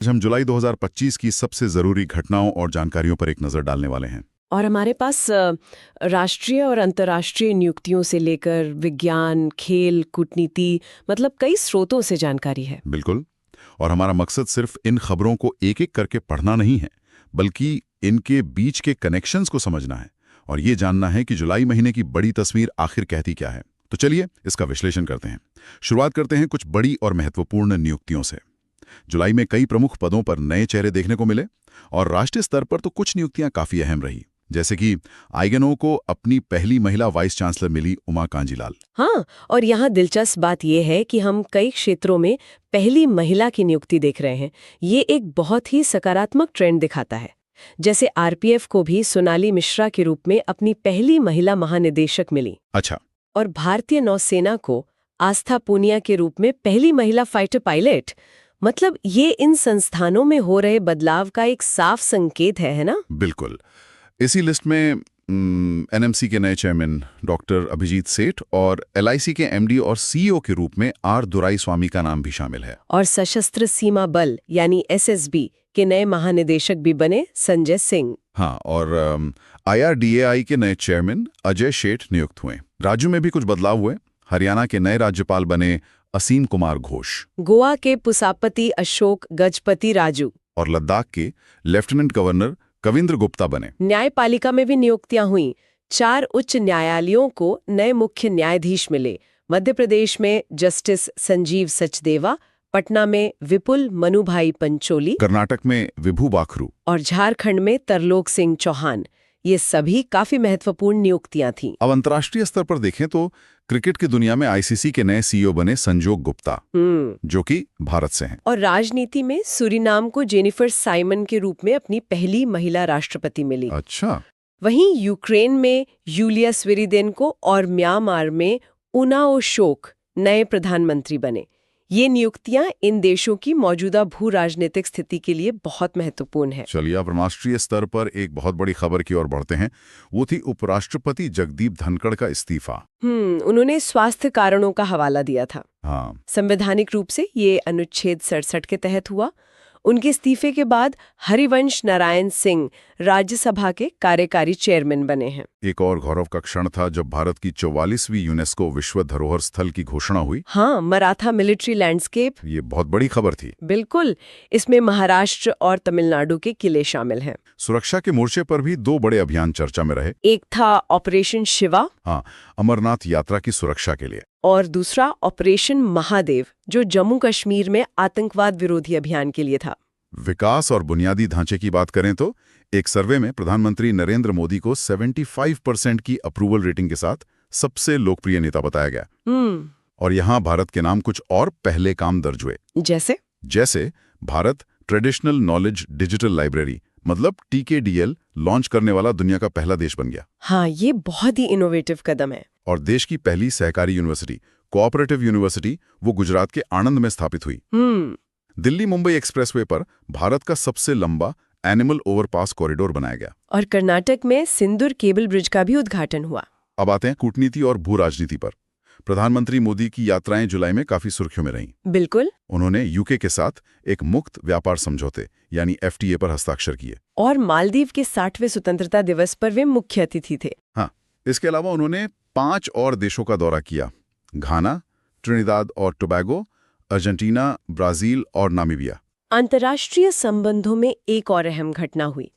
आज हम जुलाई 2025 की सबसे जरूरी घटनाओं और जानकारियों पर एक नजर डालने वाले हैं। और हमारे पास राष्ट्रीय और अंतर्राष्ट्रीय नियुक्तियों से लेकर विज्ञान, खेल, कूटनीति, मतलब कई स्रोतों से जानकारी है। बिल्कुल। और हमारा मकसद सिर्फ इन खबरों को एक एक करके पढ़ना नहीं है, बल्कि इनके बीच के कनेक्शंस को समझना है और ये जानना है कि जुलाई महीने की बड़ी तस्वीर आखिर कहती क्या है। तो चलिए इसका विश्लेषण करते हैं। शुरुआत करते हैं कुछ बड़ी और महत्वपूर्ण नियुक्तियों से। जुलाई में कई प्रमुख पदों पर नए चेहरे देखने को मिले और राष्ट्रीय स्तर पर तो कुछ नियुक्तियां काफी अहम रही, जैसे कि आईएनओ को अपनी पहली महिला वाइस चांसलर मिली उमा कांजीलाल। हाँ, और यहाँ दिलचस्प बात यह है कि हम कई क्षेत्रों में पहली महिला की नियुक्ति देख रहे हैं। ये एक बहुत ही सकारात्मक ट्रेंड दिखाता है। जैसे आरपीएफ को भी सोनाली मिश्रा के रूप में अपनी पहली महिला महानिदेशक मिली। अच्छा। और भारतीय नौसेना को आस्था पूनिया के रूप में पहली महिला फाइटर पायलट। मतलब ये इन संस्थानों में हो रहे बदलाव का एक साफ संकेत है ना? बिल्कुल। इसी लिस्ट में एनएमसी के नए चेयरमैन डॉक्टर अभिजीत सेठ और एलआईसी के एमडी और सीईओ के रूप में आर दुराईस्वामी का नाम भी शामिल है। और सशस्त्र सीमा बल यानी एसएसबी के नए महानिदेशक भी बने संजय सिंह। हाँ, और आईआरडीएआई के नए चेयरमैन अजय शेठ नियुक्त हुए। राज्य में भी कुछ बदलाव हुए। हरियाणा के नए राज्यपाल बने असीम कुमार घोष, गोवा के पुसापति अशोक गजपति राजू और लद्दाख के लेफ्टिनेंट गवर्नर कविंद्र गुप्ता बने। न्यायपालिका में भी नियुक्तियां हुई। 4 उच्च न्यायालयों को नए मुख्य न्यायाधीश मिले। मध्य प्रदेश में जस्टिस संजीव सचदेवा, पटना में विपुल मनुभाई पंचोली, कर्नाटक में विभू बाखरू और झारखंड में तरलोक सिंह चौहान। ये सभी काफी महत्वपूर्ण नियुक्तियां थीं। अब अंतर्राष्ट्रीय स्तर पर देखें तो क्रिकेट की दुनिया में आईसीसी के नए सीईओ बने संजोग गुप्ता, जो कि भारत से हैं। और राजनीति में सूरीनाम को जेनिफर साइमन के रूप में अपनी पहली महिला राष्ट्रपति मिली। अच्छा। वहीं यूक्रेन में यूलिया स्विरिदेनको और म्यांमार में उनाओ शोक नए प्रधानमंत्री बने। ये नियुक्तियां इन देशों की मौजूदा भू राजनीतिक स्थिति के लिए बहुत महत्वपूर्ण है। चलिए अब राष्ट्रीय स्तर पर एक बहुत बड़ी खबर की ओर बढ़ते हैं। वो थी उपराष्ट्रपति जगदीप धनखड़ का इस्तीफा। उन्होंने स्वास्थ्य कारणों का हवाला दिया था। हाँ। संवैधानिक रूप से ये अनुच्छेद 67 के तहत हुआ। उनके इस्तीफे के बाद हरिवंश नारायण सिंह राज्यसभा के कार्यकारी चेयरमैन बने हैं। एक और गौरव का क्षण था जब भारत की 44वीं यूनेस्को विश्व धरोहर स्थल की घोषणा हुई। हाँ, मराठा मिलिट्री लैंडस्केप। ये बहुत बड़ी खबर थी। बिल्कुल। इसमें महाराष्ट्र और तमिलनाडु के किले शामिल हैं। सुरक्षा के मोर्चे पर भी 2 बड़े अभियान चर्चा में रहे। एक था ऑपरेशन शिवा, हाँ, अमरनाथ यात्रा की सुरक्षा के लिए, और दूसरा ऑपरेशन महादेव, जो जम्मू कश्मीर में आतंकवाद विरोधी अभियान के लिए था। विकास और बुनियादी ढांचे की बात करें तो एक सर्वे में प्रधानमंत्री नरेंद्र मोदी को 75% की अप्रूवल रेटिंग के साथ सबसे लोकप्रिय नेता बताया गया। और यहाँ भारत के नाम कुछ और पहले काम दर्ज हुए। जैसे Bharat traditional knowledge digital library मतलब TKDL लॉन्च करने वाला दुनिया का पहला देश बन गया। हाँ, ये बहुत ही इनोवेटिव कदम है। और देश की पहली सहकारी यूनिवर्सिटी कोऑपरेटिव यूनिवर्सिटी वो गुजरात के आणंद में स्थापित हुई। दिल्ली मुंबई एक्सप्रेसवे पर भारत का सबसे लंबा एनिमल ओवरपास कॉरिडोर बनाया गया। और कर्नाटक में सिंदूर केबल ब्रिज का भी उद्घाटन हुआ। अब आते हैं कूटनीति और भू राजनीति पर। प्रधानमंत्री मोदी की यात्राएं जुलाई में काफी सुर्खियों में रहीं। बिल्कुल। उन्होंने यूके के साथ एक मुक्त व्यापार समझौते यानी FTA पर हस्ताक्षर किए। और मालदीव के 60वें स्वतंत्रता दिवस पर वे मुख्य अतिथि थे। हाँ, इसके अलावा उन्होंने 5 और देशों का दौरा किया। घाना, ट्रिनिदाद और टोबैगो, अर्जेंटीना, ब्राजील और नामीबिया। अंतर्राष्ट्रीय संबंधों में एक और अहम घटना हुई।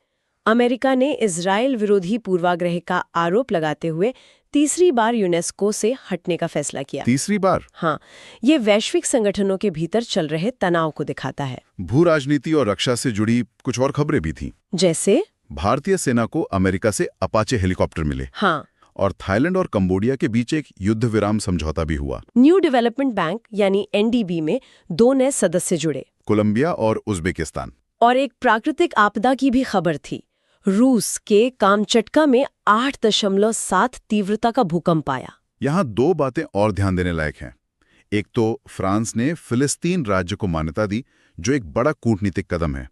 अमेरिका ने इजराइल विरोधी पूर्वाग्रह का आरोप लगाते हुए तीसरी बार यूनेस्को से हटने का फैसला किया। तीसरी बार? हाँ, ये वैश्विक संगठनों के भीतर चल रहे तनाव को दिखाता है। भू राजनीति और रक्षा से जुड़ी कुछ और खबरें भी थीं। जैसे भारतीय सेना को अमेरिका से अपाचे हेलीकॉप्टर मिले। हाँ। और थाईलैंड और कंबोडिया के बीच एक युद्ध विराम समझौता भी हुआ। न्यू डेवलपमेंट बैंक यानी NDB में 2 नए सदस्य जुड़े, कोलंबिया और उज्बेकिस्तान। और एक प्राकृतिक आपदा की भी खबर थी। रूस के कामचटका में 8.7 तीव्रता का भूकंप आया। यहाँ 2 बातें और ध्यान देने लायक हैं। एक तो फ्रांस ने फिलिस्तीन राज्य को मान्यता दी, जो एक बड़ा कूटनीतिक कदम है।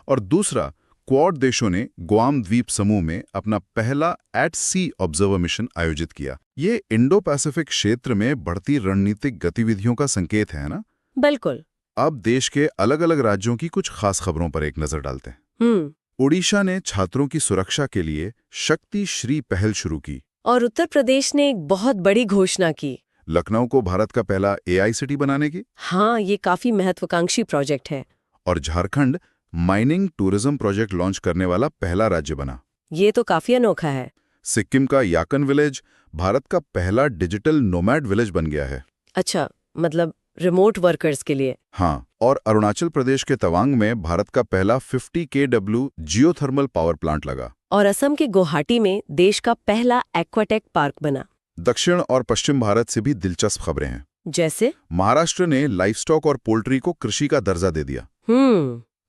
और दूसरा, क्वाड देशों ने गुआम द्वीप समूह में अपना पहला एट सी ऑब्जर्वर मिशन आयोजित किया। ये इंडो पैसिफिक क्षेत्र में बढ़ती रणनीतिक गतिविधियों का संकेत है ना? बिल्कुल। अब देश के अलग अलग राज्यों की कुछ खास खबरों पर एक नजर डालते हैं। ओडिशा ने छात्रों की सुरक्षा के लिए शक्ति श्री पहल शुरू की। और उत्तर प्रदेश ने एक बहुत बड़ी घोषणा की। लखनऊ को भारत का पहला AI सिटी बनाने की। हाँ, ये काफी महत्वाकांक्षी प्रोजेक्ट है। और Jharkhand mining tourism project launch करने वाला पहला राज्य बना। ये तो काफी अनोखा है। सिक्किम का याकन विलेज भारत का पहला डिजिटल नोमैड विलेज बन गया है। अच्छा, मतलब रिमोट वर्कर्स के लिए। हाँ, और अरुणाचल प्रदेश के तवांग में भारत का पहला 50 kW जियोथर्मल पावर प्लांट लगा। और असम के गुवाहाटी में देश का पहला एक्वाटेक पार्क बना। दक्षिण और पश्चिम भारत से भी दिलचस्प खबरें हैं। जैसे महाराष्ट्र ने लाइवस्टॉक और पोल्ट्री को कृषि का दर्जा दे दिया।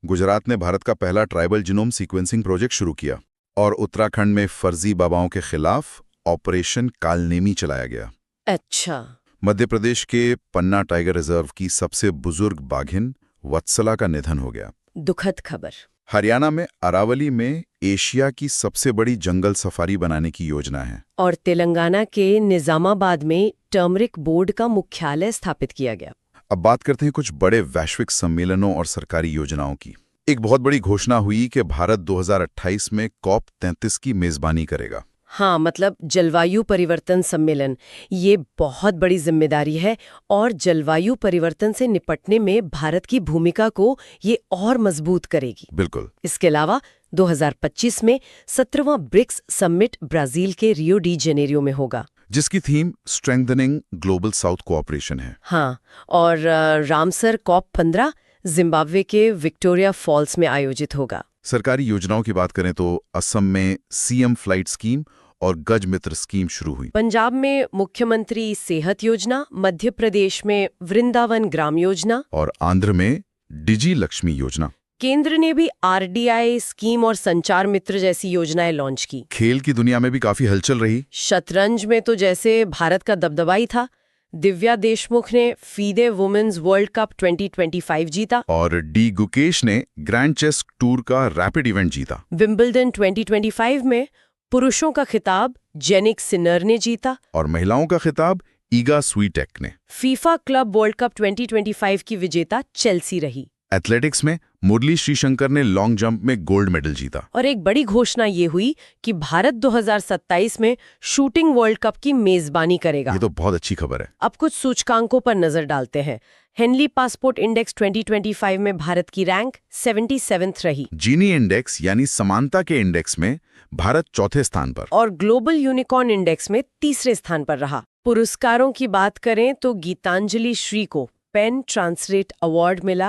गुजरात ने भारत का पहला ट्राइबल जीनोम सीक्वेंसिंग प्रोजेक्ट शुरू किया। और उत्तराखंड में फर्जी बाबाओं के खिलाफ ऑपरेशन कालनेमी चलाया गया। अच्छा। मध्य प्रदेश के पन्ना टाइगर रिजर्व की सबसे बुजुर्ग बाघिन वत्सला का निधन हो गया। दुखद खबर। हरियाणा में अरावली में एशिया की सबसे बड़ी जंगल सफारी बनाने की योजना है। और तेलंगाना के निजामाबाद में टर्मरिक बोर्ड का मुख्यालय स्थापित किया गया। अब बात करते हैं कुछ बड़े वैश्विक सम्मेलनों और सरकारी योजनाओं की। एक बहुत बड़ी घोषणा हुई कि भारत 2028 में COP33 की मेजबानी करेगा। हाँ, मतलब जलवायु परिवर्तन सम्मेलन। ये बहुत बड़ी जिम्मेदारी है और जलवायु परिवर्तन से निपटने में भारत की भूमिका को ये और मजबूत करेगी। बिल्कुल। इसके अलावा 2025 में 17वां ब्रिक्स समिट ब्राजील के रियो डी जेनेरियो में होगा, जिसकी theme strengthening global south cooperation है। हाँ, और रामसर COP15 जिम्बाब्वे के विक्टोरिया फॉल्स में आयोजित होगा। सरकारी योजनाओं की बात करें तो असम में CM फ्लाइट स्कीम और गज मित्र स्कीम शुरू हुई। पंजाब में मुख्यमंत्री सेहत योजना, मध्य प्रदेश में वृंदावन ग्राम योजना और आंध्र में डिजी लक्ष्मी योजना। केंद्र ने भी RDI स्कीम और संचार मित्र जैसी योजनाएं लॉन्च की। खेल की दुनिया में भी काफी हलचल रही। शतरंज में तो जैसे भारत का दबदबा ही था। दिव्या देशमुख ने फीडे वुमेन्स वर्ल्ड कप 2025 जीता। और डी गुकेश ने ग्रैंड चेस टूर का रैपिड इवेंट जीता। विंबलडन 2025 में पुरुषों का खिताब जेनिक सिनर ने जीता। और महिलाओं का खिताब ईगा स्वीटेक ने। फीफा क्लब वर्ल्ड कप 2025 की विजेता चेल्सी रही। एथलेटिक्स में मुरली श्रीशंकर ने लॉन्ग जंप में गोल्ड मेडल जीता। और एक बड़ी घोषणा ये हुई कि भारत 2027 में शूटिंग वर्ल्ड कप की मेजबानी करेगा। ये तो बहुत अच्छी खबर है। अब कुछ सूचकांकों पर नजर डालते हैं। हेनली पासपोर्ट इंडेक्स 2025 में भारत की रैंक 77th रही। जीनी इंडेक्स यानी समानता के इंडेक्स में भारत चौथे स्थान पर। और ग्लोबल यूनिकॉर्न इंडेक्स में तीसरे स्थान पर रहा। पुरस्कारों की बात करें तो गीतांजलि श्री को पेन ट्रांसलेट अवार्ड मिला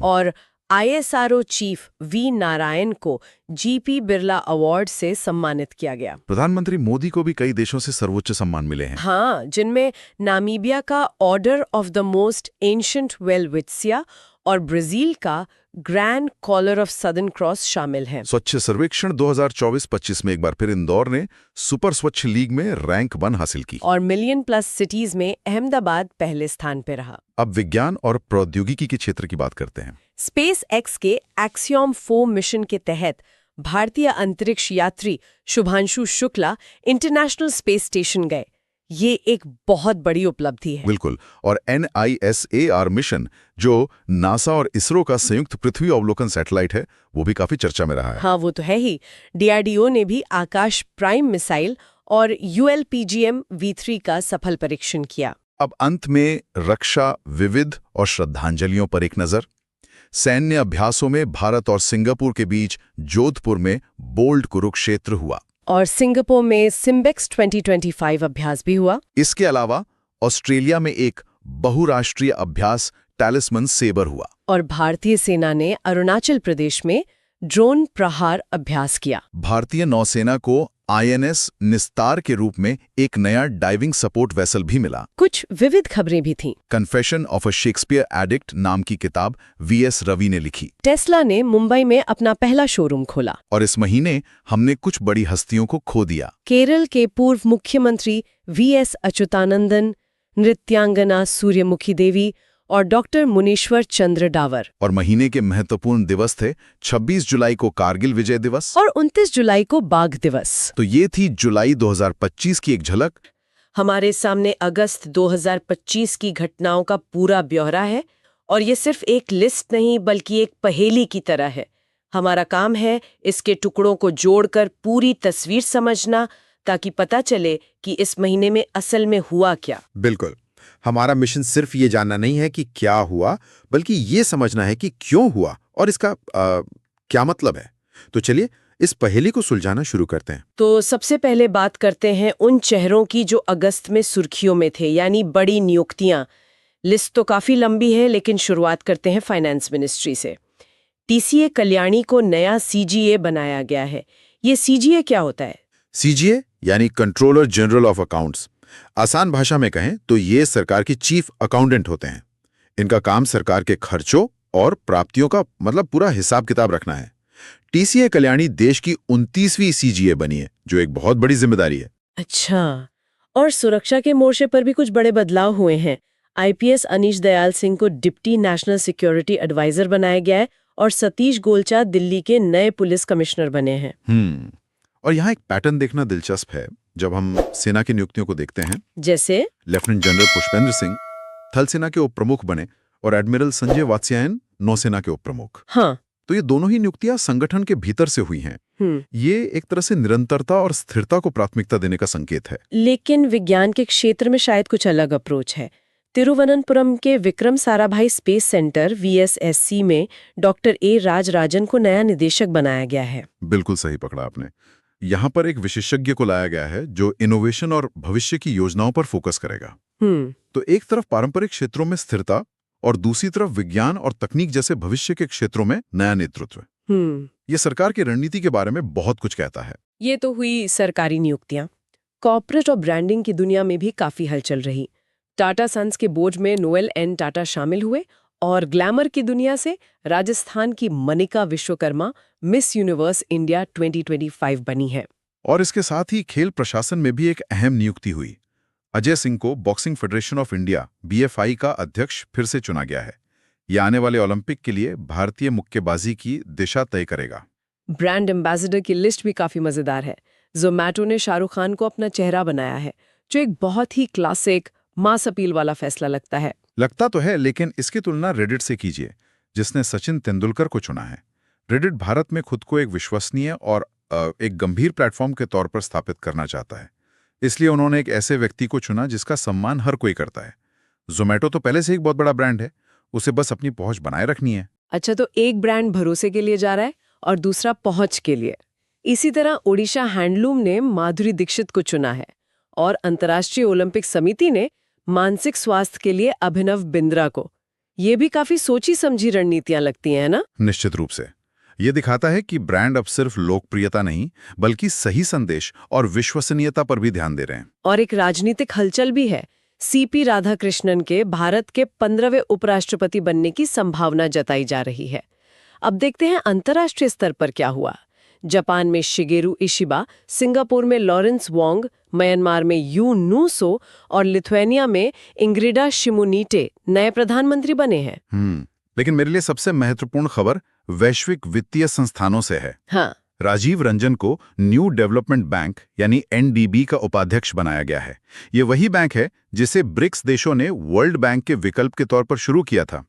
और ISRO चीफ V नारायण को GP बिरला अवार्ड से सम्मानित किया गया। प्रधानमंत्री मोदी को भी कई देशों से सर्वोच्च सम्मान मिले हैं। हाँ, जिनमें नामीबिया का order of the most ancient Welwitschia और ब्राजील का grand collar of southern cross शामिल हैं। स्वच्छ सर्वेक्षण 2024-25 में एक बार फिर इंदौर ने सुपर स्वच्छ लीग में रैंक 1 हासिल की। और मिलियन प्लस सिटीज में अहमदाबाद पहले स्थान पर रहा। अब विज्ञान और प्रौद्योगिकी के क्षेत्र की बात करते हैं। SpaceX के एक्सियोम 4 मिशन के तहत भारतीय अंतरिक्ष यात्री Shubhanshu Shukla international space station गए। ये एक बहुत बड़ी उपलब्धि है। बिल्कुल। और NISAR मिशन, जो नासा और इसरो का संयुक्त पृथ्वी अवलोकन सैटेलाइट है, वो भी काफी चर्चा में रहा है। हाँ, वो तो है ही। DRDO ने भी आकाश प्राइम मिसाइल और ULPGM V3 का सफल परीक्षण किया। अब अंत में रक्षा, विविध और श्रद्धांजलियों पर एक नजर। सैन्य अभ्यासों में भारत और सिंगापुर के बीच जोधपुर में बोल्ड कुरुक्षेत्र हुआ। और सिंगापुर में सिम्बेक्स 2025 अभ्यास भी हुआ। इसके अलावा ऑस्ट्रेलिया में एक बहुराष्ट्रीय अभ्यास टैलिस्मन सेबर हुआ। और भारतीय सेना ने अरुणाचल प्रदेश में ड्रोन प्रहार अभ्यास किया। भारतीय नौसेना को INS निस्तार के रूप में एक नया डाइविंग सपोर्ट वेसल भी मिला। कुछ विविध खबरें भी थीं। Confession of a Shakespeare addict नाम की किताब VS रवि ने लिखी। टेस्ला ने मुंबई में अपना पहला शोरूम खोला। और इस महीने हमने कुछ बड़ी हस्तियों को खो दिया। केरल के पूर्व मुख्यमंत्री VS अच्युतानंदन, नृत्यांगना सूर्यमुखी देवी और डॉक्टर मुनीश्वर चंद्र डावर। और महीने के महत्वपूर्ण दिवस थे 26 जुलाई को कारगिल विजय दिवस और 29 जुलाई को बाघ दिवस। तो ये थी जुलाई 2025 की एक झलक। हमारे सामने अगस्त 2025 की घटनाओं का पूरा ब्यौरा है और ये सिर्फ एक लिस्ट नहीं बल्कि एक पहेली की तरह है। हमारा काम है इसके टुकड़ों को जोड़कर पूरी तस्वीर समझना, ताकि पता चले कि इस महीने में असल में हुआ क्या। बिल्कुल। हमारा मिशन सिर्फ ये जानना नहीं है कि क्या हुआ, बल्कि ये समझना है कि क्यों हुआ और इसका क्या मतलब है। तो चलिए इस पहेली को सुलझाना शुरू करते हैं। तो सबसे पहले बात करते हैं उन चेहरों की जो अगस्त में सुर्खियों में थे, यानी बड़ी नियुक्तियां। लिस्ट तो काफी लंबी है, लेकिन शुरुआत करते हैं फाइनेंस मिनिस्ट्री से। टीसीए कल्याणी को नया सीजीए बनाया गया है। ये सीजीए क्या होता है? सीजीए यानी कंट्रोलर जनरल ऑफ अकाउंट्स। आसान भाषा में कहें तो ये सरकार की चीफ अकाउंटेंट होते हैं। इनका काम सरकार के खर्चों और प्राप्तियों का मतलब पूरा हिसाब किताब रखना है। टीसीए कल्याणी देश की 29वीं सीजीए बनी है, जो एक बहुत बड़ी जिम्मेदारी है। अच्छा, और सुरक्षा के मोर्चे पर भी कुछ बड़े बदलाव हुए हैं। आईपीएस अनीश दयाल सिंह को डिप्टी नेशनल सिक्योरिटी एडवाइजर बनाया गया है और सतीश गोलचा दिल्ली के नए पुलिस कमिश्नर बने हैं। और यहाँ एक पैटर्न देखना दिलचस्प है। जब हम सेना की नियुक्तियों को देखते हैं, जैसे लेफ्टिनेंट जनरल पुष्पेंद्र सिंह थल सेना के उप प्रमुख बने और एडमिरल संजय वात्स्यायन नौसेना के उप प्रमुख। हाँ। तो ये दोनों ही नियुक्तियां संगठन के भीतर से हुई हैं। ये एक तरह से निरंतरता और स्थिरता को प्राथमिकता देने का संकेत है। लेकिन विज्ञान के क्षेत्र में शायद कुछ अलग अप्रोच है। तिरुवनंतपुरम के Vikram Sarabhai space centre VSSC में डॉक्टर ए राजराजन को नया निदेशक बनाया गया है। बिल्कुल सही पकड़ा आपने। यहाँ पर एक विशेषज्ञ को लाया गया है जो इनोवेशन और भविष्य की योजनाओं पर फोकस करेगा। तो एक तरफ पारंपरिक क्षेत्रों में स्थिरता और दूसरी तरफ विज्ञान और तकनीक जैसे भविष्य के क्षेत्रों में नया नेतृत्व। ये सरकार की रणनीति के बारे में बहुत कुछ कहता है। ये तो हुई सरकारी नियुक्तियां। कॉर्पोरेट और ब्रांडिंग की दुनिया में भी काफी हलचल रही। टाटा सन्स के बोर्ड में नोएल एन टाटा शामिल हुए और ग्लैमर की दुनिया से राजस्थान की Manika Vishwakarma miss universe India 2025 बनी है। और इसके साथ ही खेल प्रशासन में भी एक अहम नियुक्ति हुई। अजय सिंह को boxing federation of India BFI का अध्यक्ष फिर से चुना गया है। यह आने वाले ओलंपिक के लिए भारतीय मुक्केबाजी की दिशा तय करेगा। ब्रांड एम्बेसडर की लिस्ट भी काफी मजेदार है। जोमैटो ने शाहरुख खान को अपना चेहरा बनाया है, जो एक बहुत ही क्लासिक मास अपील वाला फैसला लगता है। लगता तो है, लेकिन इसकी तुलना रेडिट से कीजिए, जिसने सचिन तेंदुलकर को चुना है। रेडिट भारत में खुद को एक विश्वसनीय और एक गंभीर प्लेटफॉर्म के तौर पर स्थापित करना चाहता है। इसलिए उन्होंने एक ऐसे व्यक्ति को चुना जिसका सम्मान हर कोई करता है। जोमैटो तो पहले से एक बहुत बड़ा ब्रांड है, उसे बस अपनी पहुंच बनाए रखनी है। अच्छा, तो एक ब्रांड भरोसे के लिए जा रहा है और दूसरा पहुंच के लिए। इसी तरह ओडिशा हैंडलूम ने माधुरी दीक्षित को चुना है और अंतर्राष्ट्रीय ओलंपिक समिति ने मानसिक स्वास्थ्य के लिए अभिनव बिंद्रा को। ये भी काफी सोची समझी रणनीतियां लगती हैं ना? निश्चित रूप से। ये दिखाता है कि ब्रांड अब सिर्फ लोकप्रियता नहीं, बल्कि सही संदेश और विश्वसनीयता पर भी ध्यान दे रहे हैं। और एक राजनीतिक हलचल भी है। CP राधाकृष्णन के भारत के 15वें उपराष्ट्रपति बनने की संभावना जताई जा रही है। अब देखते हैं अंतर्राष्ट्रीय स्तर पर क्या हुआ। जापान में शिगेरू इशिबा, सिंगापुर में लॉरेंस वोंग, म्यांमार में यू नूसो और लिथुआनिया में इंग्रिडा शिमुनीटे नए प्रधानमंत्री बने हैं। लेकिन मेरे लिए सबसे महत्वपूर्ण खबर वैश्विक वित्तीय संस्थानों से है। हाँ। राजीव रंजन को न्यू डेवलपमेंट बैंक यानी NDB का उपाध्यक्ष बनाया गया है। ये वही बैंक है जिसे ब्रिक्स देशों ने वर्ल्ड बैंक के विकल्प के तौर पर शुरू किया था।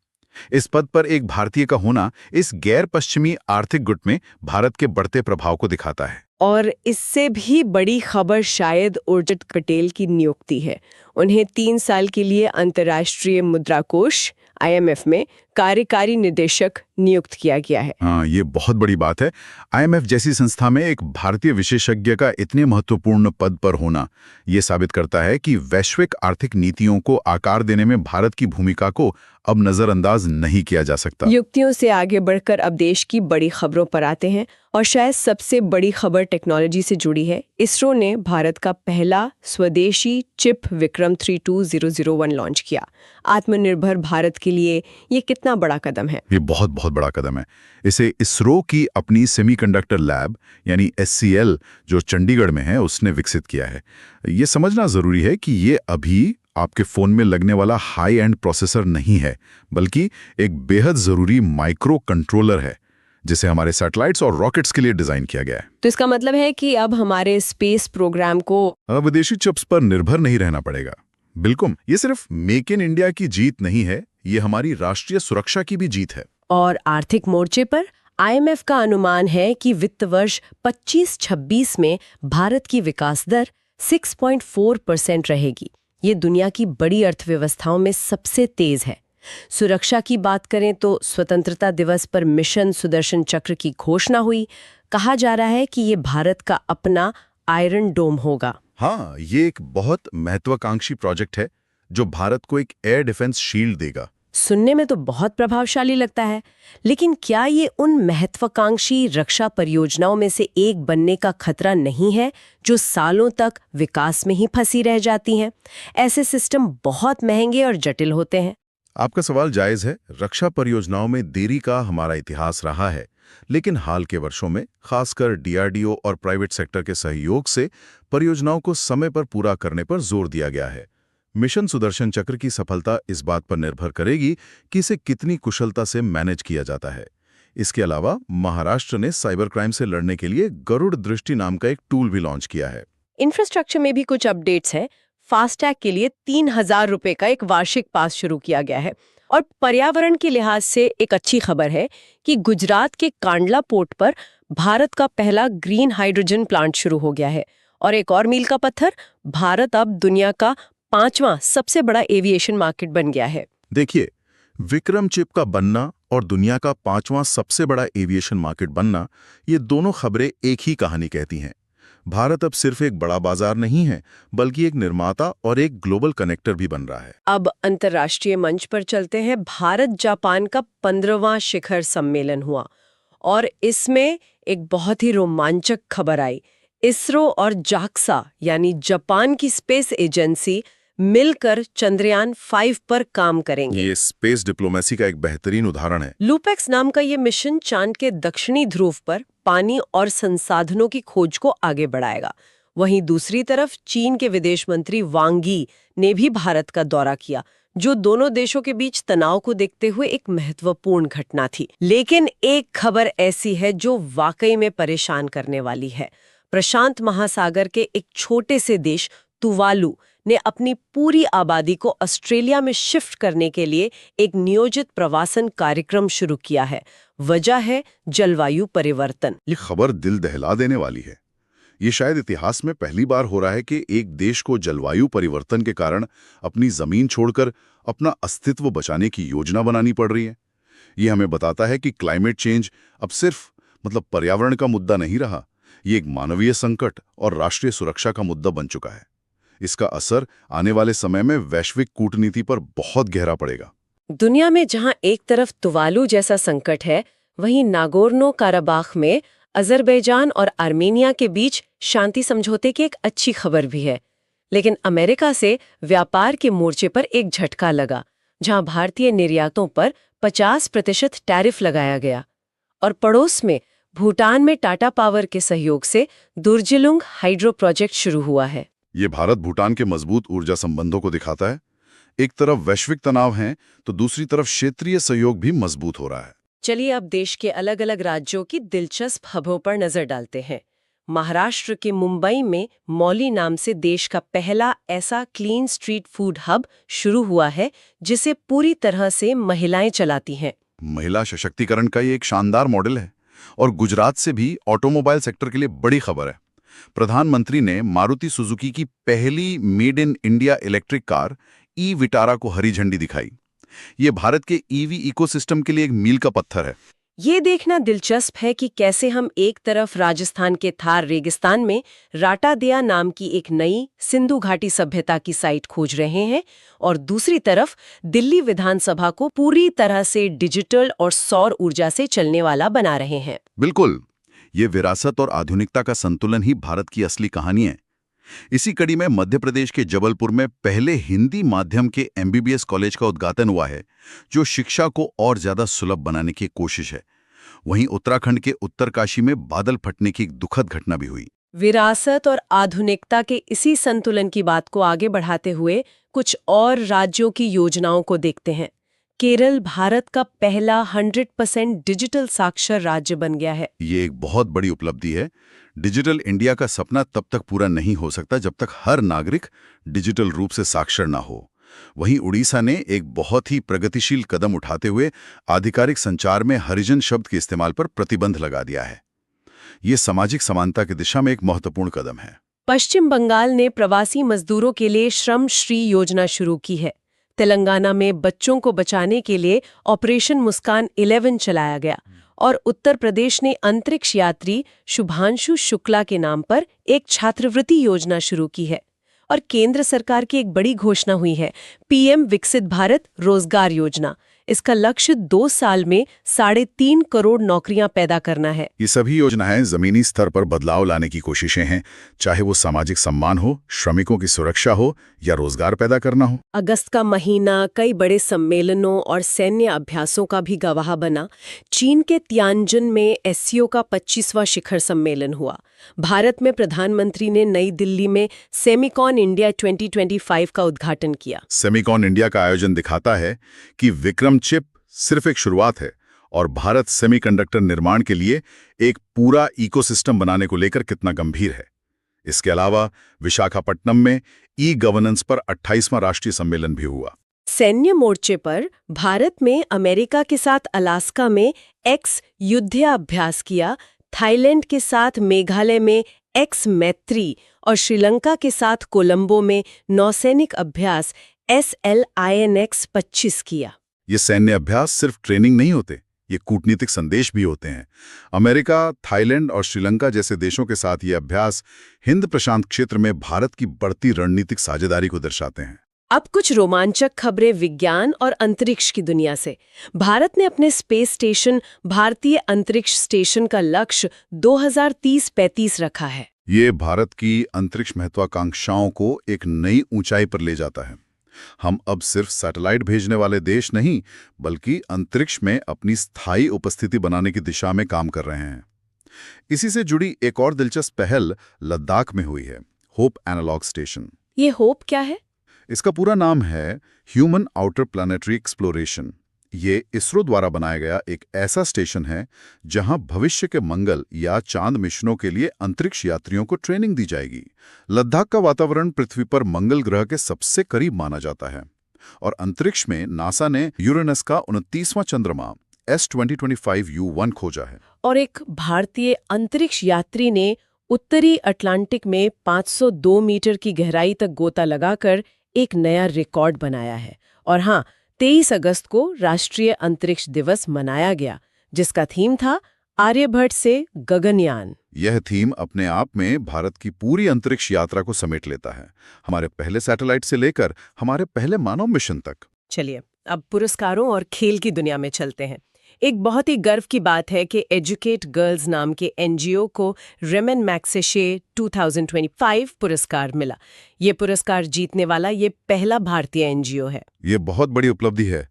इस पद पर एक भारतीय का होना इस गैर पश्चिमी आर्थिक गुट में भारत के बढ़ते प्रभाव को दिखाता है। और इससे भी बड़ी खबर शायद उर्जित पटेल की नियुक्ति है। उन्हें 3 साल के लिए अंतर्राष्ट्रीय मुद्रा कोष IMF में कार्यकारी निदेशक नियुक्त किया गया है। हाँ, ये बहुत बड़ी बात है। IMF जैसी संस्था में एक भारतीय विशेषज्ञ का इतने महत्वपूर्ण पद पर होना ये साबित करता है कि वैश्विक आर्थिक नीतियों को आकार देने में भारत की भूमिका को अब नजरअंदाज नहीं किया जा सकता। युक्तियों से आगे बढ़कर अब देश की बड़ी खबरों पर आते हैं और शायद सबसे बड़ी खबर टेक्नोलॉजी से जुड़ी है। इसरो ने भारत का पहला स्वदेशी चिप विक्रम 32001 लॉन्च किया। आत्मनिर्भर भारत के लिए ये कितना बड़ा कदम है? ये बहुत बहुत बड़ा कदम है। इसे इसरो की अपनी सेमीकंडक्टर लैब यानी SCL जो चंडीगढ़ में है उसने विकसित किया है। ये समझना जरूरी है कि ये अभी आपके फोन में लगने वाला हाई एंड प्रोसेसर नहीं है, बल्कि एक बेहद जरूरी माइक्रो कंट्रोलर है जिसे हमारे सैटेलाइट्स और रॉकेट्स के लिए डिजाइन किया गया है। तो इसका मतलब है कि अब हमारे स्पेस प्रोग्राम को विदेशी चिप्स पर निर्भर नहीं रहना पड़ेगा। बिल्कुल, ये सिर्फ मेक इन इंडिया की जीत नहीं है, ये हमारी राष्ट्रीय सुरक्षा की भी जीत है। और आर्थिक मोर्चे पर आईएमएफ का अनुमान है कि वित्त वर्ष 25-26 में भारत की विकास दर 6.4% रहेगी। ये दुनिया की बड़ी अर्थव्यवस्थाओं में सबसे तेज है। सुरक्षा की बात करें तो स्वतंत्रता दिवस पर मिशन सुदर्शन चक्र की घोषणा हुई। कहा जा रहा है कि ये भारत का अपना आयरन डोम होगा। हाँ, ये एक बहुत महत्वाकांक्षी प्रोजेक्ट है जो भारत को एक एयर डिफेंस शील्ड देगा। सुनने में तो बहुत प्रभावशाली लगता है, लेकिन क्या ये उन महत्वाकांक्षी रक्षा परियोजनाओं में से एक बनने का खतरा नहीं है जो सालों तक विकास में ही फंसी रह जाती हैं? ऐसे सिस्टम बहुत महंगे और जटिल होते हैं। आपका सवाल जायज है। रक्षा परियोजनाओं में देरी का हमारा इतिहास रहा है, लेकिन हाल के वर्षों में खासकर डीआरडीओ और प्राइवेट सेक्टर के सहयोग से परियोजनाओं को समय पर पूरा करने पर जोर दिया गया है। मिशन सुदर्शन चक्र की सफलता इस बात पर निर्भर करेगी कि इसे कितनी कुशलता से मैनेज किया जाता है। इसके अलावा महाराष्ट्र ने साइबर क्राइम से लड़ने के लिए गरुड़ दृष्टि नाम का एक टूल भी लॉन्च किया है। इंफ्रास्ट्रक्चर में भी कुछ अपडेट्स हैं। फास्टैग के लिए 3,000 रुपए का एक वार्षिक पास शुरू किया गया है। और पर्यावरण के लिहाज से एक अच्छी खबर है कि गुजरात के कांडला पोर्ट पर भारत का पहला ग्रीन हाइड्रोजन प्लांट शुरू हो गया है। और एक और मील का पत्थर, भारत अब दुनिया का 5वां सबसे बड़ा एविएशन मार्केट बन गया है। देखिए, विक्रम चिप का बनना और दुनिया का 5वां सबसे बड़ा एविएशन मार्केट बनना, ये दोनों खबरें एक ही कहानी कहती हैं। भारत अब सिर्फ एक बड़ा बाजार नहीं है, बल्कि एक निर्माता और एक ग्लोबल कनेक्टर भी बन रहा है। अब अंतर्राष्ट्रीय मंच पर चलते हैं। भारत जापान का 15वां शिखर सम्मेलन हुआ और इसमें एक बहुत ही रोमांचक खबर आई। इसरो और जाक्सा यानी जापान की स्पेस एजेंसी मिलकर चंद्रयान 5 पर काम करेंगे। ये स्पेस डिप्लोमेसी का एक बेहतरीन उदाहरण है। लूपेक्स नाम का ये मिशन चांद के दक्षिणी ध्रुव पर पानी और संसाधनों की खोज को आगे बढ़ाएगा। वहीं दूसरी तरफ चीन के विदेश मंत्री वांग यी ने भी भारत का दौरा किया, जो दोनों देशों के बीच तनाव को देखते हुए एक महत्वपूर्ण घटना थी। लेकिन एक खबर ऐसी है जो वाकई में परेशान करने वाली है। प्रशांत महासागर के एक छोटे से देश तुवालू ने अपनी पूरी आबादी को ऑस्ट्रेलिया में शिफ्ट करने के लिए एक नियोजित प्रवासन कार्यक्रम शुरू किया है। वजह है जलवायु परिवर्तन। ये खबर दिल दहला देने वाली है। ये शायद इतिहास में पहली बार हो रहा है कि एक देश को जलवायु परिवर्तन के कारण अपनी जमीन छोड़कर अपना अस्तित्व बचाने की योजना बनानी पड़ रही है। ये हमें बताता है कि क्लाइमेट चेंज अब सिर्फ पर्यावरण का मुद्दा नहीं रहा, ये एक मानवीय संकट और राष्ट्रीय सुरक्षा का मुद्दा बन चुका है। इसका असर आने वाले समय में वैश्विक कूटनीति पर बहुत गहरा पड़ेगा। दुनिया में जहां एक तरफ तुवालू जैसा संकट है, वहीं नागोर्नो काराबाख में अजरबैजान और आर्मेनिया के बीच शांति समझौते की एक अच्छी खबर भी है। लेकिन अमेरिका से व्यापार के मोर्चे पर एक झटका लगा, जहां भारतीय निर्यातों पर 50% टैरिफ लगाया गया। और पड़ोस में भूटान में टाटा पावर के सहयोग से दुर्जिलुंग हाइड्रो प्रोजेक्ट शुरू हुआ है। ये भारत भूटान के मजबूत ऊर्जा संबंधों को दिखाता है। एक तरफ वैश्विक तनाव है तो दूसरी तरफ क्षेत्रीय सहयोग भी मजबूत हो रहा है। चलिए अब देश के अलग अलग राज्यों की दिलचस्प हबों पर नजर डालते हैं। महाराष्ट्र के मुंबई में मौली नाम से देश का पहला ऐसा क्लीन स्ट्रीट फूड हब शुरू हुआ है, जिसे पूरी तरह से महिलाएं चलाती हैं। महिला सशक्तिकरण का ये एक शानदार मॉडल है। और गुजरात से भी ऑटोमोबाइल सेक्टर के लिए बड़ी खबर है। प्रधानमंत्री ने मारुति सुजुकी की पहली made in India electric car e Vitara को हरी झंडी दिखाई। ये भारत के ईवी इकोसिस्टम के लिए एक मील का पत्थर है। ये देखना दिलचस्प है कि कैसे हम एक तरफ राजस्थान के थार रेगिस्तान में राटादिया नाम की एक नई सिंधु घाटी सभ्यता की साइट खोज रहे हैं और दूसरी तरफ दिल्ली विधानसभा को पूरी तरह से डिजिटल और सौर ऊर्जा से चलने वाला बना रहे हैं। बिल्कुल, ये विरासत और आधुनिकता का संतुलन ही भारत की असली कहानी है। इसी कड़ी में मध्य प्रदेश के जबलपुर में पहले हिंदी माध्यम के MBBS कॉलेज का उद्घाटन हुआ है, जो शिक्षा को और ज्यादा सुलभ बनाने की कोशिश है। वहीं उत्तराखंड के उत्तरकाशी में बादल फटने की एक दुखद घटना भी हुई। विरासत और आधुनिकता के इसी संतुलन की बात को आगे बढ़ाते हुए कुछ और राज्यों की योजनाओं को देखते हैं। केरल भारत का पहला 100% डिजिटल साक्षर राज्य बन गया है। ये एक बहुत बड़ी उपलब्धि है। डिजिटल इंडिया का सपना तब तक पूरा नहीं हो सकता जब तक हर नागरिक डिजिटल रूप से साक्षर ना हो। वहीं उड़ीसा ने एक बहुत ही प्रगतिशील कदम उठाते हुए आधिकारिक संचार में हरिजन शब्द के इस्तेमाल पर प्रतिबंध लगा दिया है। ये सामाजिक समानता की दिशा में एक महत्वपूर्ण कदम है। पश्चिम बंगाल ने प्रवासी मजदूरों के लिए श्रम श्री योजना शुरू की है। तेलंगाना में बच्चों को बचाने के लिए ऑपरेशन मुस्कान 11 चलाया गया और उत्तर प्रदेश ने अंतरिक्ष यात्री शुभांशु शुक्ला के नाम पर एक छात्रवृत्ति योजना शुरू की है। और केंद्र सरकार की एक बड़ी घोषणा हुई है, पीएम विकसित भारत रोजगार योजना। इसका लक्ष्य 2 साल में 3.5 करोड़ नौकरियां पैदा करना है। ये सभी योजनाएं जमीनी स्तर पर बदलाव लाने की कोशिशें हैं, चाहे वो सामाजिक सम्मान हो, श्रमिकों की सुरक्षा हो या रोजगार पैदा करना हो। अगस्त का महीना कई बड़े सम्मेलनों और सैन्य अभ्यासों का भी गवाह बना। चीन के तियानजिन में एससीओ का 25वां शिखर सम्मेलन हुआ। भारत में प्रधानमंत्री ने नई दिल्ली में सेमिकॉन इंडिया 2025 का उद्घाटन किया। सेमिकॉन इंडिया का आयोजन दिखाता है कि विक्रम चिप सिर्फ एक शुरुआत है और भारत सेमीकंडक्टर निर्माण के लिए एक पूरा इकोसिस्टम बनाने को लेकर कितना गंभीर है। इसके अलावा विशाखापट्टनम में ई गवर्नेंस पर 28वां राष्ट्रीय सम्मेलन भी हुआ। सैन्य मोर्चे पर भारत में अमेरिका के साथ अलास्का में एक्स युद्धाभ्यास किया, थाईलैंड के साथ मेघालय में एक्स मैत्री और श्रीलंका के साथ कोलंबो में नौसैनिक अभ्यास SLINX 25 किया। ये सैन्य अभ्यास सिर्फ ट्रेनिंग नहीं होते, ये कूटनीतिक संदेश भी होते हैं। अमेरिका, थाईलैंड और श्रीलंका जैसे देशों के साथ ये अभ्यास हिंद प्रशांत क्षेत्र में भारत की बढ़ती रणनीतिक साझेदारी को दर्शाते हैं। अब कुछ रोमांचक खबरें विज्ञान और अंतरिक्ष की दुनिया से। भारत ने अपने स्पेस स्टेशन भारतीय अंतरिक्ष स्टेशन का लक्ष्य 2030-35 रखा है। ये भारत की अंतरिक्ष महत्वाकांक्षाओं को एक नई ऊंचाई पर ले जाता है। हम अब सिर्फ सैटेलाइट भेजने वाले देश नहीं, बल्कि अंतरिक्ष में अपनी स्थायी उपस्थिति बनाने की दिशा में काम कर रहे हैं। इसी से जुड़ी एक और दिलचस्प पहल लद्दाख में हुई है, होप एनालॉग स्टेशन। ये होप क्या है? इसका पूरा नाम है ह्यूमन आउटर प्लैनेटरी एक्सप्लोरेशन। ये इसरो द्वारा बनाया गया एक ऐसा स्टेशन है जहां भविष्य के मंगल या चांद मिशनों के लिए अंतरिक्ष यात्रियों को ट्रेनिंग दी जाएगी। लद्दाख का वातावरण पृथ्वी पर मंगल ग्रह के सबसे करीब माना जाता है और अंतरिक्ष में नासा ने यूरेनस का 29वां चंद्रमा S2025U1 खोजा है। और एक भारतीय अंतरिक्ष यात्री ने उत्तरी अटलांटिक में 502 मीटर की गहराई तक गोता लगाकर एक नया रिकॉर्ड बनाया है। और हाँ, 23 अगस्त को राष्ट्रीय अंतरिक्ष दिवस मनाया गया, जिसका थीम था आर्यभट्ट से गगनयान। यह थीम अपने आप में भारत की पूरी अंतरिक्ष यात्रा को समेट लेता है, हमारे पहले सैटेलाइट से लेकर हमारे पहले मानव मिशन तक। चलिए अब पुरस्कारों और खेल की दुनिया में चलते हैं। एक बहुत ही गर्व की बात है कि एजुकेट गर्ल्स नाम के एनजीओ को रेमन मैग्सेसे 2025 पुरस्कार मिला। ये पुरस्कार जीतने वाला ये पहला भारतीय एनजीओ है। ये बहुत बड़ी उपलब्धि है।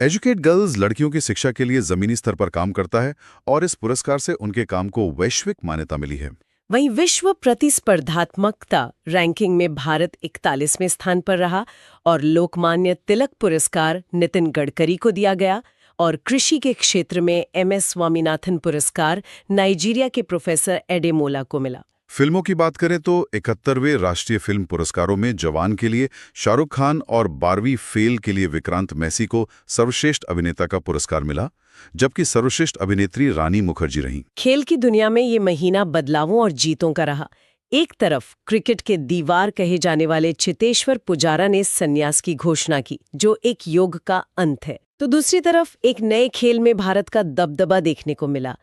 एजुकेट गर्ल्स लड़कियों की शिक्षा के लिए जमीनी स्तर पर काम करता है और इस पुरस्कार से उनके काम को वैश्विक मान्यता मिली है। वहीं विश्व प्रतिस्पर्धात्मकता रैंकिंग में भारत 41वें स्थान पर रहा और लोकमान्य तिलक पुरस्कार नितिन गडकरी को दिया गया और कृषि के क्षेत्र में MS स्वामीनाथन पुरस्कार नाइजीरिया के प्रोफेसर एडेमोला को मिला। फिल्मों की बात करें तो 71वें राष्ट्रीय फिल्म पुरस्कारों में जवान के लिए शाहरुख खान और 12वीं फेल के लिए विक्रांत मैसी को सर्वश्रेष्ठ अभिनेता का पुरस्कार मिला, जबकि सर्वश्रेष्ठ अभिनेत्री रानी मुखर्जी रहीं। खेल की दुनिया में ये महीना बदलावों और जीतों का रहा। एक तरफ क्रिकेट के दीवार कहे जाने वाले चेतेश्वर पुजारा ने संन्यास की घोषणा की, जो एक युग का अंत है, तो दूसरी तरफ एक नए खेल में भारत का दबदबा देखने को मिला।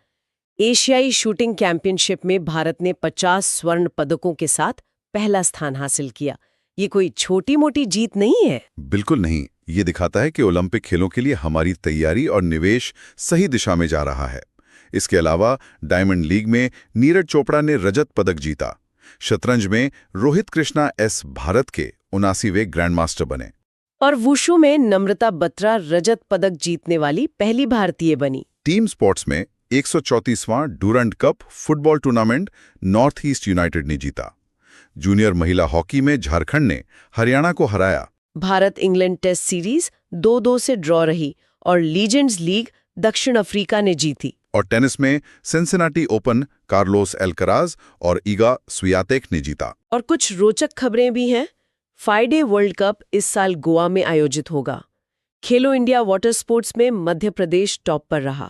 एशियाई शूटिंग चैंपियनशिप में भारत ने 50 स्वर्ण पदकों के साथ पहला स्थान हासिल किया। ये कोई छोटी मोटी जीत नहीं है। बिल्कुल नहीं। ये दिखाता है कि ओलंपिक खेलों के लिए हमारी तैयारी और निवेश सही दिशा में जा रहा है। इसके अलावा डायमंड लीग में नीरज चोपड़ा ने रजत पदक जीता। शतरंज में रोहित कृष्णा एस भारत के 79वें ग्रैंड मास्टर बने और वुशु में नम्रता बत्रा रजत पदक जीतने वाली पहली भारतीय बनी। टीम स्पोर्ट्स में 134वां Durand cup football tournament North East United ने जीता। जूनियर महिला हॉकी में झारखंड ने हरियाणा को हराया। भारत इंग्लैंड टेस्ट सीरीज 2-2 से ड्रॉ रही और लीजेंड्स लीग दक्षिण अफ्रीका ने जीती। और टेनिस में सिंसिनाटी ओपन कार्लोस एल्कराज और ईगा स्वियातेक ने जीता। और कुछ रोचक खबरें भी हैं। FIDE वर्ल्ड कप इस साल गोवा में आयोजित होगा। खेलो इंडिया वाटर स्पोर्ट्स में मध्य प्रदेश टॉप पर रहा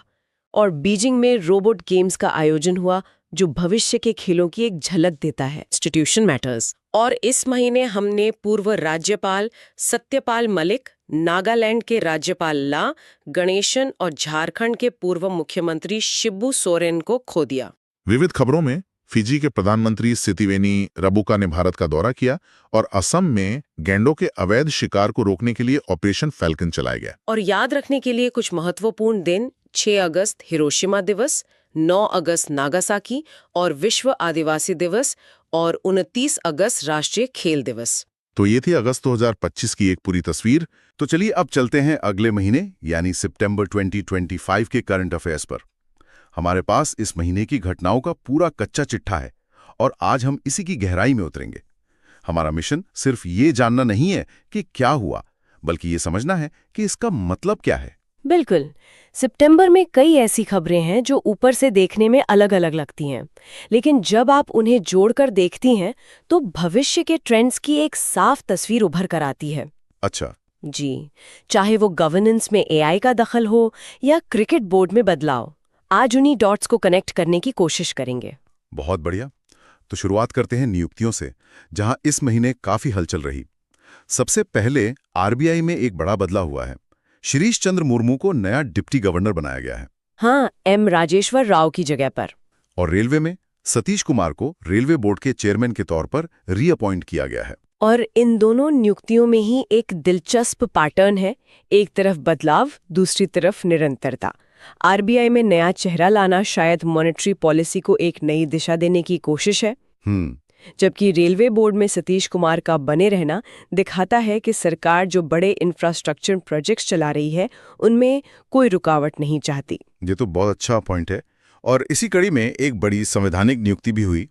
और बीजिंग में रोबोट गेम्स का आयोजन हुआ जो भविष्य के खेलों की एक झलक देता है। Institution matters. और इस महीने हमने पूर्व राज्यपाल सत्यपाल मलिक, नागालैंड के राज्यपाल ला गणेशन और झारखंड के पूर्व मुख्यमंत्री शिबू सोरेन को खो दिया। विविध खबरों में फिजी के प्रधानमंत्री सितिवेनी रबुका ने भारत का दौरा किया और असम में गैंडों के अवैध शिकार को रोकने के लिए ऑपरेशन फैल्कन चलाया गया। और याद रखने के लिए कुछ महत्वपूर्ण दिन 6 अगस्त हिरोशिमा दिवस, 9 अगस्त नागासाकी और विश्व आदिवासी दिवस और 29 अगस्त राष्ट्रीय खेल दिवस। तो ये थी अगस्त 2025 की एक पूरी तस्वीर। तो चलिए अब चलते हैं अगले महीने यानी सितंबर 2025 के करंट अफेयर्स पर। हमारे पास इस महीने की घटनाओं का पूरा कच्चा चिट्ठा है और आज हम इसी की गहराई में उतरेंगे। हमारा मिशन सिर्फ ये जानना नहीं है कि क्या हुआ, बल्कि ये समझना है कि इसका मतलब क्या है। बिल्कुल। सितंबर में कई ऐसी खबरें हैं जो ऊपर से देखने में अलग अलग लगती हैं, लेकिन जब आप उन्हें जोड़कर देखती हैं तो भविष्य के ट्रेंड्स की एक साफ तस्वीर उभर कर आती है। अच्छा जी, चाहे वो गवर्नेंस में AI का दखल हो या क्रिकेट बोर्ड में बदलाव, आज उन्हीं डॉट्स को कनेक्ट करने की कोशिश करेंगे। बहुत बढ़िया। तो शुरुआत करते हैं नियुक्तियों से, जहां इस महीने काफी हलचल रही। सबसे पहले RBI में एक बड़ा बदलाव हुआ है। शिरीष चंद्र मुर्मू को नया डिप्टी गवर्नर बनाया गया है। हाँ, M राजेश्वर राव की जगह पर। और रेलवे में सतीश कुमार को रेलवे बोर्ड के चेयरमैन के तौर पर रीअपॉइंट किया गया है। और इन दोनों नियुक्तियों में ही एक दिलचस्प पैटर्न है, एक तरफ बदलाव, दूसरी तरफ निरंतरता। RBI में नया चेहरा लाना शायद मॉनेटरी पॉलिसी को एक नई दिशा देने की कोशिश है, जबकि रेलवे बोर्ड में सतीश कुमार का बने रहना दिखाता है कि सरकार जो बड़े इंफ्रास्ट्रक्चर प्रोजेक्ट्स चला रही है उनमें कोई रुकावट नहीं चाहती। ये तो बहुत अच्छा पॉइंट है। और इसी कड़ी में एक बड़ी संवैधानिक नियुक्ति भी हुई।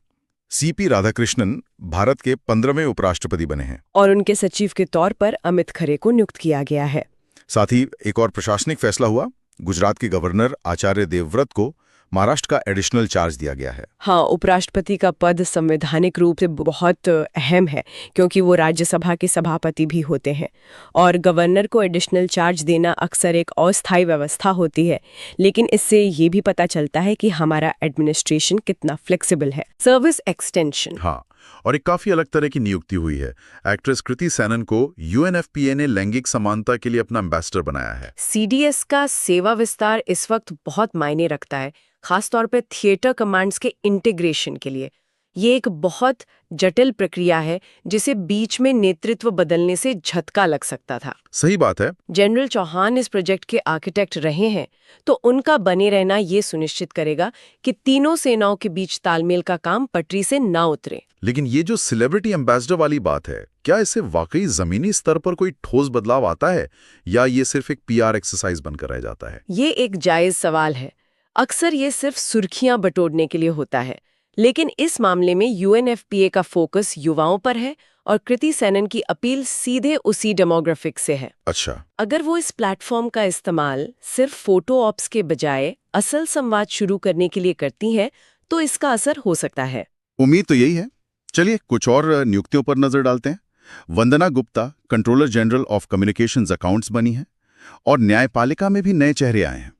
CP राधाकृष्णन भारत के 15वें उपराष्ट्रपति बने हैं और उनके सचिव के तौर पर अमित खरे को नियुक्त किया गया है। साथ ही एक और प्रशासनिक फैसला हुआ। गुजरात के गवर्नर आचार्य देवव्रत को महाराष्ट्र का एडिशनल चार्ज दिया गया है। हाँ, उपराष्ट्रपति का पद संवैधानिक रूप से बहुत अहम है क्योंकि वो राज्यसभा के सभापति भी होते हैं और गवर्नर को एडिशनल चार्ज देना अक्सर एक अस्थायी व्यवस्था होती है, लेकिन इससे ये भी पता चलता है कि हमारा एडमिनिस्ट्रेशन कितना फ्लेक्सिबल है। Service extension. हाँ, और एक काफी अलग तरह की नियुक्ति हुई है। एक्ट्रेस कृति सैनन को UNFPA ने लैंगिक समानता के लिए अपना एम्बेसडर बनाया है। CDS का सेवा विस्तार इस वक्त बहुत मायने रखता है, खासतौर पे थिएटर कमांड्स के इंटीग्रेशन के लिए। ये एक बहुत जटिल प्रक्रिया है जिसे बीच में नेतृत्व बदलने से झटका लग सकता था। सही बात है। जनरल चौहान इस प्रोजेक्ट के आर्किटेक्ट रहे हैं, तो उनका बने रहना ये सुनिश्चित करेगा कि तीनों सेनाओं के बीच तालमेल का काम पटरी से ना उतरे। लेकिन ये जो सेलिब्रिटी एम्बेसडर वाली बात है, क्या इससे वाकई जमीनी स्तर पर कोई ठोस बदलाव आता है या ये सिर्फ एक PR एक्सरसाइज बनकर रह जाता है? ये एक जायज सवाल है। अक्सर ये सिर्फ सुर्खियां बटोरने के लिए होता है, लेकिन इस मामले में UNFPA का फोकस युवाओं पर है और कृति सैनन की अपील सीधे उसी डेमोग्राफिक से है। अच्छा, अगर वो इस प्लेटफॉर्म का इस्तेमाल सिर्फ फोटो ऑप्स के बजाय असल संवाद शुरू करने के लिए करती है तो इसका असर हो सकता है। उम्मीद तो यही है। चलिए कुछ और नियुक्तियों पर नजर डालते हैं। Vandana Gupta controller general of communications accounts बनी है और न्यायपालिका में भी नए चेहरे आए हैं।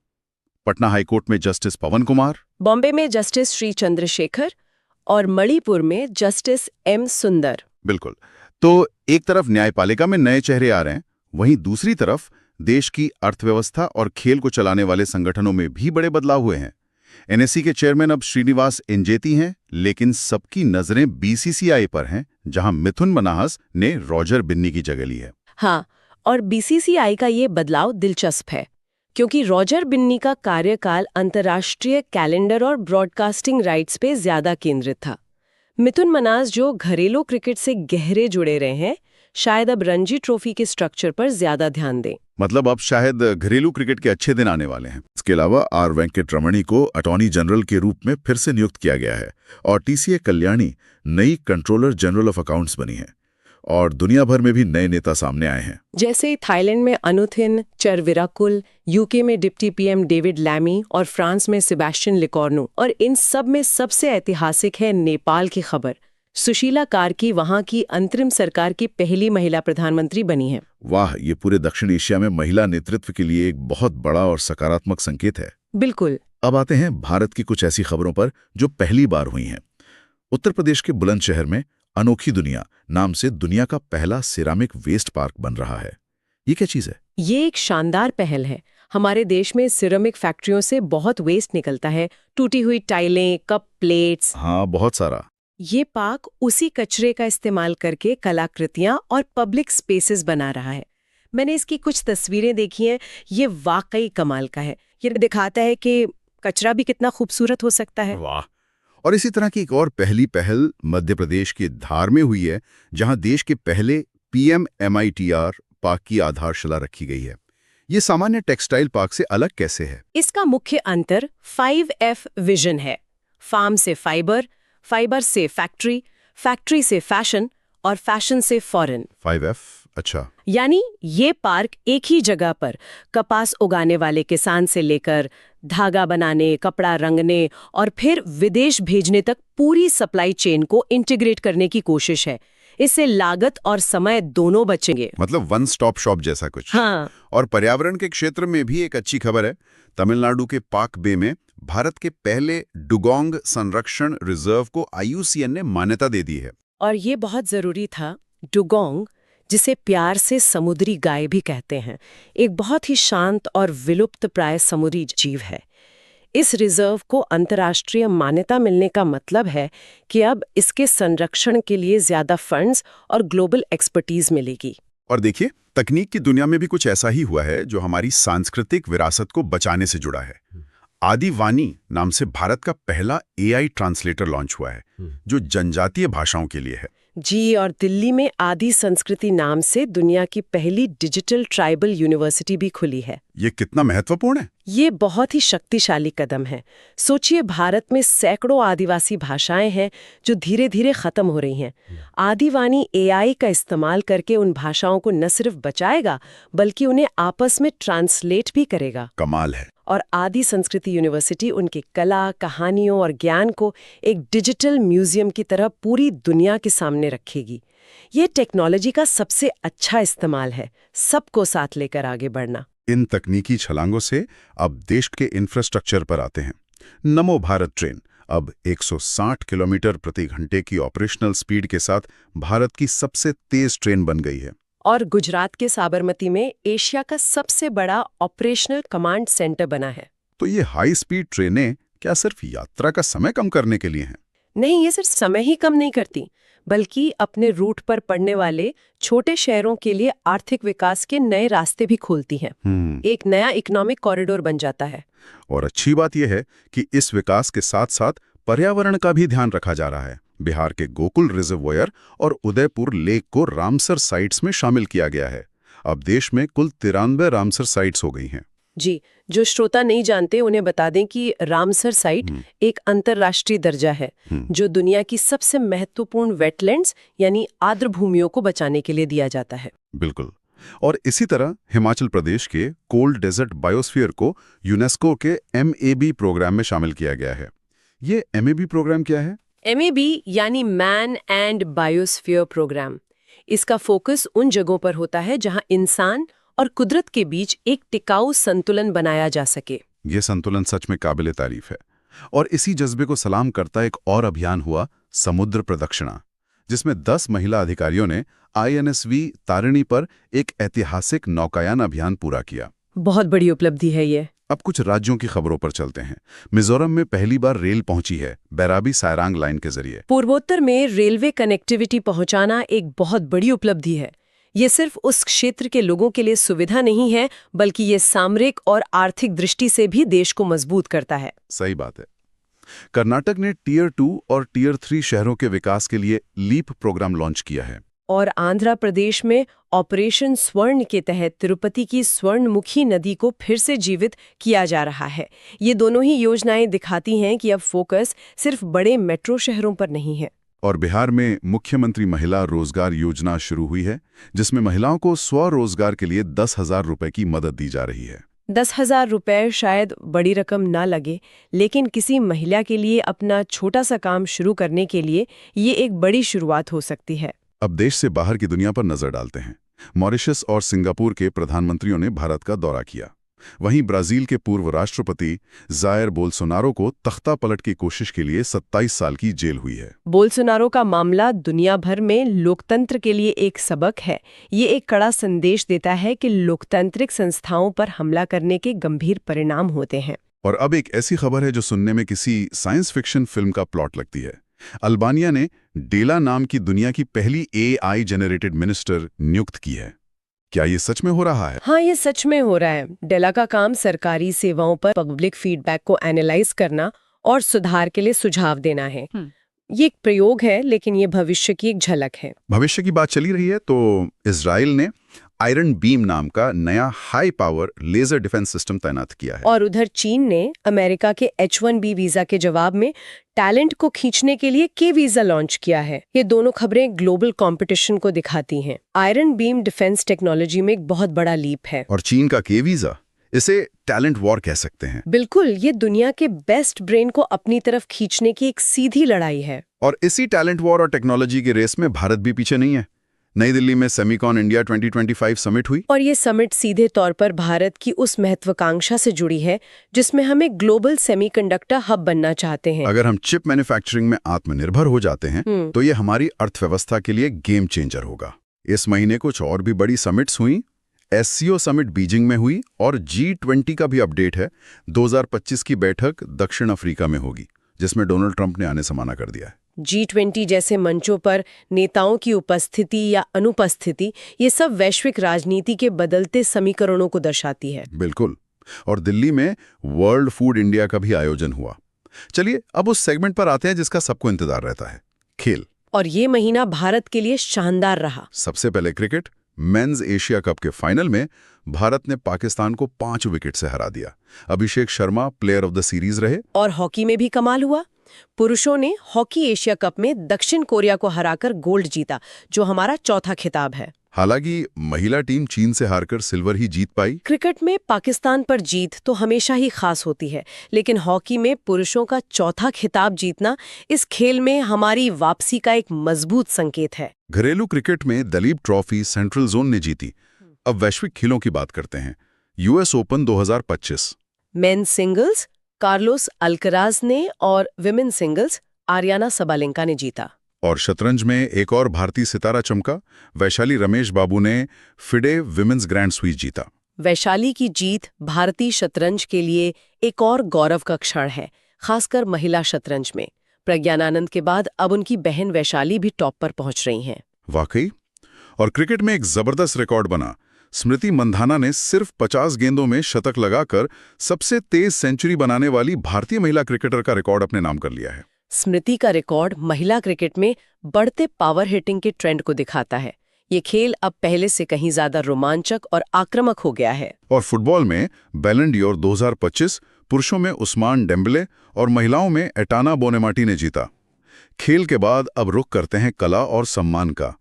पटना हाईकोर्ट में जस्टिस पवन कुमार, बॉम्बे में जस्टिस श्री चंद्रशेखर और मणिपुर में जस्टिस M सुंदर। बिल्कुल। तो एक तरफ न्यायपालिका में नए चेहरे आ रहे हैं, वहीं दूसरी तरफ देश की अर्थव्यवस्था और खेल को चलाने वाले संगठनों में भी बड़े बदलाव हुए हैं। NSE के चेयरमैन अब श्रीनिवास इंजेती हैं, लेकिन सबकी नजरें BCCI पर हैं, जहां मिथुन मनाहस ने रॉजर बिन्नी की जगह ली है। हाँ, और BCCI का ये बदलाव दिलचस्प है क्योंकि रॉजर बिन्नी का कार्यकाल अंतर्राष्ट्रीय कैलेंडर और ब्रॉडकास्टिंग राइट्स पे ज्यादा केंद्रित था। मिथुन मनास जो घरेलू क्रिकेट से गहरे जुड़े रहे हैं, शायद अब रणजी ट्रॉफी के स्ट्रक्चर पर ज्यादा ध्यान दें। मतलब अब शायद घरेलू क्रिकेट के अच्छे दिन आने वाले हैं। इसके अलावा R वेंकटरमणी को अटॉर्नी जनरल के रूप में फिर से नियुक्त किया गया है और TCA कल्याणी नई कंट्रोलर जनरल ऑफ अकाउंट्स बनी है। और दुनिया भर में भी नए नेता सामने आए हैं, जैसे थाईलैंड में अनुथिन चरविराकुल, UK में डिप्टी PM डेविड लैमी और फ्रांस में सेबेस्टियन लिकोर्नु। और इन सब में सबसे ऐतिहासिक है नेपाल की खबर, सुशीला कार्की वहां की अंतरिम सरकार की पहली महिला प्रधानमंत्री बनी है। वाह, ये पूरे दक्षिण एशिया में महिला नेतृत्व के लिए एक बहुत बड़ा और सकारात्मक संकेत है। बिल्कुल। अब आते हैं भारत की कुछ ऐसी खबरों पर जो पहली बार हुई हैं। उत्तर प्रदेश के बुलंदशहर में अनोखी दुनिया नाम से दुनिया का पहला सिरामिक वेस्ट पार्क बन रहा है। ये क्या चीज है? ये एक शानदार पहल है। हमारे देश में सिरेमिक फैक्ट्रियों से बहुत वेस्ट निकलता है, टूटी हुई टाइलें, कप, प्लेट्स। हाँ, बहुत सारा। ये पार्क उसी कचरे का इस्तेमाल करके कलाकृतियां और पब्लिक स्पेसेस बना रहा है। मैंने इसकी कुछ तस्वीरें देखी हैं, ये वाकई कमाल का है। ये दिखाता है कि कचरा भी कितना खूबसूरत हो सकता है। वाह। और इसी तरह की एक और पहली पहल मध्य प्रदेश के धार में हुई है, जहां देश के पहले PMMITR पार्क की आधारशिला रखी गई है। ये सामान्य टेक्सटाइल पार्क से अलग कैसे है? इसका मुख्य अंतर 5F विजन है। फार्म से फाइबर, फाइबर से फैक्ट्री, फैक्ट्री से फैशन और फैशन से फॉरेन। 5F, अच्छा। यानी ये पार्क एक ही जगह पर कपास उगाने वाले किसान से लेकर धागा बनाने, कपड़ा रंगने और फिर विदेश भेजने तक पूरी सप्लाई चेन को इंटीग्रेट करने की कोशिश है। इससे लागत और समय दोनों बचेंगे। मतलब वन स्टॉप शॉप जैसा कुछ। हाँ। और पर्यावरण के क्षेत्र में भी एक अच्छी खबर है। तमिलनाडु के पाक बे में भारत के पहले डुगोंग संरक्षण रिजर्व को IUCN ने मान्यता दे दी है। और ये बहुत जरूरी था। डुगोंग, जिसे प्यार से समुद्री गाय भी कहते हैं, एक बहुत ही शांत और विलुप्त प्राय समुद्री जीव है। इस रिजर्व को अंतर्राष्ट्रीय मान्यता मिलने का मतलब है कि अब इसके संरक्षण के लिए ज्यादा फंड्स और ग्लोबल एक्सपर्टीज मिलेगी। और देखिए, तकनीक की दुनिया में भी कुछ ऐसा ही हुआ है जो हमारी सांस्कृतिक विरासत को बचाने से जुड़ा है। आदिवानी नाम से भारत का पहला AI ट्रांसलेटर लॉन्च हुआ है, जो जनजातीय भाषाओं के लिए है। जी, और दिल्ली में आदि संस्कृति नाम से दुनिया की पहली डिजिटल ट्राइबल यूनिवर्सिटी भी खुली है। ये कितना महत्वपूर्ण है? ये बहुत ही शक्तिशाली कदम है। सोचिए, भारत में सैकड़ों आदिवासी भाषाएं हैं जो धीरे धीरे खत्म हो रही हैं। आदिवानी AI का इस्तेमाल करके उन भाषाओं को न सिर्फ बचाएगा बल्कि उन्हें आपस में ट्रांसलेट भी करेगा। कमाल है। और आदि संस्कृति यूनिवर्सिटी उनकी कला, कहानियों और ज्ञान को एक डिजिटल म्यूजियम की तरह पूरी दुनिया के सामने रखेगी। ये टेक्नोलॉजी का सबसे अच्छा इस्तेमाल है, सबको साथ लेकर आगे बढ़ना। इन तकनीकी छलांगों से अब देश के इंफ्रास्ट्रक्चर पर आते हैं। नमो भारत ट्रेन अब 160 किलोमीटर प्रति घंटे की ऑपरेशनल स्पीड के साथ भारत की सबसे तेज ट्रेन बन गई है। और गुजरात के साबरमती में एशिया का सबसे बड़ा ऑपरेशनल कमांड सेंटर बना है। तो ये हाई स्पीड ट्रेनें क्या सिर्फ यात्रा का समय कम करने के लिए हैं? नहीं, ये सिर्फ समय ही कम नहीं करती, बल्कि अपने रूट पर पड़ने वाले छोटे शहरों के लिए आर्थिक विकास के नए रास्ते भी खोलती हैं। एक नया इकोनॉमिक कॉरिडोर बन जाता है। और अच्छी बात यह है कि इस विकास के साथ साथ पर्यावरण का भी ध्यान रखा जा रहा है। बिहार के गोकुल रिजर्वोयर और उदयपुर लेक को रामसर साइट्स में शामिल किया गया है। अब देश में कुल 93 रामसर साइट्स हो गई हैं। जी, जो श्रोता नहीं जानते उन्हें बता दें कि रामसर साइट एक अंतर्राष्ट्रीय दर्जा है जो दुनिया की सबसे महत्वपूर्ण वेटलैंड्स यानी आर्द्र भूमियों को बचाने के लिए दिया जाता है। बिल्कुल। और इसी तरह हिमाचल प्रदेश के कोल्ड डेजर्ट बायोस्फीयर को यूनेस्को के MAB प्रोग्राम में शामिल किया गया है। ये MAB प्रोग्राम क्या है? MAB यानी मैन एंड बायोस्फीयर प्रोग्राम। इसका फोकस उन जगहों पर होता है जहां इंसान और कुदरत के बीच एक टिकाऊ संतुलन बनाया जा सके। ये संतुलन सच में काबिले तारीफ है। और इसी जज्बे को सलाम करता एक और अभियान हुआ, समुद्र प्रदक्षिणा, जिसमें 10 महिला अधिकारियों ने INSV तारिणी पर एक ऐतिहासिक नौकायान अभियान पूरा किया। बहुत बड़ी उपलब्धि है ये। अब कुछ राज्यों की खबरों पर चलते हैं। मिजोरम में पहली बार रेल पहुंची है, बैराबी सायरांग लाइन के जरिए। पूर्वोत्तर में रेलवे कनेक्टिविटी पहुंचाना एक बहुत बड़ी उपलब्धि है। ये सिर्फ उस क्षेत्र के लोगों के लिए सुविधा नहीं है, बल्कि ये सामरिक और आर्थिक दृष्टि से भी देश को मजबूत करता है। सही बात है। कर्नाटक ने Tier 2 और Tier 3 शहरों के विकास के लिए लीप प्रोग्राम लॉन्च किया है। और आंध्र प्रदेश में ऑपरेशन स्वर्ण के तहत तिरुपति की स्वर्णमुखी नदी को फिर से जीवित किया जा रहा है। ये दोनों ही योजनाएं दिखाती हैं कि अब फोकस सिर्फ बड़े मेट्रो शहरों पर नहीं है। और बिहार में मुख्यमंत्री महिला रोजगार योजना शुरू हुई है, जिसमें महिलाओं को स्वरोजगार के लिए 10,000 रुपए की मदद दी जा रही है। 10,000 रुपए शायद बड़ी रकम ना लगे, लेकिन किसी महिला के लिए अपना छोटा सा काम शुरू करने के लिए ये एक बड़ी शुरुआत हो सकती है। अब देश से बाहर की दुनिया पर नजर डालते हैं। मॉरिशस और सिंगापुर के प्रधानमंत्रियों ने भारत का दौरा किया। वहीं ब्राजील के पूर्व राष्ट्रपति जायर बोल्सोनारो को तख्ता पलट की कोशिश के लिए 27 साल की जेल हुई है। बोल्सोनारो का मामला दुनिया भर में लोकतंत्र के लिए एक सबक है। ये एक कड़ा संदेश देता है कि लोकतांत्रिक संस्थाओं पर हमला करने के गंभीर परिणाम होते हैं। और अब एक ऐसी खबर है जो सुनने में किसी साइंस फिक्शन फिल्म का प्लॉट लगती है। अल्बानिया ने डेला नाम की दुनिया की पहली AI जनरेटेड मिनिस्टर नियुक्त की है। क्या ये सच में हो रहा है? हाँ, ये सच में हो रहा है। डेला का काम सरकारी सेवाओं पर पब्लिक फीडबैक को एनालाइज करना और सुधार के लिए सुझाव देना है। ये एक प्रयोग है, लेकिन ये भविष्य की एक झलक है। भविष्य की बात चली रही है तो इजराइल ने आयरन बीम नाम का नया high power laser defence system तैनात किया है। और उधर चीन ने अमेरिका के H-1B वीजा के जवाब में टैलेंट को खींचने के लिए के वीजा लॉन्च किया है। ये दोनों खबरें ग्लोबल कंपटीशन को दिखाती हैं। आयरन बीम डिफेंस टेक्नोलॉजी में एक बहुत बड़ा लीप है। और चीन का के वीजा, इसे टैलेंट वॉर कह सकते हैं। बिल्कुल, ये दुनिया के बेस्ट ब्रेन को अपनी तरफ खींचने की एक सीधी लड़ाई है। और इसी टैलेंट वॉर और टेक्नोलॉजी की रेस में भारत भी पीछे नहीं है। नई दिल्ली में सेमिकॉन इंडिया 2025 समिट हुई। और ये समिट सीधे तौर पर भारत की उस महत्वाकांक्षा से जुड़ी है जिसमें हम एक ग्लोबल सेमीकंडक्टर हब बनना चाहते हैं। अगर हम चिप मैन्युफैक्चरिंग में आत्मनिर्भर हो जाते हैं तो ये हमारी अर्थव्यवस्था के लिए गेम चेंजर होगा। इस महीने कुछ और भी बड़ी समिट्स हुई। SCO समिट बीजिंग में हुई और G20 का भी अपडेट है। 2025 की बैठक दक्षिण अफ्रीका में होगी, जिसमें डोनाल्ड ट्रंप ने आने से मना कर दिया है। G20 जैसे मंचों पर नेताओं की उपस्थिति या अनुपस्थिति, ये सब वैश्विक राजनीति के बदलते समीकरणों को दर्शाती है। बिल्कुल। और दिल्ली में वर्ल्ड फूड इंडिया का भी आयोजन हुआ। चलिए अब उस सेगमेंट पर आते हैं जिसका सबको इंतजार रहता है, खेल। और ये महीना भारत के लिए शानदार रहा। सबसे पहले क्रिकेट। मेंस एशिया कप के फाइनल में भारत ने पाकिस्तान को 5 विकेट से हरा दिया। Abhishek Sharma player of the series रहे। और हॉकी में भी कमाल हुआ। पुरुषों ने हॉकी एशिया कप में दक्षिण कोरिया को हराकर गोल्ड जीता, जो हमारा चौथा खिताब है। हालांकि महिला टीम चीन से हारकर सिल्वर ही जीत पाई। क्रिकेट में पाकिस्तान पर जीत तो हमेशा ही खास होती है, लेकिन हॉकी में पुरुषों का चौथा खिताब जीतना इस खेल में हमारी वापसी का एक मजबूत संकेत है। घरेलू क्रिकेट में दलीप ट्रॉफी सेंट्रल जोन ने जीती। अब वैश्विक खेलों की बात करते हैं। US open 2025। Main singles Carlos Alcaraz ने और विमेन सिंगल्स आर्याना सबालेंका ने जीता। और शतरंज में एक और भारतीय सितारा चमका। वैशाली रमेश बाबू ने फिडे विमेन्स ग्रैंड स्वीज जीता। वैशाली की जीत भारतीय शतरंज के लिए एक और गौरव का क्षण है, खासकर महिला शतरंज में। प्रज्ञानानंद के बाद अब उनकी बहन वैशाली भी टॉप पर पहुंच रही हैं। वाकई। और क्रिकेट में एक जबरदस्त रिकॉर्ड बना। स्मृति मंधाना ने सिर्फ 50 गेंदों में शतक लगाकर सबसे तेज सेंचुरी बनाने वाली भारतीय महिला क्रिकेटर का रिकॉर्ड अपने नाम कर लिया है। स्मृति का रिकॉर्ड महिला क्रिकेट में बढ़ते पावर हिटिंग के ट्रेंड को दिखाता है। ये खेल अब पहले से कहीं ज्यादा रोमांचक और आक्रामक हो गया है। और फुटबॉल में बैलन डी'ओर 2025 पुरुषों में उस्मान डेम्बले और महिलाओं में एटाना बोनेमाटी ने जीता। खेल के बाद अब रुख करते हैं कला और सम्मान का।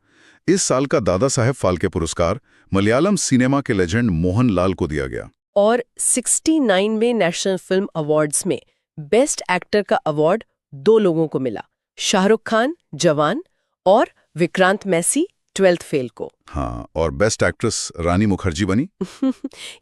इस साल का दादा साहेब फाल्के पुरस्कार मलयालम सिनेमा के लेजेंड मोहन लाल को दिया गया। और 69 में नेशनल फिल्म अवार्ड्स में बेस्ट एक्टर का अवार्ड 2 लोगों को मिला, शाहरुख खान जवान और विक्रांत मैसी 12th फेल को। हाँ, और बेस्ट एक्ट्रेस रानी मुखर्जी बनी।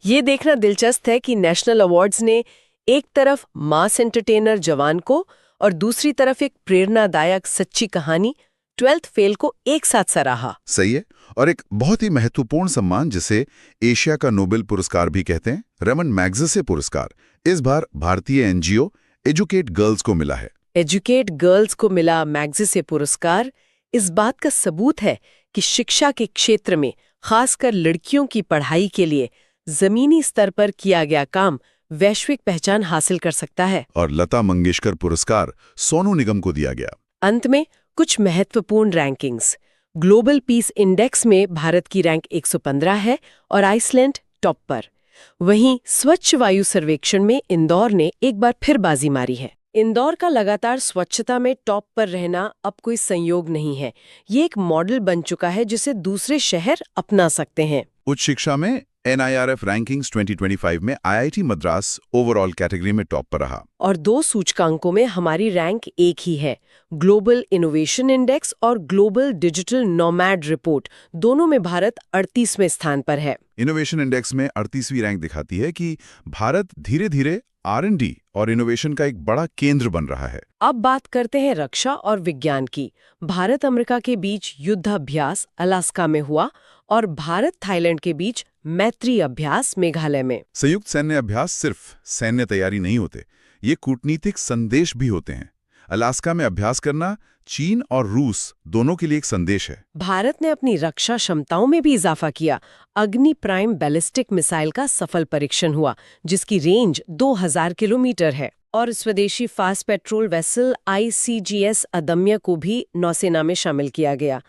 ये देखना दिलचस्प है कि नेशनल अवार्ड्स ने एक तरफ मास एंटरटेनर जवान को और दूसरी तरफ एक प्रेरणादायक सच्ची कहानी 12th फेल को एक साथ सराहा। सही है। और एक बहुत ही महत्वपूर्ण सम्मान जिसे एशिया का नोबेल पुरस्कार भी कहते हैं, रेमन मैग्सेसे पुरस्कार, इस बार भारतीय NGO एजुकेट गर्ल्स को मिला है। एजुकेट गर्ल्स को मिला मैग्सेसे पुरस्कार इस बात का सबूत है कि शिक्षा के क्षेत्र में खासकर लड़कियों की पढ़ाई के लिए जमीनी स्तर पर किया गया काम वैश्विक पहचान हासिल कर सकता है। और लता मंगेशकर पुरस्कार सोनू निगम को दिया गया। अंत में कुछ महत्वपूर्ण रैंकिंग्स। ग्लोबल पीस इंडेक्स में भारत की रैंक 115 है और आइसलैंड टॉप पर। वहीं स्वच्छ वायु सर्वेक्षण में इंदौर ने एक बार फिर बाजी मारी है। इंदौर का लगातार स्वच्छता में टॉप पर रहना अब कोई संयोग नहीं है, ये एक मॉडल बन चुका है जिसे दूसरे शहर अपना सकते हैं। उच्च शिक्षा में NIRF रैंकिंग्स 2025 में IIT मद्रास ओवरऑल कैटेगरी में टॉप पर रहा। और 2 सूचकांकों में हमारी रैंक एक ही है, ग्लोबल इनोवेशन इंडेक्स और ग्लोबल डिजिटल नोमैड रिपोर्ट, दोनों में भारत 38वें स्थान पर है। इनोवेशन इंडेक्स में 38वीं रैंक दिखाती है कि भारत धीरे-धीरे R&D और इनोवेशन का एक बड़ा केंद्र बन रहा है। अब बात करते हैं रक्षा और विज्ञान की। भारत अमेरिका के बीच युद्धाभ्यास अलास्का में हुआ और भारत थाईलैंड के बीच मैत्री अभ्यास मेघालय में। संयुक्त सैन्य अभ्यास सिर्फ सैन्य तैयारी नहीं होते, ये कूटनीतिक संदेश भी होते हैं। अलास्का में अभ्यास करना चीन और रूस दोनों के लिए एक संदेश है। भारत ने अपनी रक्षा क्षमताओं में भी इजाफा किया। अग्नि प्राइम बैलिस्टिक मिसाइल का सफल परीक्षण हुआ, जिसकी रेंज 2000 किलोमीटर है। और स्वदेशी फास्ट पेट्रोल वेसल ICGS अदम्य को भी नौसेना में शामिल किया गया।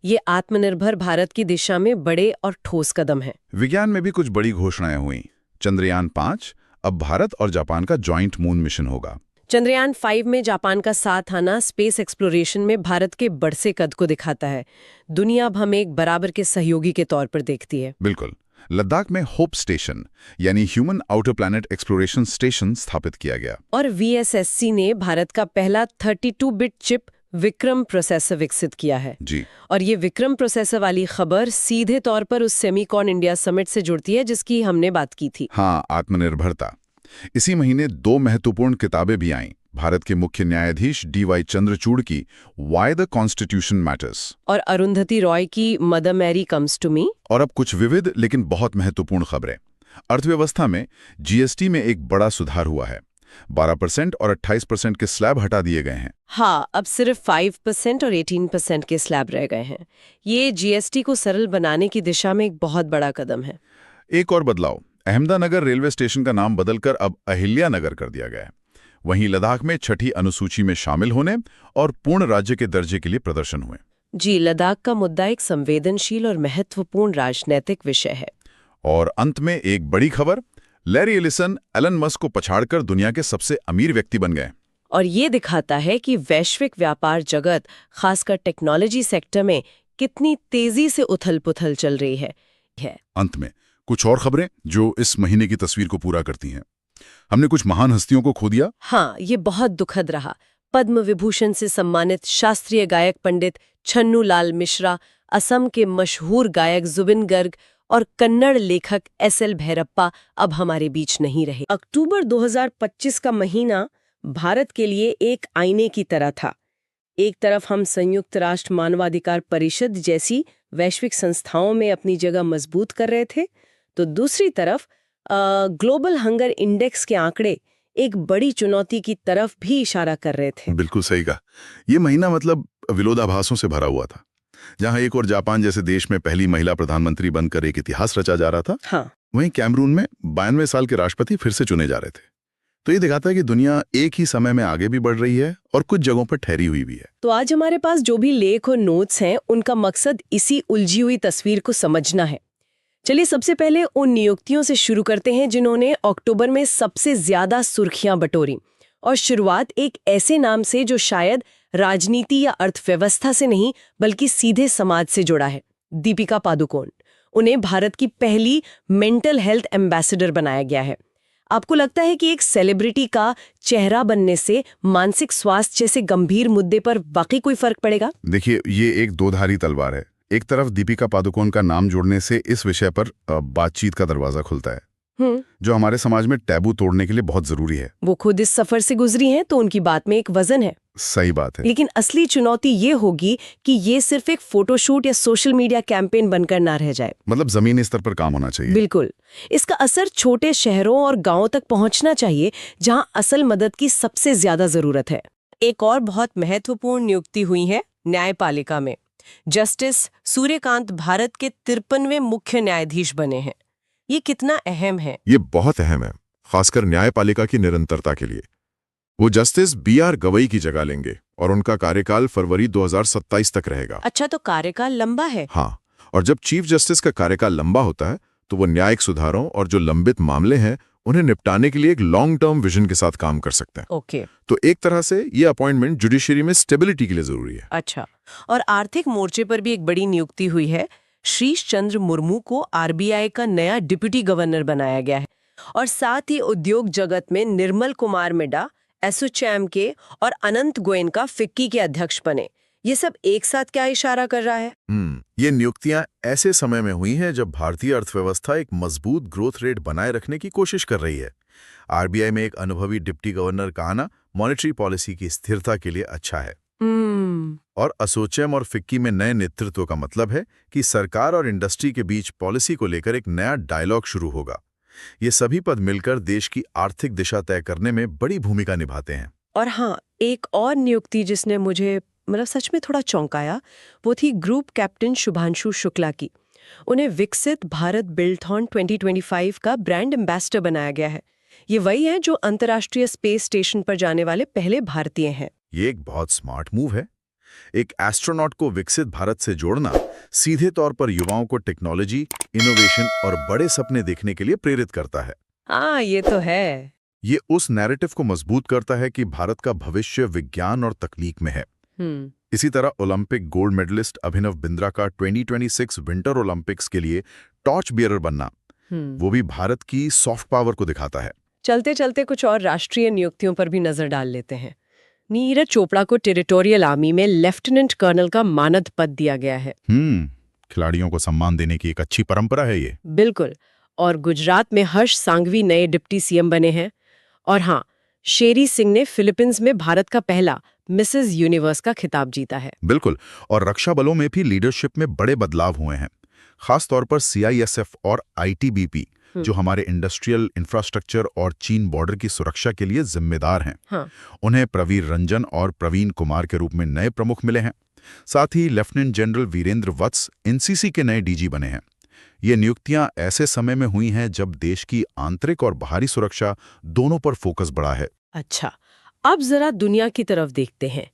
ये आत्मनिर्भर भारत की दिशा में बड़े और ठोस कदम है। विज्ञान में भी कुछ बड़ी घोषणाएं हुई। चंद्रयान 5 अब भारत और जापान का जॉइंट मून मिशन होगा। चंद्रयान 5 में जापान का साथ आना स्पेस एक्सप्लोरेशन में भारत के बढ़ते कद को दिखाता है। दुनिया अब हमें एक बराबर के सहयोगी के तौर पर देखती है। बिल्कुल। लद्दाख में होप स्टेशन यानी human outer planet exploration station स्थापित किया गया। और VSSC ने भारत का पहला 32-बिट चिप विक्रम प्रोसेसर विकसित किया है। जी। और ये विक्रम प्रोसेसर वाली खबर सीधे तौर पर उस सेमीकॉन इंडिया समिट से जुड़ती है जिसकी हमने बात की थी। हाँ, आत्मनिर्भरता। इसी महीने 2 महत्वपूर्ण किताबें भी आईं। भारत के मुख्य न्यायाधीश DY चंद्रचूड़ की Why the Constitution Matters और अरुंधति रॉय की mother Mary comes to me. और अब कुछ विविध लेकिन बहुत महत्वपूर्ण खबरें। अर्थव्यवस्था में GST में एक बड़ा सुधार हुआ है। 12% और 28% के स्लैब हटा दिए गए हैं। हाँ, अब सिर्फ 5% और 18% के स्लैब रह गए हैं। ये GST को सरल बनाने की दिशा में एक बहुत बड़ा कदम है। एक और बदलाव, अहमदानगर रेलवे स्टेशन का नाम बदलकर अब अहिल्यानगर कर दिया गया है। वहीं लद्दाख में 6ठी अनुसूची में शामिल होने और पूर्ण राज्य के दर्जे के लिए प्रदर्शन हुए। जी, लद्दाख का मुद्दा एक संवेदनशील और महत्वपूर्ण राजनीतिक विषय है। और अंत में एक बड़ी खबर, लैरी एलिसन एलन मस्क को पछाड़कर दुनिया के सबसे अमीर व्यक्ति बन गए। और ये दिखाता है कि वैश्विक व्यापार जगत, खासकर टेक्नोलॉजी सेक्टर में कितनी तेजी से उथल-पुथल चल रही है। अंत में कुछ और खबरें जो इस महीने की तस्वीर को पूरा करती हैं। हमने कुछ महान हस्तियों को खो दिया। हाँ, ये बहुत दुखद रहा। पद्म विभूषण से सम्मानित शास्त्रीय गायक पंडित छन्नू लाल मिश्रा, असम के मशहूर गायक जुबिन गर्ग और कन्नड़ लेखक SL भैरप्पा अब हमारे बीच नहीं रहे। अक्टूबर 2025 का महीना भारत के लिए एक आईने की तरह था। एक तरफ हम संयुक्त राष्ट्र मानवाधिकार परिषद जैसी वैश्विक संस्थाओं में अपनी जगह मजबूत कर रहे थे, तो दूसरी तरफ ग्लोबल हंगर इंडेक्स के आंकड़े एक बड़ी चुनौती की तरफ भी इशारा कर रहे थे। बिल्कुल सही कहा। ये महीना मतलब विरोधाभासों से भरा हुआ था, जहां एक और जापान जैसे देश में पहली महिला प्रधानमंत्री बनकर एक इतिहास रचा जा रहा था। हाँ। वहीं कैमरून में 92 साल के राष्ट्रपति फिर से चुने जा रहे थे। तो ये दिखाता है कि दुनिया एक ही समय में आगे भी बढ़ रही है और कुछ जगहों पर ठहरी हुई भी है। तो आज हमारे पास जो भी लेख और नोट्स हैं, उनका मकसद इसी उलझी हुई तस्वीर को समझना है। चलिए सबसे पहले उन नियुक्तियों से शुरू करते हैं जिन्होंने अक्टूबर में सबसे ज्यादा सुर्खियां बटोरी। और शुरुआत एक ऐसे नाम से जो शायद राजनीति या अर्थव्यवस्था से नहीं बल्कि सीधे समाज से जुड़ा है, दीपिका पादुकोण। उन्हें भारत की पहली मेंटल हेल्थ एम्बेसडर बनाया गया है। आपको लगता है कि एक सेलिब्रिटी का चेहरा बनने से मानसिक स्वास्थ्य जैसे गंभीर मुद्दे पर वाकई कोई फर्क पड़ेगा? देखिए, ये एक दोधारी तलवार है। एक तरफ दीपिका पादुकोण का नाम जोड़ने से इस विषय पर बातचीत का दरवाजा खुलता है, जो हमारे समाज में टैबू तोड़ने के लिए बहुत जरूरी है। वो खुद इस सफर से गुजरी हैं, तो उनकी बात में एक वजन है। सही बात है। लेकिन असली चुनौती ये होगी कि ये सिर्फ एक फोटोशूट या सोशल मीडिया कैंपेन बनकर ना रह जाए। मतलब जमीनी स्तर पर काम होना चाहिए। बिल्कुल। इसका असर छोटे शहरों और गांवों तक पहुंचना चाहिए, जहां असल मदद की सबसे ज्यादा जरूरत है। एक और बहुत महत्वपूर्ण नियुक्ति हुई है न्यायपालिका में। जस्टिस सूर्यकांत भारत के 53वें मुख्य न्यायाधीश बने हैं। ये कितना अहम है? ये बहुत अहम है, खासकर न्यायपालिका की निरंतरता के लिए। वो जस्टिस BR गवई की जगह लेंगे और उनका कार्यकाल फरवरी 2027 तक रहेगा। अच्छा, तो कार्यकाल लंबा है। हाँ, और जब चीफ जस्टिस का कार्यकाल लंबा होता है तो वो न्यायिक सुधारों और जो लंबित मामले हैं उन्हें निपटाने के लिए एक लॉन्ग टर्म विजन के साथ काम कर सकते हैं। ओके। तो एक तरह से ये अपॉइंटमेंट जुडिशरी में स्टेबिलिटी के लिए जरूरी है। अच्छा, और आर्थिक मोर्चे पर भी एक बड़ी नियुक्ति हुई है। श्रीश चंद्र मुर्मू को आरबीआई का नया डिप्टी गवर्नर बनाया गया है और साथ ही उद्योग जगत में निर्मल कुमार मिड्डा एसोचैम के और अनंत गोयनका फिक्की के अध्यक्ष बने। ये सब एक साथ क्या इशारा कर रहा है? ये नियुक्तियां ऐसे समय में हुई हैं जब भारतीय अर्थव्यवस्था एक मजबूत ग्रोथ रेट बनाए रखने की कोशिश कर रही है। आरबीआई में एक अनुभवी डिप्टी गवर्नर का आना मॉनेटरी पॉलिसी की स्थिरता के लिए अच्छा है। और एसोचैम और फिक्की में नए नेतृत्व का मतलब है कि सरकार और इंडस्ट्री के बीच पॉलिसी को लेकर एक नया डायलॉग शुरू होगा। ये सभी पद मिलकर देश की आर्थिक दिशा तय करने में बड़ी भूमिका निभाते हैं। और हाँ, एक और नियुक्ति जिसने मुझे सच में थोड़ा चौंकाया, वो थी ग्रुप कैप्टन शुभांशु शुक्ला की। उन्हें विकसित भारत बिल्डथॉन 2025 का ब्रांड एम्बेसडर बनाया गया है। ये वही है जो अंतर्राष्ट्रीय स्पेस स्टेशन पर जाने वाले पहले भारतीय हैं। ये एक बहुत स्मार्ट मूव है। एक एस्ट्रोनॉट को विकसित भारत से जोड़ना सीधे तौर पर युवाओं को टेक्नोलॉजी, इनोवेशन और बड़े सपने देखने के लिए प्रेरित करता है। हाँ, ये तो है। ये उस नैरेटिव को मजबूत करता है कि भारत का भविष्य विज्ञान और तकनीक में है। इसी तरह Olympic gold medallist Abhinav Bindra का 2026 विंटर ओलंपिक्स के लिए टॉर्च बियरर बनना, वो भी भारत की सॉफ्ट पावर को दिखाता है। चलते चलते कुछ और राष्ट्रीय नियुक्तियों पर भी नजर डाल लेते हैं। नीरज चोपड़ा को टेरिटोरियल आर्मी में लेफ्टिनेंट कर्नल का मानद पद दिया गया है। खिलाड़ियों को सम्मान देने की एक अच्छी परंपरा है ये। बिल्कुल। और गुजरात में हर्ष सांघवी नए डिप्टी सीएम बने हैं। और हाँ, शेरी सिंह ने फिलीपींस में भारत का पहला मिसेस यूनिवर्स का खिताब जीता है। बिल्कुल। और रक्षा बलों में भी लीडरशिप में बड़े बदलाव हुए हैं, खासतौर पर सीआईएसएफ और आईटीबीपी, जो हमारे इंडस्ट्रियल इंफ्रास्ट्रक्चर और चीन बॉर्डर की सुरक्षा के लिए जिम्मेदार हैं। हाँ। उन्हें प्रवीर रंजन और प्रवीण कुमार के रूप में नए प्रमुख मिले हैं। साथ ही लेफ्टिनेंट जनरल वीरेंद्र वत्स एनसीसी के नए डीजी बने हैं। ये नियुक्तियां ऐसे समय में हुई हैं जब देश की आंतरिक और बाहरी सुरक्षा दोनों पर फोकस बढ़ा है। अच्छा, अब जरा दुनिया की तरफ देखते हैं।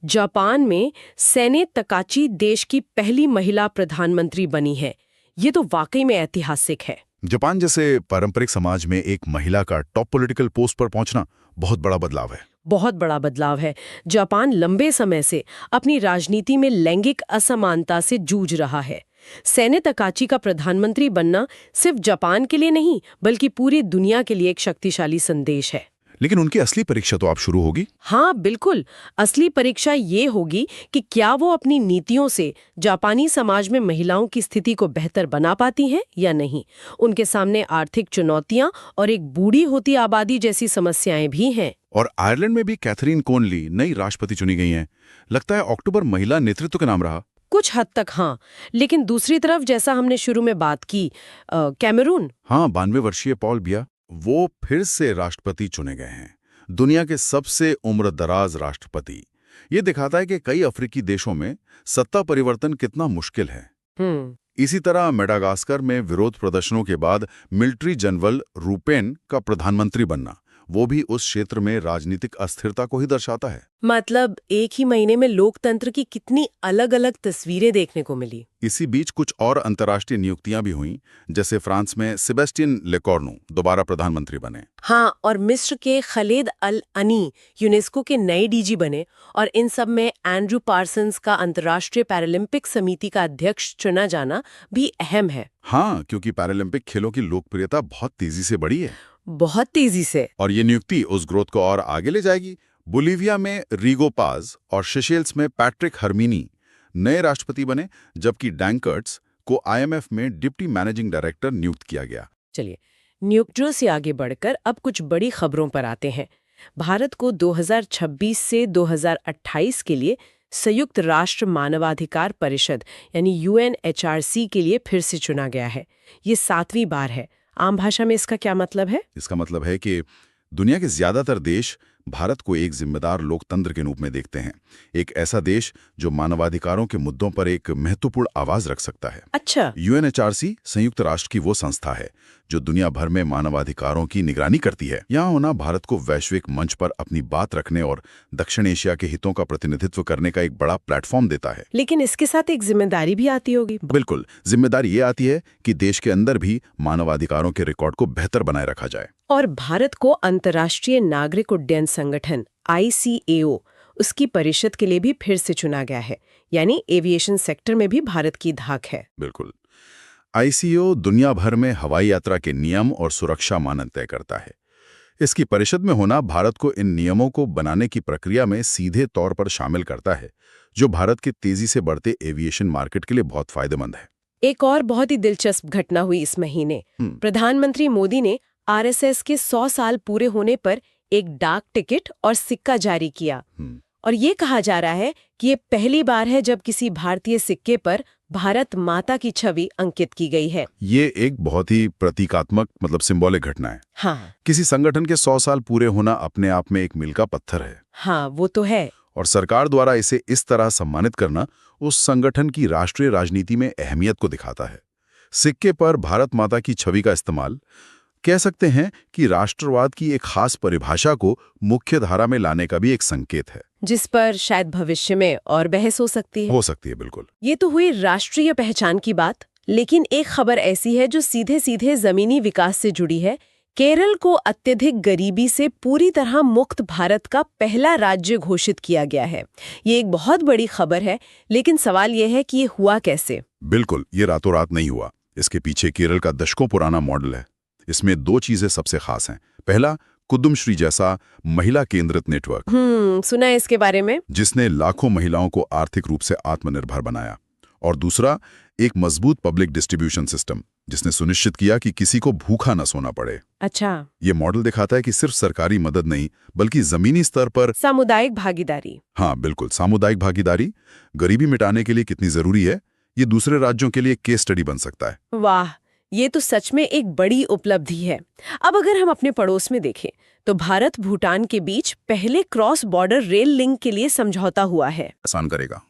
जापान में सेने तकाची देश की पहली महिला प्रधानमंत्री बनी है। ये तो वाकई में ऐतिहासिक है। जापान जैसे पारंपरिक समाज में एक महिला का टॉप पॉलिटिकल पोस्ट पर पहुंचना बहुत बड़ा बदलाव है। बहुत बड़ा बदलाव है। जापान लंबे समय से अपनी राजनीति में लैंगिक असमानता से जूझ रहा है। सेने तकाची का प्रधानमंत्री बनना सिर्फ जापान के लिए नहीं, बल्कि पूरी दुनिया के लिए एक शक्तिशाली संदेश है। लेकिन उनकी असली परीक्षा तो अब शुरू होगी। हाँ बिल्कुल, असली परीक्षा ये होगी कि क्या वो अपनी नीतियों से जापानी समाज में महिलाओं की स्थिति को बेहतर बना पाती हैं या नहीं। उनके सामने आर्थिक चुनौतियां और एक बूढ़ी होती आबादी जैसी समस्याएं भी हैं। और आयरलैंड में भी कैथरीन कोनली नई राष्ट्रपति चुनी गई हैं। लगता है अक्टूबर महिला नेतृत्व का नाम रहा। कुछ हद तक हाँ, लेकिन दूसरी तरफ जैसा हमने शुरू में बात की, कैमरून। हाँ, 92 वर्षीय पॉल बिया वो फिर से राष्ट्रपति चुने गए हैं, दुनिया के सबसे उम्रदराज राष्ट्रपति। ये दिखाता है कि कई अफ्रीकी देशों में सत्ता परिवर्तन कितना मुश्किल है। इसी तरह मेडागास्कर में विरोध प्रदर्शनों के बाद मिलिट्री जनरल रूपेन का प्रधानमंत्री बनना, वो भी उस क्षेत्र में राजनीतिक अस्थिरता को ही दर्शाता है। मतलब एक ही महीने में लोकतंत्र की कितनी अलग अलग तस्वीरें देखने को मिली। इसी बीच कुछ और अंतर्राष्ट्रीय नियुक्तियां भी हुईं, जैसे फ्रांस में सेबेस्टियन लेकॉर्नु दोबारा प्रधानमंत्री बने। हाँ, और मिस्र के खलेद अल अनी यूनेस्को के नए डीजी बने। और इन सब में एंड्रू पार्सन्स का अंतर्राष्ट्रीय पैरालंपिक समिति का अध्यक्ष चुना जाना भी अहम है। हाँ, क्योंकि पैरालंपिक खेलों की लोकप्रियता बहुत तेजी से बढ़ी है। बहुत तेजी से। और ये नियुक्ति उस ग्रोथ को और आगे ले जाएगी। बोलिविया में रीगो पाज और सेशेल्स में पैट्रिक हर्मिनी नए राष्ट्रपति बने, जबकि डैंकर्ट्स को आईएमएफ में डिप्टी मैनेजिंग डायरेक्टर नियुक्त किया गया। चलिए, नियुक्तियों से आगे बढ़कर अब कुछ बड़ी खबरों पर आते हैं। भारत को 2026 से 2028 के लिए संयुक्त राष्ट्र मानवाधिकार परिषद यानी UNHRC के लिए फिर से चुना गया है। ये 7वीं बार है। आम भाषा में इसका क्या मतलब है? इसका मतलब है कि दुनिया के ज्यादातर देश भारत को एक जिम्मेदार लोकतंत्र के रूप में देखते हैं, एक ऐसा देश जो मानवाधिकारों के मुद्दों पर एक महत्वपूर्ण आवाज रख सकता है। अच्छा। UNHRC संयुक्त राष्ट्र की वो संस्था है जो दुनिया भर में मानवाधिकारों की निगरानी करती है। यहाँ होना भारत को वैश्विक मंच पर अपनी बात रखने और दक्षिण एशिया के हितों का प्रतिनिधित्व करने का एक बड़ा प्लेटफॉर्म देता है। लेकिन इसके साथ एक जिम्मेदारी भी आती होगी। बिल्कुल, जिम्मेदारी ये आती है कि देश के अंदर भी मानवाधिकारों के रिकॉर्ड को बेहतर बनाए रखा जाए। और भारत को अंतर्राष्ट्रीय नागरिक उड्डयन संगठन ICAO उसकी परिषद के लिए भी फिर से चुना गया है, यानी एविएशन सेक्टर में भी भारत की धाक है। बिल्कुल, आईसीओ दुनिया भर में हवाई यात्रा के नियम और सुरक्षा मानक तय करता है। इसकी परिषद में होना भारत को इन नियमों को बनाने की प्रक्रिया में सीधे तौर पर शामिल करता है, जो भारत के तेजी से बढ़ते एविएशन मार्केट के लिए बहुत फायदेमंद है। एक और बहुत ही दिलचस्प घटना हुई इस महीने। प्रधानमंत्री मोदी ने आरएसएस के 100 साल पूरे होने पर एक डाक टिकट और सिक्का जारी किया। और ये कहा जा रहा है कि ये पहली बार है जब किसी भारतीय सिक्के पर भारत माता की छवि अंकित की गई है। ये एक बहुत ही प्रतीकात्मक मतलब सिंबॉलिक घटना है। हाँ किसी संगठन के 100 साल पूरे होना अपने आप में एक मील का पत्थर है। हाँ, वो तो है। और सरकार द्वारा इसे इस तरह सम्मानित करना उस संगठन की राष्ट्रीय राजनीति में अहमियत को दिखाता है। सिक्के पर भारत माता की छवि का इस्तेमाल कह सकते हैं कि राष्ट्रवाद की एक खास परिभाषा को मुख्य धारा में लाने का भी एक संकेत है, जिस पर शायद भविष्य में और बहस हो सकती है। हो सकती है, बिल्कुल। ये तो हुई राष्ट्रीय पहचान की बात, लेकिन एक खबर ऐसी है जो सीधे सीधे जमीनी विकास से जुड़ी है। केरल को अत्यधिक गरीबी से पूरी तरह मुक्त भारत का पहला राज्य घोषित किया गया है। ये एक बहुत बड़ी खबर है, लेकिन सवाल यह है कि ये हुआ कैसे? बिल्कुल, ये रातों रात नहीं हुआ। इसके पीछे केरल का दशकों पुराना मॉडल है। इसमें 2 चीजें सबसे खास हैं। पहला, कुदुमश्री जैसा महिला केंद्रित नेटवर्क, सुना है इसके बारे में, जिसने लाखों महिलाओं को आर्थिक रूप से आत्मनिर्भर बनाया। और दूसरा, एक मजबूत पब्लिक डिस्ट्रीब्यूशन सिस्टम, जिसने सुनिश्चित किया कि किसी को भूखा न सोना पड़े। अच्छा, ये मॉडल दिखाता है कि सिर्फ सरकारी मदद नहीं, बल्कि जमीनी स्तर पर सामुदायिक भागीदारी। हाँ बिल्कुल, सामुदायिक भागीदारी गरीबी मिटाने के लिए कितनी जरूरी है, ये दूसरे राज्यों के लिए केस स्टडी बन सकता है। वाह, ये तो सच में एक बड़ी उपलब्धि है। अब अगर हम अपने पड़ोस में देखें तो भारत भूटान के बीच पहले क्रॉस बॉर्डर रेल लिंक के लिए समझौता हुआ है। आसान करेगा।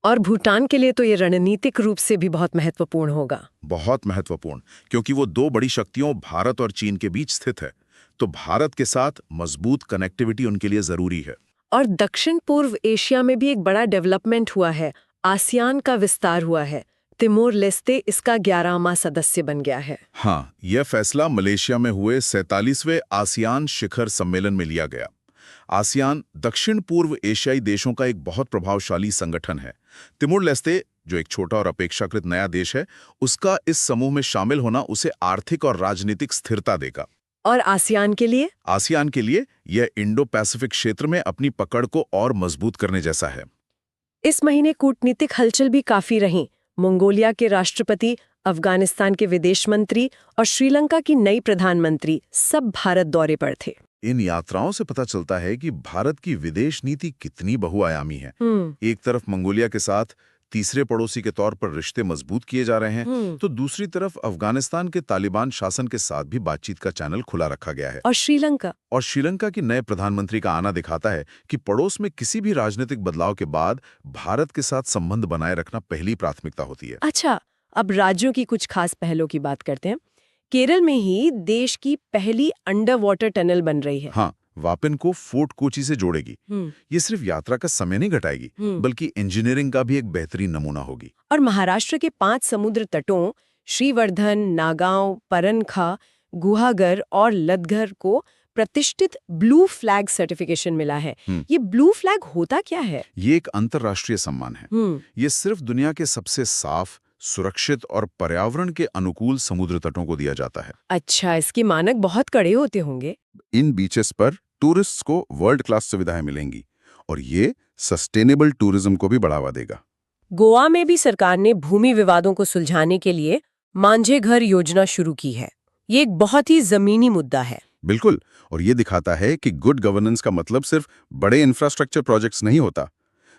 और भूटान के लिए तो ये रणनीतिक रूप से भी बहुत महत्वपूर्ण होगा। बहुत महत्वपूर्ण, क्योंकि वो 2 बड़ी शक्तियों भारत और चीन के बीच स्थित है। तो भारत के साथ मजबूत कनेक्टिविटी उनके लिए जरूरी है। और दक्षिण पूर्व एशिया में भी एक बड़ा डेवलपमेंट हुआ है। आसियान का विस्तार हुआ है। तिमोर लेस्ते इसका 11वां सदस्य बन गया है। हाँ, यह फैसला मलेशिया में हुए 47वें आसियान शिखर सम्मेलन में लिया गया। आसियान दक्षिण पूर्व एशियाई देशों का एक बहुत प्रभावशाली संगठन है। तिमोर लेस्ते, जो एक छोटा और अपेक्षाकृत नया देश है, उसका इस समूह में शामिल होना उसे आर्थिक और राजनीतिक स्थिरता देगा। और आसियान के लिए? आसियान के लिए यह इंडो पैसिफिक क्षेत्र में अपनी पकड़ को और मजबूत करने जैसा है। इस महीने कूटनीतिक हलचल भी काफी रही। मंगोलिया के राष्ट्रपति, अफगानिस्तान के विदेश मंत्री और श्रीलंका की नई प्रधानमंत्री सब भारत दौरे पर थे। इन यात्राओं से पता चलता है कि भारत की विदेश नीति कितनी बहुआयामी है। एक तरफ मंगोलिया के साथ तीसरे पड़ोसी के तौर पर रिश्ते मजबूत किए जा रहे हैं, तो दूसरी तरफ अफगानिस्तान के तालिबान शासन के साथ भी बातचीत का चैनल खुला रखा गया है। और श्रीलंका की नए प्रधानमंत्री का आना दिखाता है कि पड़ोस में किसी भी राजनीतिक बदलाव के बाद भारत के साथ संबंध बनाए रखना पहली प्राथमिकता होती है। अच्छा, अब राज्यों की कुछ खास पहलों की बात करते हैं। केरल में ही देश की पहली अंडर वाटर टनल बन रही है। हाँ, वापिन को फोर्ट कोची से जोड़ेगी। ये सिर्फ यात्रा का समय नहीं घटाएगी, बल्कि इंजीनियरिंग का भी एक बेहतरीन नमूना होगी। और महाराष्ट्र के 5 समुद्र तटों श्रीवर्धन, नागांव, परनखा, गुहागर और लदघर को प्रतिष्ठित ब्लू फ्लैग सर्टिफिकेशन मिला है। ये ब्लू फ्लैग होता क्या है? ये एक अंतर्राष्ट्रीय सम्मान है। ये सिर्फ दुनिया के सबसे साफ, सुरक्षित और पर्यावरण के अनुकूल समुद्र तटों को दिया जाता है। अच्छा, इसके मानक बहुत कड़े होते होंगे। इन बीचेस पर टूरिस्ट्स को वर्ल्ड क्लास सुविधाएं मिलेंगी और ये सस्टेनेबल टूरिज्म को भी बढ़ावा देगा। गोवा में भी सरकार ने भूमि विवादों को सुलझाने के लिए मांझे घर योजना शुरू की है। ये एक बहुत ही जमीनी मुद्दा है। बिल्कुल, और ये दिखाता है कि गुड गवर्नेंस का मतलब सिर्फ बड़े इंफ्रास्ट्रक्चर प्रोजेक्ट्स नहीं होता।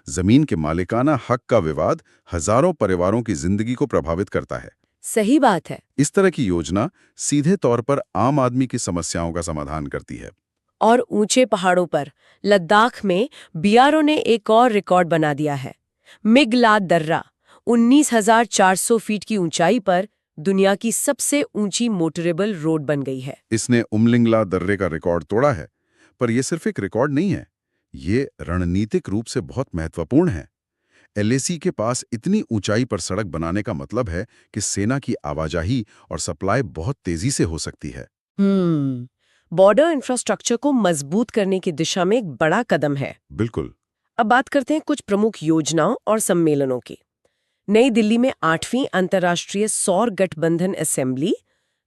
जमीन के मालिकाना हक का विवाद हजारों परिवारों की जिंदगी को प्रभावित करता है। सही बात है। इस तरह की योजना सीधे तौर पर आम आदमी की समस्याओं का समाधान करती है। और ऊंचे पहाड़ों पर लद्दाख में बीआरओ ने एक और रिकॉर्ड बना दिया है। मिगलाद दर्रा 19,400 फीट की ऊंचाई पर दुनिया की सबसे ऊंची मोटरेबल रोड बन गई है। इसने उमलिंगला दर्रे का रिकॉर्ड तोड़ा है, पर यह सिर्फ एक रिकॉर्ड नहीं है, ये रणनीतिक रूप से बहुत महत्वपूर्ण है। एलएसी के पास इतनी ऊंचाई पर सड़क बनाने का मतलब है कि सेना की आवाजाही और सप्लाई बहुत तेजी से हो सकती है। बॉर्डर इंफ्रास्ट्रक्चर को मजबूत करने की दिशा में एक बड़ा कदम है। बिल्कुल। अब बात करते हैं कुछ प्रमुख योजनाओं और सम्मेलनों की। नई दिल्ली में 8वीं अंतर्राष्ट्रीय सौर गठबंधन असेंबली,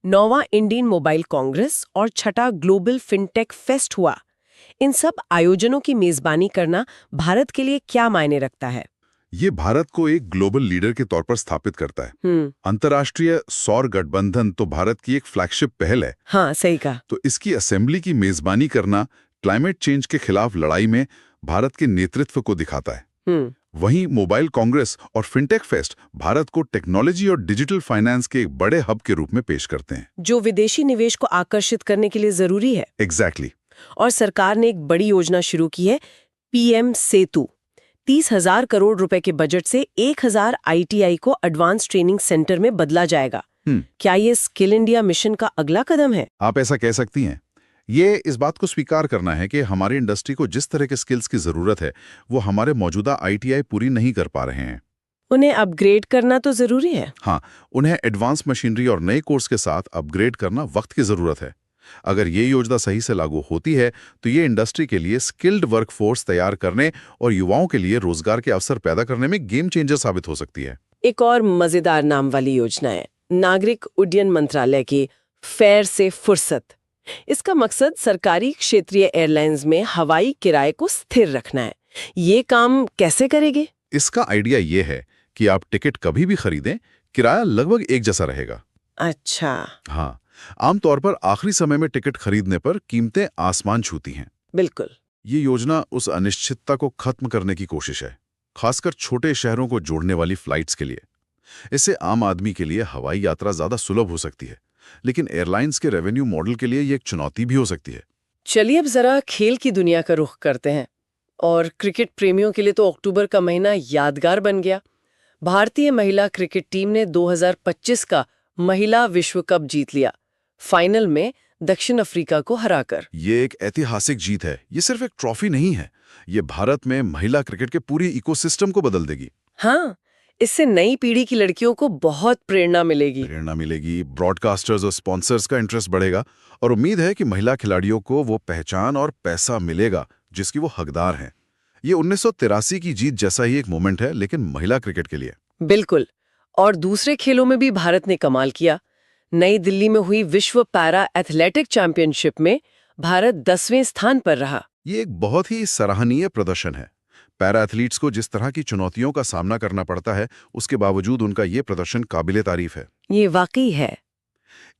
9वां इंडियन मोबाइल कांग्रेस और 6ठा ग्लोबल फिनटेक फेस्ट हुआ। इन सब आयोजनों की मेजबानी करना भारत के लिए क्या मायने रखता है? ये भारत को एक ग्लोबल लीडर के तौर पर स्थापित करता है। अंतर्राष्ट्रीय सौर गठबंधन तो भारत की एक फ्लैगशिप पहल है। हाँ, सही कहा। तो इसकी असेंबली की मेजबानी करना क्लाइमेट चेंज के खिलाफ लड़ाई में भारत के नेतृत्व को दिखाता है। वहीं मोबाइल कांग्रेस और फिनटेक फेस्ट भारत को टेक्नोलॉजी और डिजिटल फाइनेंस के एक बड़े हब के रूप में पेश करते हैं, जो विदेशी निवेश को आकर्षित करने के लिए जरूरी है। एग्जैक्टली। और सरकार ने एक बड़ी योजना शुरू की है, पीएम सेतु। 30,000 करोड़ रुपए के बजट से 1,000 आईटीआई को एडवांस ट्रेनिंग सेंटर में बदला जाएगा। क्या ये स्किल इंडिया मिशन का अगला कदम है? आप ऐसा कह सकती हैं। ये इस बात को स्वीकार करना है कि हमारी इंडस्ट्री को जिस तरह के स्किल्स की जरूरत है वो हमारे मौजूदा आईटीआई पूरी नहीं कर पा रहे हैं। उन्हें अपग्रेड करना तो जरूरी है। हाँ, उन्हें एडवांस मशीनरी और नए कोर्स के साथ अपग्रेड करना वक्त की जरूरत है। अगर ये योजना सही से लागू होती है तो ये इंडस्ट्री के लिए स्किल्ड वर्कफोर्स तैयार करने और युवाओं के लिए रोजगार के अवसर पैदा करने में गेम चेंजर साबित हो सकती है। एक और मजेदार नाम वाली योजना है नागरिक उड्डयन मंत्रालय की फेयर से फुर्सत। इसका मकसद सरकारी क्षेत्रीय एयरलाइंस में हवाई किराए को स्थिर रखना है। ये काम कैसे करेंगे? इसका आइडिया ये है कि आप टिकट कभी भी खरीदें, किराया लगभग एक जैसा रहेगा। अच्छा। हाँ, आमतौर पर आखिरी समय में टिकट खरीदने पर कीमतें आसमान छूती हैं। बिल्कुल। ये योजना उस अनिश्चितता को खत्म करने की कोशिश है, खासकर छोटे शहरों को जोड़ने वाली फ्लाइट्स के लिए। इससे आम आदमी के लिए हवाई यात्रा ज्यादा सुलभ हो सकती है, लेकिन एयरलाइंस के रेवेन्यू मॉडल के लिए ये एक चुनौती भी हो सकती है। चलिए अब जरा खेल की दुनिया का रुख करते हैं। और क्रिकेट प्रेमियों के लिए तो अक्टूबर का महीना यादगार बन गया। भारतीय महिला क्रिकेट टीम ने 2025 का महिला विश्व कप जीत लिया, फाइनल में दक्षिण अफ्रीका को हराकर। ये एक ऐतिहासिक जीत है। ये सिर्फ एक ट्रॉफी नहीं है, ये भारत में महिला क्रिकेट के पूरी इकोसिस्टम को बदल देगी। हाँ, इससे नई पीढ़ी की लड़कियों को बहुत प्रेरणा मिलेगी। ब्रॉडकास्टर्स और स्पॉन्सर्स का इंटरेस्ट बढ़ेगा और उम्मीद है कि महिला खिलाड़ियों को वो पहचान और पैसा मिलेगा जिसकी वो हकदार हैं। ये 1983 की जीत जैसा ही एक मोमेंट है, लेकिन महिला क्रिकेट के लिए। बिल्कुल। और दूसरे खेलों में भी भारत ने कमाल किया। नई दिल्ली में हुई विश्व पैरा एथलेटिक चैंपियनशिप में भारत 10वें स्थान पर रहा। ये एक बहुत ही सराहनीय प्रदर्शन है। पैरा एथलीट्स को जिस तरह की चुनौतियों का सामना करना पड़ता है, उसके बावजूद उनका ये प्रदर्शन काबिले तारीफ है। ये वाकई है।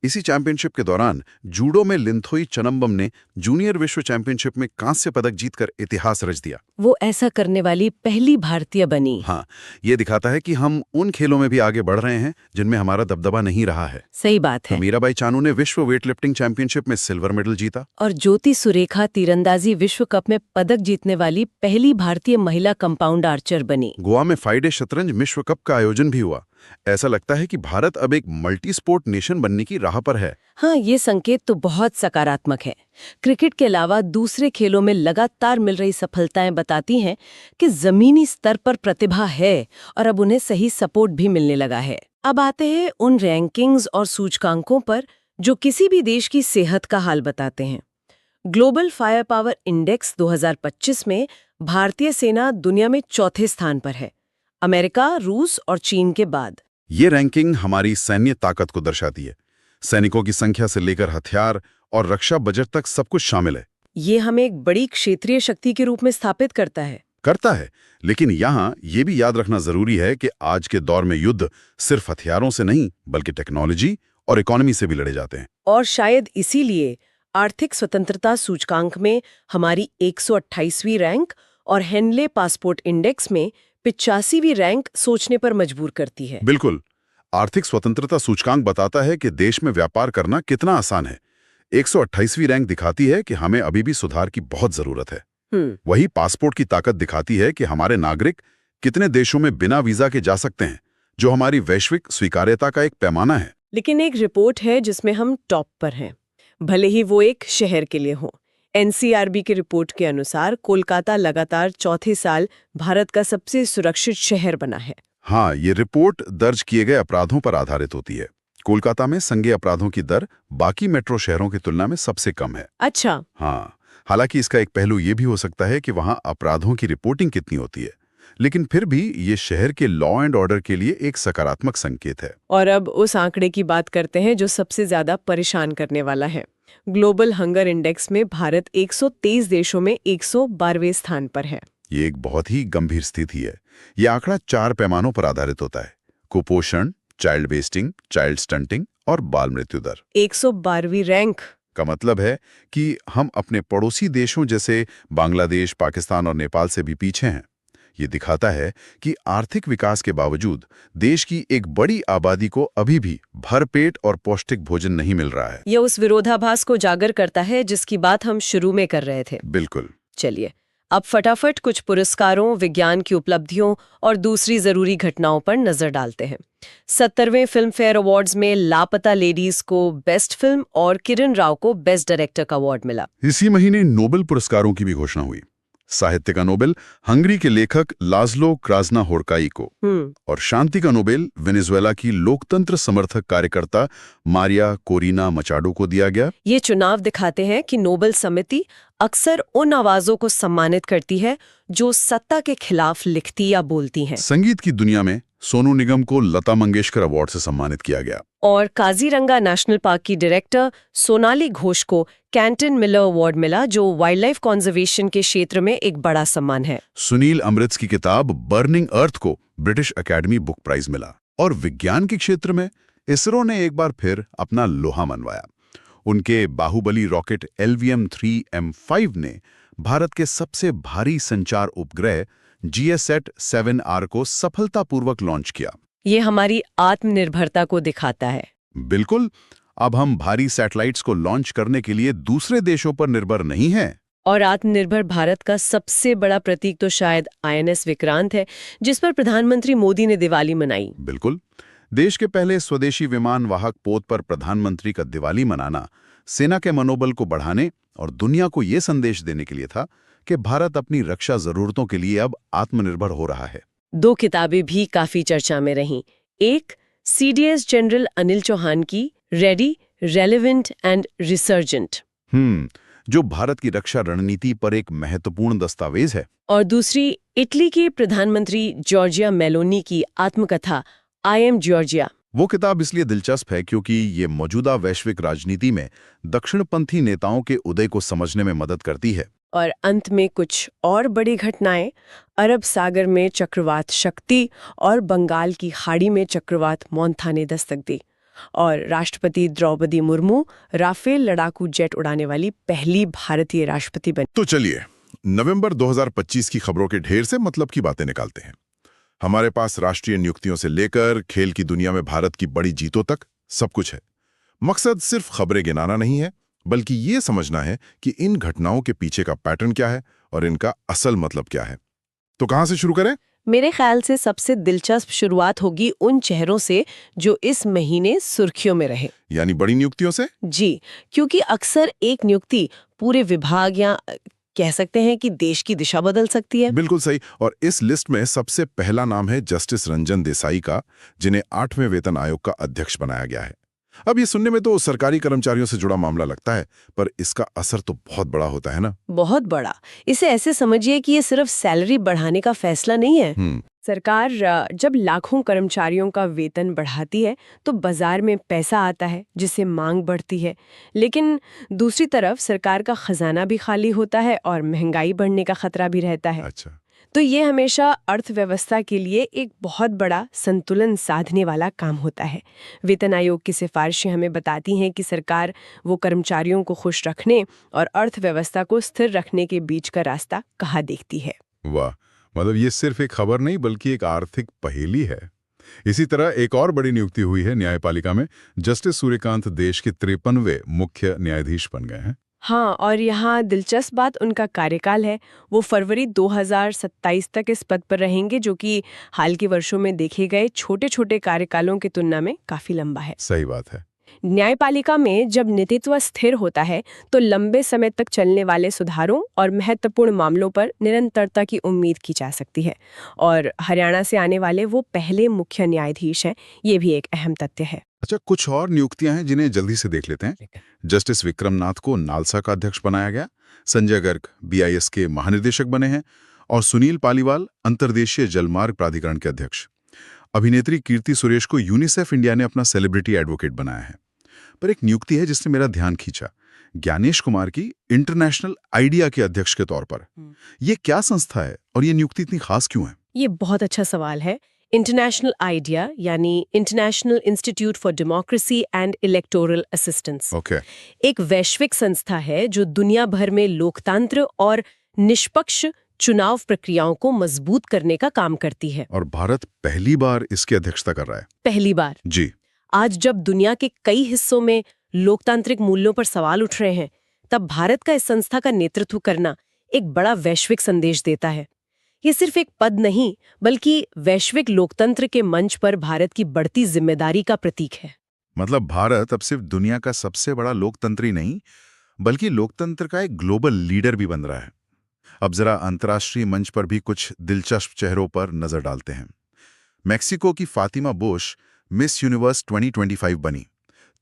इसी चैंपियनशिप के दौरान जूडो में लिंथोई चनम्बम ने जूनियर विश्व चैंपियनशिप में कांस्य पदक जीतकर इतिहास रच दिया। वो ऐसा करने वाली पहली भारतीय बनी। हाँ, ये दिखाता है कि हम उन खेलों में भी आगे बढ़ रहे हैं जिनमें हमारा दबदबा नहीं रहा है। सही बात है। मीराबाई चानू ने विश्व वेटलिफ्टिंग चैंपियनशिप में सिल्वर मेडल जीता। और ज्योति सुरेखा तीरंदाजी विश्व कप में पदक जीतने वाली पहली भारतीय महिला कंपाउंड आर्चर बनी। गोवा में फाइडे शतरंज विश्व कप का आयोजन भी हुआ। ऐसा लगता है कि भारत अब एक मल्टी स्पोर्ट नेशन बनने की राह पर है। हाँ, ये संकेत तो बहुत सकारात्मक है। क्रिकेट के अलावा दूसरे खेलों में लगातार मिल रही सफलताएं बताती हैं कि जमीनी स्तर पर प्रतिभा है और अब उन्हें सही सपोर्ट भी मिलने लगा है। अब आते हैं उन रैंकिंग्स और सूचकांकों पर जो किसी भी देश की सेहत का हाल बताते हैं। ग्लोबल फायर पावर इंडेक्स 2025 में भारतीय सेना दुनिया में चौथे स्थान पर है, अमेरिका, रूस और चीन के बाद। ये रैंकिंग हमारी सैन्य ताकत को दर्शाती है। सैनिकों की संख्या से लेकर हथियार और रक्षा बजट तक सब कुछ शामिल है। ये हमें एक बड़ी क्षेत्रीय शक्ति के रूप में स्थापित करता है। लेकिन यहाँ ये भी याद रखना जरूरी है कि आज के दौर में युद्ध सिर्फ हथियारों से नहीं बल्कि टेक्नोलॉजी और इकोनॉमी से भी लड़े जाते हैं। और शायद इसीलिए आर्थिक स्वतंत्रता सूचकांक में हमारी 128वीं रैंक और हेनले पासपोर्ट इंडेक्स में 85वीं रैंक सोचने पर मजबूर करती है। बिल्कुल। आर्थिक स्वतंत्रता सूचकांक बताता है कि देश में व्यापार करना कितना आसान है। 128वीं रैंक दिखाती है कि हमें अभी भी सुधार की बहुत जरूरत है। वही पासपोर्ट की ताकत दिखाती है कि हमारे नागरिक कितने देशों में बिना वीजा के जा सकते हैं, जो हमारी वैश्विक स्वीकार्यता का एक पैमाना है। लेकिन एक रिपोर्ट है जिसमें हम टॉप पर हैं, भले ही वो एक शहर के लिए हो। एनसीआरबी की रिपोर्ट के अनुसार कोलकाता लगातार चौथे साल भारत का सबसे सुरक्षित शहर बना है। हाँ, ये रिपोर्ट दर्ज किए गए अपराधों पर आधारित होती है। कोलकाता में संज्ञेय अपराधों की दर बाकी मेट्रो शहरों की तुलना में सबसे कम है। अच्छा। हाँ, हालांकि इसका एक पहलू ये भी हो सकता है कि वहाँ अपराधों की रिपोर्टिंग कितनी होती है। लेकिन फिर भी ये शहर के लॉ एंड ऑर्डर के लिए एक सकारात्मक संकेत है। और अब उस आंकड़े की बात करते हैं जो सबसे ज्यादा परेशान करने वाला है। ग्लोबल हंगर इंडेक्स में भारत 123 देशों में 112वें स्थान पर है। ये एक बहुत ही गंभीर स्थिति है। ये आंकड़ा 4 पैमानों पर आधारित होता है: कुपोषण, चाइल्ड वेस्टिंग, चाइल्ड स्टंटिंग और बाल मृत्यु दर। 112वीं रैंक का मतलब है कि हम अपने पड़ोसी देशों जैसे बांग्लादेश, पाकिस्तान और नेपाल से भी पीछे हैं। ये दिखाता है कि आर्थिक विकास के बावजूद देश की एक बड़ी आबादी को अभी भी भरपेट और पौष्टिक भोजन नहीं मिल रहा है। यह उस विरोधाभास को उजागर करता है जिसकी बात हम शुरू में कर रहे थे। बिल्कुल। चलिए अब फटाफट कुछ पुरस्कारों, विज्ञान की उपलब्धियों और दूसरी जरूरी घटनाओं पर नजर डालते हैं। 70वें फिल्म फेयर अवार्ड्स में लापता लेडीज को बेस्ट फिल्म और किरण राव को बेस्ट डायरेक्टर का अवार्ड मिला। इसी महीने नोबेल पुरस्कारों की भी घोषणा हुई। साहित्य का नोबेल हंगरी के लेखक लाज़लो क्रास्नाहोर्काई को और शांति का नोबेल वेनेजुएला की लोकतंत्र समर्थक कार्यकर्ता मारिया कोरिना मचाडो को दिया गया। ये चुनाव दिखाते हैं कि नोबेल समिति अक्सर उन आवाजों को सम्मानित करती है जो सत्ता के खिलाफ लिखती या बोलती हैं। संगीत की दुनिया में सोनू निगम को लता मंगेशकर अवार्ड से सम्मानित किया गया और काजीरंगा नेशनल पार्क की डायरेक्टर सोनाली घोष को कैंटन मिलर अवार्ड मिला, जो वाइल्ड लाइफ कंजर्वेशन के क्षेत्र में एक बड़ा सम्मान है। सुनील अमृत की किताब बर्निंग अर्थ को ब्रिटिश अकेडमी बुक प्राइज मिला। और विज्ञान के क्षेत्र में इसरो ने एक बार फिर अपना लोहा मनवाया। उनके बाहुबली रॉकेट LVM-3M5 ने भारत के सबसे भारी संचार उपग्रह GSAT-7R को सफलतापूर्वक लॉन्च किया। ये हमारी आत्मनिर्भरता को दिखाता है। बिल्कुल। अब हम भारी सैटेलाइट्स को लॉन्च करने के लिए दूसरे देशों पर निर्भर नहीं हैं। और आत्मनिर्भर भारत का सबसे बड़ा प्रतीक तो शायद INS विक्रांत है, जिस पर प्रधानमंत्री मोदी ने दिवाली मनाई। बिल्कुल। देश के पहले स्वदेशी विमान वाहक पोत पर प्रधानमंत्री का दिवाली मनाना सेना के मनोबल को बढ़ाने और दुनिया को ये संदेश देने के लिए था कि भारत अपनी रक्षा जरूरतों के लिए अब आत्मनिर्भर हो रहा है। 2 किताबें भी काफी चर्चा में रहीं। एक CDS जनरल अनिल चौहान की रेडी, रेलेवेंट एंड रिसर्जेंट, जो भारत की रक्षा रणनीति पर एक महत्वपूर्ण दस्तावेज है। और दूसरी इटली के प्रधानमंत्री जॉर्जिया मेलोनी की आत्मकथा आई एम जॉर्जिया। वो किताब इसलिए दिलचस्प है क्योंकि ये मौजूदा वैश्विक राजनीति में दक्षिणपंथी नेताओं के उदय को समझने में मदद करती है। और अंत में कुछ और बड़ी घटनाएं, अरब सागर में चक्रवात शक्ति और बंगाल की खाड़ी में चक्रवात मोंथा ने दस्तक दी, और राष्ट्रपति द्रौपदी मुर्मू राफेल लड़ाकू जेट उड़ाने वाली पहली भारतीय राष्ट्रपति बनी। तो चलिए नवंबर 2025 की खबरों के ढेर से मतलब की बातें निकालते हैं। हमारे पास राष्ट्रीय नियुक्तियों से लेकर खेल की दुनिया में भारत की बड़ी जीतों तक सब कुछ है। मकसद सिर्फ खबरें गिनाना नहीं है, बल्कि ये समझना है कि इन घटनाओं के पीछे का पैटर्न क्या है और इनका असल मतलब क्या है। तो कहां से शुरू करें? मेरे ख्याल से सबसे दिलचस्प शुरुआत होगी उन चेहरों से जो इस महीने सुर्खियों में रहे, यानी बड़ी नियुक्तियों से। जी, क्योंकि अक्सर एक नियुक्ति पूरे विभाग या कह सकते हैं कि देश की दिशा बदल सकती है। बिल्कुल सही। और इस लिस्ट में सबसे पहला नाम है जस्टिस रंजन देसाई का, जिन्हें 8वें वेतन आयोग का अध्यक्ष बनाया गया है। अब ये सुनने में तो सरकारी कर्मचारियों से जुड़ा मामला लगता है, पर इसका असर तो बहुत बड़ा होता है ना। बहुत बड़ा। इसे ऐसे समझिए कि ये सिर्फ सैलरी बढ़ाने का फैसला नहीं है। सरकार जब लाखों कर्मचारियों का वेतन बढ़ाती है तो बाजार में पैसा आता है, जिससे मांग बढ़ती है। लेकिन दूसरी तरफ सरकार का खजाना भी खाली होता है और महंगाई बढ़ने का खतरा भी रहता है। अच्छा। तो ये हमेशा अर्थव्यवस्था के लिए एक बहुत बड़ा संतुलन साधने वाला काम होता है। वेतन आयोग की सिफारिशें हमें बताती हैं कि सरकार वो कर्मचारियों को खुश रखने और अर्थव्यवस्था को स्थिर रखने के बीच का रास्ता कहाँ देखती है। वाह, मतलब ये सिर्फ एक खबर नहीं बल्कि एक आर्थिक पहेली है। इसी तरह एक और बड़ी नियुक्ति हुई है न्यायपालिका में। जस्टिस सूर्यकांत देश के 53वें मुख्य न्यायाधीश बन गए हैं। हाँ, और यहाँ दिलचस्प बात उनका कार्यकाल है। वो फरवरी 2027 तक इस पद पर रहेंगे, जो कि हाल के वर्षों में देखे गए छोटे छोटे कार्यकालों की तुलना में काफी लंबा है। सही बात है। न्यायपालिका में जब नेतृत्व स्थिर होता है तो लंबे समय तक चलने वाले सुधारों और महत्वपूर्ण मामलों पर निरंतरता की उम्मीद की जा सकती है। और हरियाणा से आने वाले वो पहले मुख्य न्यायाधीश हैं, ये भी एक अहम तथ्य है। अच्छा, कुछ और नियुक्तियां हैं जिन्हें जल्दी से देख लेते हैं। जस्टिस विक्रम नाथ को नालसा का अध्यक्ष बनाया गया। संजय गर्ग BIS के महानिदेशक बने हैं। और सुनील पालीवाल, अंतर्देशीय जलमार्ग प्राधिकरण के अध्यक्ष। अभिनेत्री कीर्ति सुरेश को यूनिसेफ इंडिया ने अपना सेलिब्रिटी एडवोकेट बनाया है। पर एक नियुक्ति है जिसने मेरा ध्यान खींचा, ज्ञानेश कुमार की इंटरनेशनल आइडिया के अध्यक्ष के तौर पर। ये क्या संस्था है और ये नियुक्ति इतनी खास क्यों है? ये बहुत अच्छा सवाल है। इंटरनेशनल आइडिया यानी international institute for democracy and electoral assistance okay. एक वैश्विक संस्था है जो दुनिया भर में लोकतंत्र और निष्पक्ष चुनाव प्रक्रियाओं को मजबूत करने का काम करती है। और भारत पहली बार इसकी अध्यक्षता कर रहा है। पहली बार। जी। आज जब दुनिया के कई हिस्सों में लोकतांत्रिक मूल्यों पर सवाल उठ रहे हैं, तब भारत का इस संस्था का नेतृत्व करना एक बड़ा वैश्विक संदेश देता है। ये सिर्फ एक पद नहीं, बल्कि वैश्विक लोकतंत्र के मंच पर भारत की बढ़ती जिम्मेदारी का प्रतीक है। मतलब भारत अब सिर्फ दुनिया का सबसे बड़ा लोकतंत्री नहीं, बल्कि लोकतंत्र का एक ग्लोबल लीडर भी बन रहा है। अब जरा अंतर्राष्ट्रीय मंच पर भी कुछ दिलचस्प चेहरों पर नजर डालते हैं। मेक्सिको की फातिमा बोश मिस यूनिवर्स 2025 बनी।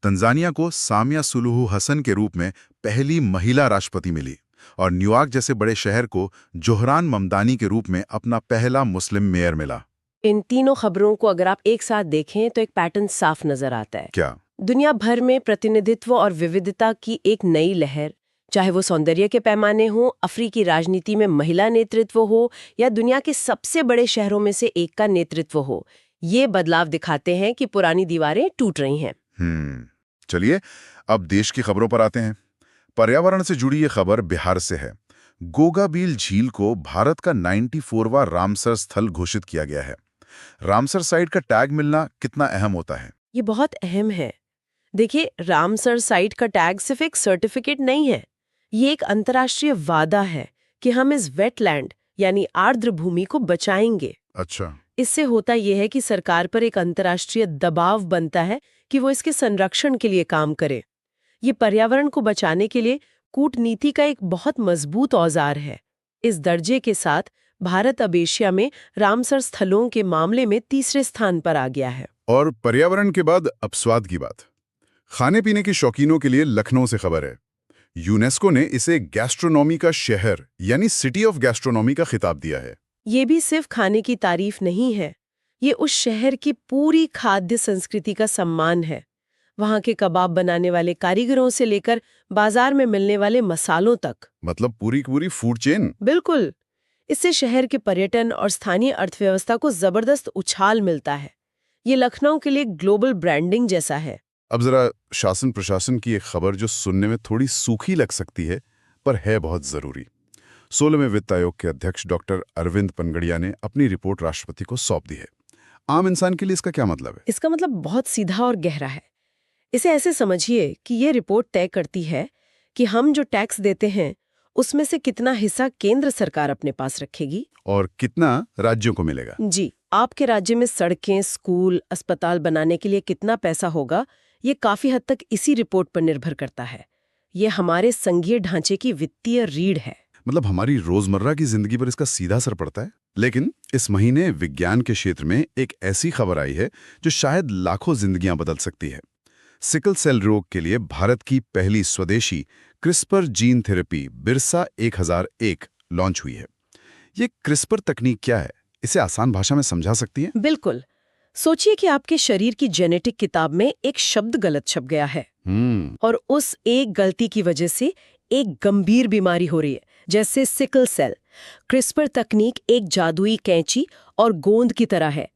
तंजानिया को सामिया सुलुहु हसन के रूप में पहली महिला राष्ट्रपति मिली और न्यूयॉर्क जैसे बड़े शहर को जोहरान ममदानी के रूप में अपना पहला मुस्लिम मेयर मिला। इन तीनों खबरों को अगर आप एक साथ देखें तो एक पैटर्न साफ नजर आता है। क्या? दुनिया भर में प्रतिनिधित्व और विविधता की एक नई लहर, चाहे वो सौंदर्य के पैमाने हो, अफ्रीकी राजनीति में महिला नेतृत्व हो या दुनिया के सबसे बड़े शहरों में से एक का नेतृत्व हो, ये बदलाव दिखाते हैं कि पुरानी दीवारें टूट रही हैं। चलिए अब देश की खबरों पर आते हैं। पर्यावरण से जुड़ी ये खबर बिहार से है। गोगाबील झील को भारत का 94वां रामसर स्थल घोषित किया गया है। रामसर साइट का टैग मिलना कितना अहम होता है? ये बहुत अहम है। देखिए, रामसर साइट का टैग सिर्फ एक सर्टिफिकेट नहीं है, ये एक अंतर्राष्ट्रीय वादा है कि हम इस वेटलैंड यानी आर्द्र भूमि को बचाएंगे। अच्छा। इससे होता यह है कि सरकार पर एक अंतर्राष्ट्रीय दबाव बनता है कि वो इसके संरक्षण के लिए काम करे। ये पर्यावरण को बचाने के लिए कूटनीति का एक बहुत मजबूत औजार है। इस दर्जे के साथ भारत अब एशिया में रामसर स्थलों के मामले में तीसरे स्थान पर आ गया है। और पर्यावरण के बाद अब स्वाद की बात। खाने पीने के शौकीनों के लिए लखनऊ से खबर है। यूनेस्को ने इसे गैस्ट्रोनॉमी का शहर यानी सिटी ऑफ गैस्ट्रोनॉमी का खिताब दिया है। ये भी सिर्फ खाने की तारीफ नहीं है, ये उस शहर की पूरी खाद्य संस्कृति का सम्मान है। वहाँ के कबाब बनाने वाले कारीगरों से लेकर बाजार में मिलने वाले मसालों तक। मतलब पूरी की पूरी फूड चेन। बिल्कुल। इससे शहर के पर्यटन और स्थानीय अर्थव्यवस्था को जबरदस्त उछाल मिलता है। ये लखनऊ के लिए ग्लोबल ब्रांडिंग जैसा है। अब जरा शासन प्रशासन की एक खबर जो सुनने में थोड़ी सूखी लग सकती है, पर है बहुत जरूरी। 16वें वित्त आयोग के अध्यक्ष डॉक्टर अरविंद पनगड़िया ने अपनी रिपोर्ट राष्ट्रपति को सौंप दी है। आम इंसान के लिए इसका क्या मतलब है? इसका मतलब बहुत सीधा और गहरा है। इसे ऐसे समझिए कि ये रिपोर्ट तय करती है कि हम जो टैक्स देते हैं उसमें से कितना हिस्सा केंद्र सरकार अपने पास रखेगी और कितना राज्यों को मिलेगा। जी, आपके राज्य में सड़कें, स्कूल, अस्पताल बनाने के लिए कितना पैसा होगा, ये काफी हद तक इसी रिपोर्ट पर निर्भर करता है। ये हमारे संघीय ढांचे की वित्तीय रीढ़ है। मतलब हमारी रोजमर्रा की जिंदगी पर इसका सीधा असर पड़ता है। लेकिन इस महीने विज्ञान के क्षेत्र में एक ऐसी खबर आई है जो शायद लाखों जिंदगियां बदल सकती है। सिकल सेल रोग के लिए भारत की पहली स्वदेशी CRISPR gene therapy Birsa 1001 launch हुई है। ये क्रिस्पर तकनीक क्या है, इसे आसान भाषा में समझा सकती है? बिल्कुल। सोचिए कि आपके शरीर की जेनेटिक किताब में एक शब्द गलत छप गया है और उस एक गलती की वजह से एक गंभीर बीमारी हो रही है, जैसे सिकल सेल। क्रिस्पर तकनीक एक जादुई कैंची और गोंद की तरह है।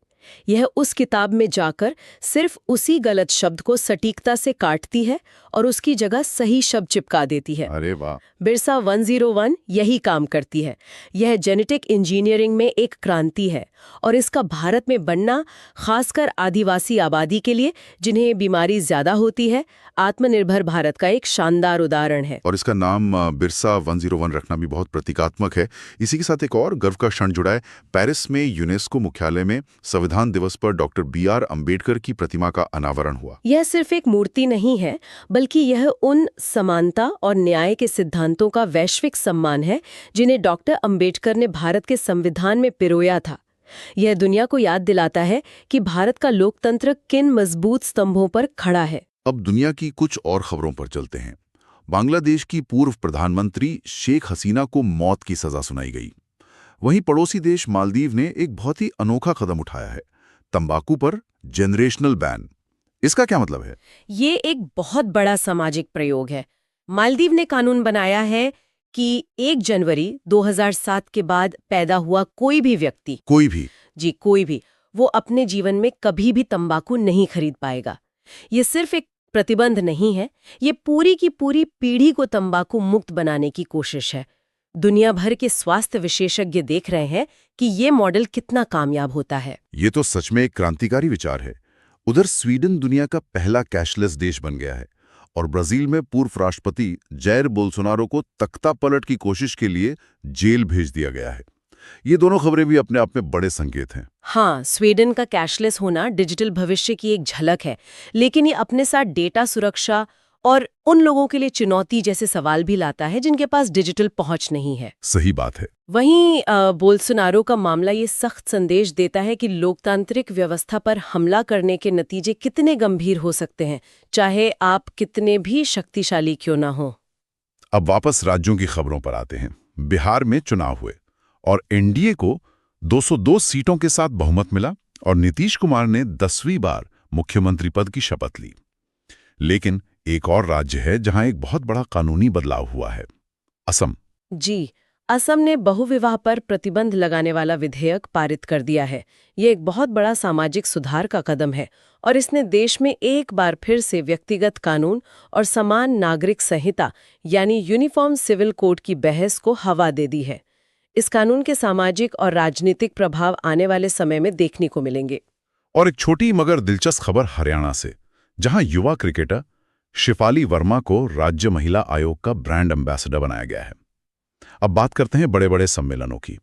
यह उस किताब में जाकर सिर्फ उसी गलत शब्द को सटीकता से काटती है और उसकी जगह सही शब्द चिपका देती है। अरे वाह! बिरसा 101 यही काम करती है। यह जेनेटिक इंजीनियरिंग में एक क्रांति है और इसका भारत में बनना, खासकर आदिवासी आबादी के लिए जिन्हें बीमारी ज्यादा होती है, आत्मनिर्भर भारत का एक शानदार उदाहरण है। और इसका नाम बिरसा 101 रखना भी बहुत प्रतीकात्मक है। इसी के साथ एक और गर्व का क्षण जुड़ा है। पेरिस में यूनेस्को मुख्यालय में संविधान दिवस पर डॉक्टर BR अम्बेडकर की प्रतिमा का अनावरण हुआ। यह सिर्फ एक मूर्ति नहीं है, बल्कि यह उन समानता और न्याय के सिद्धांतों का वैश्विक सम्मान है जिन्हें डॉक्टर अम्बेडकर ने भारत के संविधान में पिरोया था। यह दुनिया को याद दिलाता है कि भारत का लोकतंत्र किन मजबूत स्तंभों पर खड़ा है। अब दुनिया की कुछ और खबरों पर चलते हैं। बांग्लादेश की पूर्व प्रधानमंत्री शेख हसीना को मौत की सजा सुनाई गई। वहीं पड़ोसी देश मालदीव ने एक बहुत ही अनोखा कदम उठाया है, तंबाकू पर जनरेशनल बैन। इसका क्या मतलब है? ये एक बहुत बड़ा सामाजिक प्रयोग है। मालदीव ने कानून बनाया है कि 1 जनवरी 2007 के बाद पैदा हुआ कोई भी व्यक्ति, कोई भी, वो अपने जीवन में कभी भी तंबाकू नहीं खरीद पाएगा। ये सिर्फ एक प्रतिबंध नहीं है, ये पूरी की पूरी पीढ़ी को तंबाकू मुक्त बनाने की कोशिश है। दुनिया भर के स्वास्थ्य विशेषज्ञ देख रहे हैं कि ये मॉडल कितना कामयाब होता है। ये तो सच में एक क्रांतिकारी विचार है। उधर स्वीडन दुनिया का पहला कैशलेस देश बन गया है और ब्राजील में पूर्व राष्ट्रपति जायर बोल्सोनारो को तख्ता पलट की कोशिश के लिए जेल भेज दिया गया है। ये दोनों खबरें भी अपने आप में बड़े संकेत हैं। हाँ, स्वीडन का कैशलेस होना डिजिटल भविष्य की एक झलक है, लेकिन ये अपने साथ डेटा सुरक्षा और उन लोगों के लिए चुनौती जैसे सवाल भी लाता है जिनके पास डिजिटल पहुंच नहीं है। सही बात है। वहीं बोल्सोनारो का मामला ये सख्त संदेश देता है कि लोकतांत्रिक व्यवस्था पर हमला करने के नतीजे कितने गंभीर हो सकते हैं, चाहे आप कितने भी शक्तिशाली क्यों ना हो। अब वापस राज्यों की खबरों पर आते हैं। बिहार में चुनाव हुए और एनडीए को 202 सीटों के साथ बहुमत मिला और नीतीश कुमार ने 10वीं बार मुख्यमंत्री पद की शपथ ली। लेकिन एक और राज्य है जहां एक बहुत बड़ा कानूनी बदलाव हुआ है, असम। जी, असम ने बहुविवाह पर प्रतिबंध लगाने वाला विधेयक पारित कर दिया है। ये एक बहुत बड़ा सामाजिक सुधार का कदम है और इसने देश में एक बार फिर से व्यक्तिगत कानून और समान नागरिक संहिता यानी यूनिफॉर्म सिविल कोड की बहस को हवा दे दी है। इस कानून के सामाजिक और राजनीतिक प्रभाव आने वाले समय में देखने को मिलेंगे। और एक छोटी मगर दिलचस्प खबर हरियाणा से, जहां युवा क्रिकेटर शिफाली वर्मा को राज्य महिला आयोग का ब्रांड एम्बेसडर बनाया गया है। अब बात करते हैं बड़े बड़े सम्मेलनों की।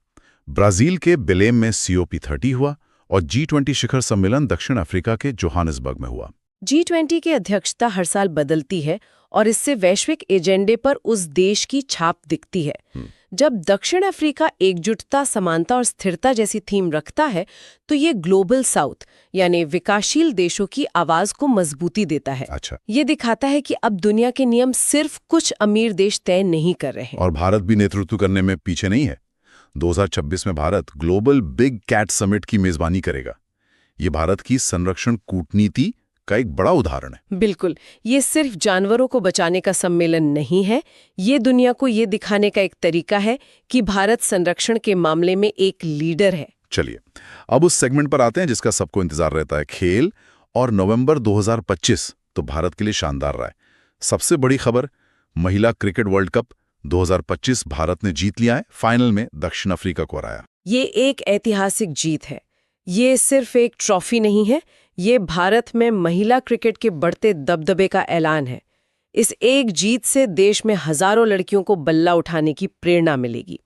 ब्राजील के बेलेम में COP30 हुआ और G20 शिखर सम्मेलन दक्षिण अफ्रीका के जोहानिसबर्ग में हुआ। G20 की अध्यक्षता हर साल बदलती है और इससे वैश्विक एजेंडे पर उस देश की छाप दिखती है। जब दक्षिण अफ्रीका एकजुटता, समानता और स्थिरता जैसी थीम रखता है तो ये ग्लोबल साउथ यानी विकासशील देशों की आवाज को मजबूती देता है। अच्छा। ये दिखाता है कि अब दुनिया के नियम सिर्फ कुछ अमीर देश तय नहीं कर रहे हैं। और भारत भी नेतृत्व करने में पीछे नहीं है। 2026 में Bharat global big cat summit की मेजबानी करेगा। ये भारत की संरक्षण कूटनीति का एक बड़ा उदाहरण है। बिल्कुल, ये सिर्फ जानवरों को बचाने का सम्मेलन नहीं है, ये दुनिया को ये दिखाने का एक तरीका है कि भारत संरक्षण के मामले में एक लीडर है। चलिए अब उस सेगमेंट पर आते हैं जिसका सबको इंतजार रहता है, खेल। और नवंबर 2025 तो भारत के लिए शानदार रहा है। सबसे बड़ी खबर, महिला क्रिकेट वर्ल्ड कप 2025 भारत ने जीत लिया है। फाइनल में दक्षिण अफ्रीका को हराया। ये एक ऐतिहासिक जीत है। ये सिर्फ एक ट्रॉफी नहीं है, ये भारत में महिला क्रिकेट के बढ़ते दबदबे का ऐलान है। इस एक जीत से देश में हजारों लड़कियों को बल्ला उठाने की प्रेरणा मिलेगी।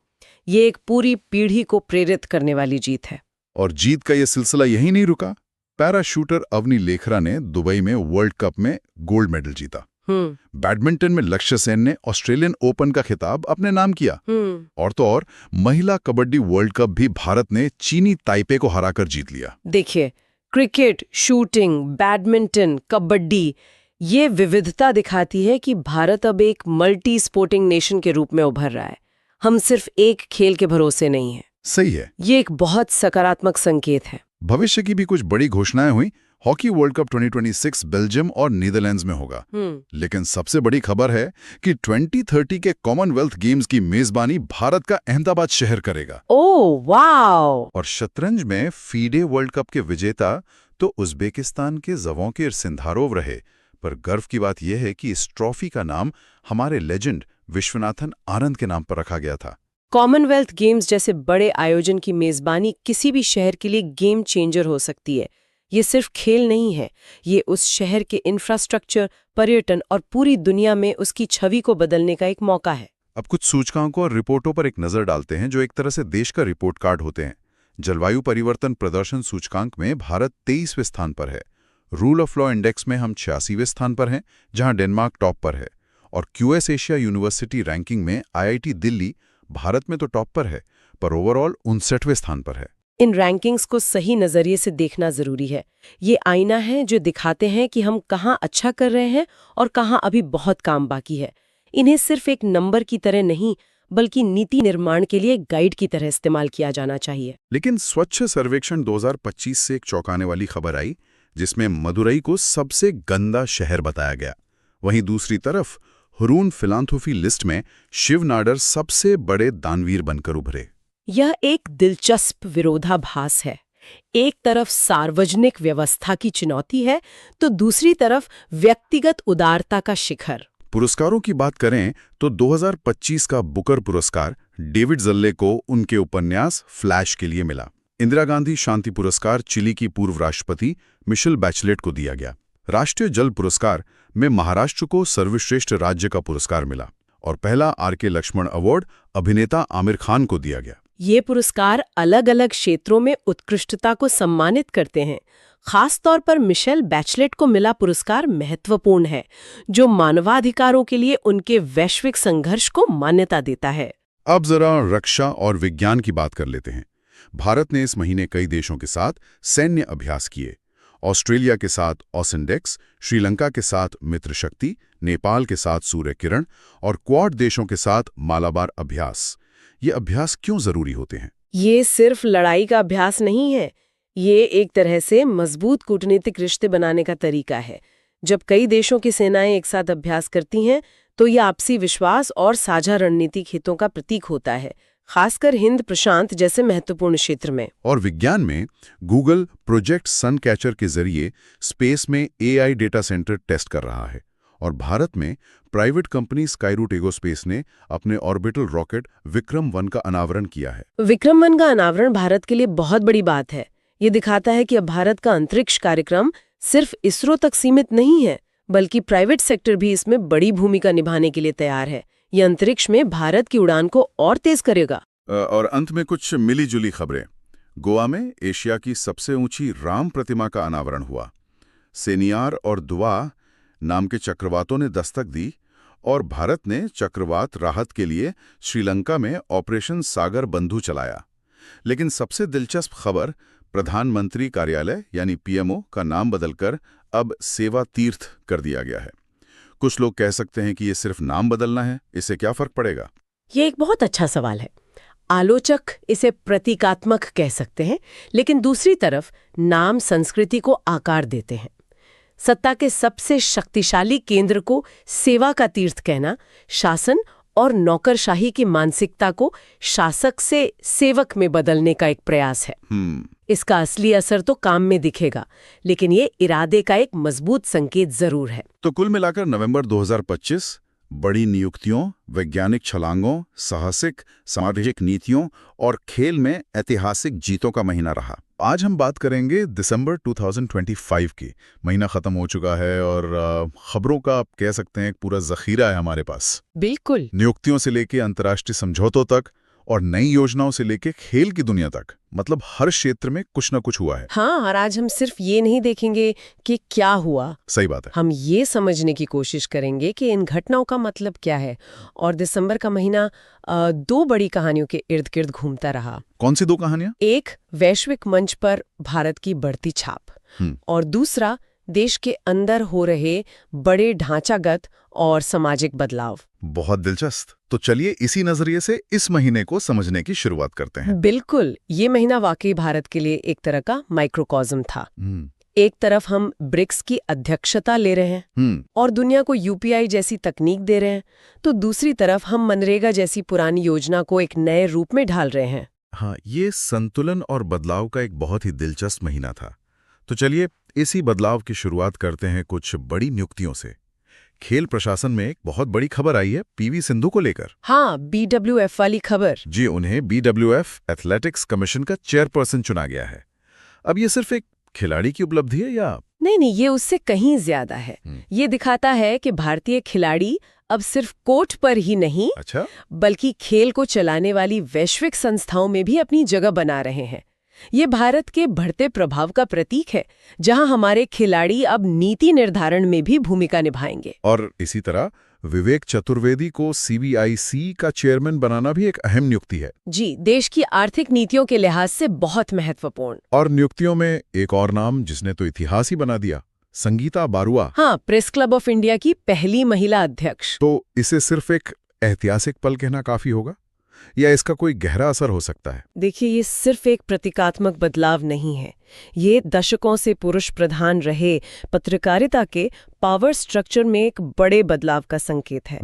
ये एक पूरी पीढ़ी को प्रेरित करने वाली जीत है। और जीत का ये सिलसिला यहीं नहीं रुका। पैरा शूटर अवनी लेखरा ने दुबई में वर्ल्ड कप में गोल्ड मेडल जीता। बैडमिंटन में लक्ष्य सेन ने ऑस्ट्रेलियन ओपन का खिताब अपने नाम किया। और तो और महिला कबड्डी वर्ल्ड कप भी भारत ने चीनी ताइपे को हराकर जीत लिया। देखिए, क्रिकेट, शूटिंग, बैडमिंटन, कबड्डी, ये विविधता दिखाती है कि भारत अब एक मल्टी स्पोर्टिंग नेशन के रूप में उभर रहा है। हम सिर्फ एक खेल के भरोसे नहीं हैं। सही है। ये एक बहुत सकारात्मक संकेत है। भविष्य की भी कुछ बड़ी घोषणाएं हुई। हॉकी वर्ल्ड कप 2026 बेल्जियम और नीदरलैंड्स में होगा। लेकिन सबसे बड़ी खबर है कि 2030 के कॉमनवेल्थ गेम्स की मेजबानी भारत का अहमदाबाद शहर करेगा। Oh wow! और शतरंज में फीडे वर्ल्ड कप के विजेता तो उज्बेकिस्तान के जवोंकिर सिंधारोव रहे, पर गर्व की बात यह है कि इस ट्रॉफी का नाम हमारे लेजेंड विश्वनाथन आनंद के नाम पर रखा गया था। कॉमनवेल्थ गेम्स जैसे बड़े आयोजन की मेजबानी किसी भी शहर के लिए गेम चेंजर हो सकती है। ये सिर्फ खेल नहीं है, ये उस शहर के इंफ्रास्ट्रक्चर, पर्यटन और पूरी दुनिया में उसकी छवि को बदलने का एक मौका है। अब कुछ सूचकांकों और रिपोर्टों पर एक नजर डालते हैं जो एक तरह से देश का रिपोर्ट कार्ड होते हैं। जलवायु परिवर्तन प्रदर्शन सूचकांक में भारत 23वें स्थान पर है। रूल ऑफ लॉ इंडेक्स में हम 86वें स्थान पर हैं, जहां डेनमार्क टॉप पर है। और QS एशिया यूनिवर्सिटी रैंकिंग में IIT दिल्ली भारत में तो टॉप पर है, पर ओवरऑल 59वें स्थान पर है। इन रैंकिंग्स को सही नजरिए से देखना जरूरी है। ये आईना है जो दिखाते हैं कि हम कहाँ अच्छा कर रहे हैं और कहाँ अभी बहुत काम बाकी है। इन्हें सिर्फ एक नंबर की तरह नहीं, बल्कि नीति निर्माण के लिए गाइड की तरह इस्तेमाल किया जाना चाहिए। लेकिन स्वच्छ सर्वेक्षण 2025 से एक चौंकाने वाली खबर आई, जिसमें मदुरई को सबसे गंदा शहर बताया गया। वहीं दूसरी तरफ हुरून फिलांथ्रोफी लिस्ट में शिव नाडर सबसे बड़े दानवीर बनकर उभरे। यह एक दिलचस्प विरोधाभास है। एक तरफ सार्वजनिक व्यवस्था की चुनौती है, तो दूसरी तरफ व्यक्तिगत उदारता का शिखर। पुरस्कारों की बात करें तो 2025 का बुकर पुरस्कार डेविड ज़ल्ले को उनके उपन्यास फ्लैश के लिए मिला। इंदिरा गांधी शांति पुरस्कार चिली की पूर्व राष्ट्रपति मिशेल बैचलेट को दिया गया। राष्ट्रीय जल पुरस्कार में महाराष्ट्र को सर्वश्रेष्ठ राज्य का पुरस्कार मिला और पहला आर.के. लक्ष्मण अवार्ड अभिनेता आमिर खान को दिया गया। ये पुरस्कार अलग-अलग क्षेत्रों में उत्कृष्टता को सम्मानित करते हैं। खास तौर पर मिशेल बैचलेट को मिला पुरस्कार महत्वपूर्ण है, जो मानवाधिकारों के लिए उनके वैश्विक संघर्ष को मान्यता देता है। अब जरा रक्षा और विज्ञान की बात कर लेते हैं। भारत ने इस महीने कई देशों के साथ सैन्य अभ्यास किए। ऑस्ट्रेलिया के साथ ओसेंडेक्स, श्रीलंका के साथ मित्र शक्ति, नेपाल के साथ सूर्य किरण और क्वाड देशों के साथ मालाबार अभ्यास। ये अभ्यास क्यों जरूरी होते हैं? ये सिर्फ लड़ाई का अभ्यास नहीं है, ये एक तरह से मजबूत कूटनीतिक रिश्ते बनाने का तरीका है। जब कई देशों की सेनाएं एक साथ अभ्यास करती हैं, तो ये आपसी विश्वास और साझा रणनीतिक हितों का प्रतीक होता है, खासकर हिंद प्रशांत जैसे महत्वपूर्ण क्षेत्र में। और विज्ञान में गूगल प्रोजेक्ट सन कैचर के जरिए स्पेस में AI डेटा सेंटर टेस्ट कर रहा है और भारत में प्राइवेट कंपनी स्काईरूट एगोस्पेस ने अपने ऑर्बिटल रॉकेट विक्रम-1 का अनावरण किया है। विक्रम-1 का अनावरण भारत के लिए बहुत बड़ी बात है। ये दिखाता है कि अब भारत का अंतरिक्ष कार्यक्रम सिर्फ इसरो तक सीमित नहीं है, बल्कि प्राइवेट सेक्टर भी इसमें बड़ी भूमिका निभाने के लिए तैयार है। ये अंतरिक्ष में भारत की उड़ान को और तेज करेगा। और अंत में कुछ मिली-जुली खबरें। गोवा में एशिया की सबसे ऊंची राम प्रतिमा का अनावरण हुआ। सेनियार और दुआ नाम के चक्रवातों ने दस्तक दी और भारत ने चक्रवात राहत के लिए श्रीलंका में ऑपरेशन सागर बंधु चलाया। लेकिन सबसे दिलचस्प खबर, प्रधानमंत्री कार्यालय यानी PMO का नाम बदलकर अब सेवा तीर्थ कर दिया गया है। कुछ लोग कह सकते हैं कि ये सिर्फ नाम बदलना है, इससे क्या फर्क पड़ेगा? ये एक बहुत अच्छा सवाल है। आलोचक इसे प्रतीकात्मक कह सकते हैं, लेकिन दूसरी तरफ नाम संस्कृति को आकार देते हैं। सत्ता के सबसे शक्तिशाली केंद्र को सेवा का तीर्थ कहना शासन और नौकरशाही की मानसिकता को शासक से सेवक में बदलने का एक प्रयास है। इसका असली असर तो काम में दिखेगा, लेकिन ये इरादे का एक मजबूत संकेत जरूर है। तो कुल मिलाकर नवंबर 2025 बड़ी नियुक्तियों, वैज्ञानिक छलांगों, साहसिक सामाजिक नीतियों और खेल में ऐतिहासिक जीतों का महीना रहा। आज हम बात करेंगे दिसंबर 2025 की। महीना खत्म हो चुका है और खबरों का आप कह सकते हैं एक पूरा जखीरा है हमारे पास। बिल्कुल। नियुक्तियों से लेके अंतर्राष्ट्रीय समझौतों तक और नई योजनाओं से लेके खेल की दुनिया तक, मतलब हर क्षेत्र में कुछ ना कुछ हुआ है। हाँ, और आज हम सिर्फ ये नहीं देखेंगे कि क्या हुआ। सही बात है। हम ये समझने की कोशिश करेंगे कि इन घटनाओं का मतलब क्या है। और दिसंबर का महीना दो बड़ी कहानियों के इर्द गिर्द घूमता रहा। कौन सी दो कहानियां? एक वैश्विक मंच पर भारत की बढ़ती छाप और दूसरा देश के अंदर हो रहे बड़े ढांचागत और सामाजिक बदलाव। बहुत दिलचस्प। तो चलिए इसी नजरिए से इस महीने को समझने की शुरुआत करते हैं। बिल्कुल, ये महीना वाकई भारत के लिए एक तरह का माइक्रोकॉज्म था। एक तरफ हम ब्रिक्स की अध्यक्षता ले रहे हैं और दुनिया को UPI जैसी तकनीक दे रहे हैं, तो दूसरी तरफ हम मनरेगा जैसी पुरानी योजना को एक नए रूप में ढाल रहे हैं। हाँ, ये संतुलन और बदलाव का एक बहुत ही दिलचस्प महीना था। तो चलिए इसी बदलाव की शुरुआत करते हैं कुछ बड़ी नियुक्तियों से। खेल प्रशासन में एक बहुत बड़ी खबर आई है PV सिंधु को लेकर। हाँ, BWF वाली खबर। जी, उन्हें BWF एथलेटिक्स कमीशन का चेयरपर्सन चुना गया है। अब ये सिर्फ एक खिलाड़ी की उपलब्धि है या? नहीं, ये उससे कहीं ज्यादा है। ये दिखाता है कि भारतीय खिलाड़ी अब सिर्फ कोर्ट पर ही नहीं, अच्छा, बल्कि खेल को चलाने वाली वैश्विक संस्थाओं में भी अपनी जगह बना रहे हैं। ये भारत के बढ़ते प्रभाव का प्रतीक है, जहां हमारे खिलाड़ी अब नीति निर्धारण में भी भूमिका निभाएंगे। और इसी तरह विवेक चतुर्वेदी को CBIC का चेयरमैन बनाना भी एक अहम नियुक्ति है। जी, देश की आर्थिक नीतियों के लिहाज से बहुत महत्वपूर्ण। और नियुक्तियों में एक और नाम जिसने तो इतिहास ही बना दिया, संगीता बारुआ। हाँ, प्रेस क्लब ऑफ इंडिया की पहली महिला अध्यक्ष। तो इसे सिर्फ एक ऐतिहासिक पल कहना काफी होगा या इसका कोई गहरा असर हो सकता है? देखिए, ये सिर्फ एक प्रतीकात्मक बदलाव नहीं है। ये दशकों से पुरुष प्रधान रहे पत्रकारिता के पावर स्ट्रक्चर में एक बड़े बदलाव का संकेत है।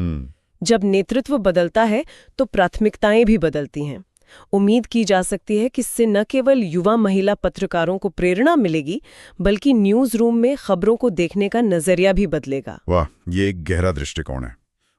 जब नेतृत्व बदलता है तो प्राथमिकताएं भी बदलती हैं। उम्मीद की जा सकती है कि इससे न केवल युवा महिला पत्रकारों को प्रेरणा मिलेगी, बल्कि न्यूज रूम में खबरों को देखने का नजरिया भी बदलेगा। वाह, ये एक गहरा दृष्टिकोण है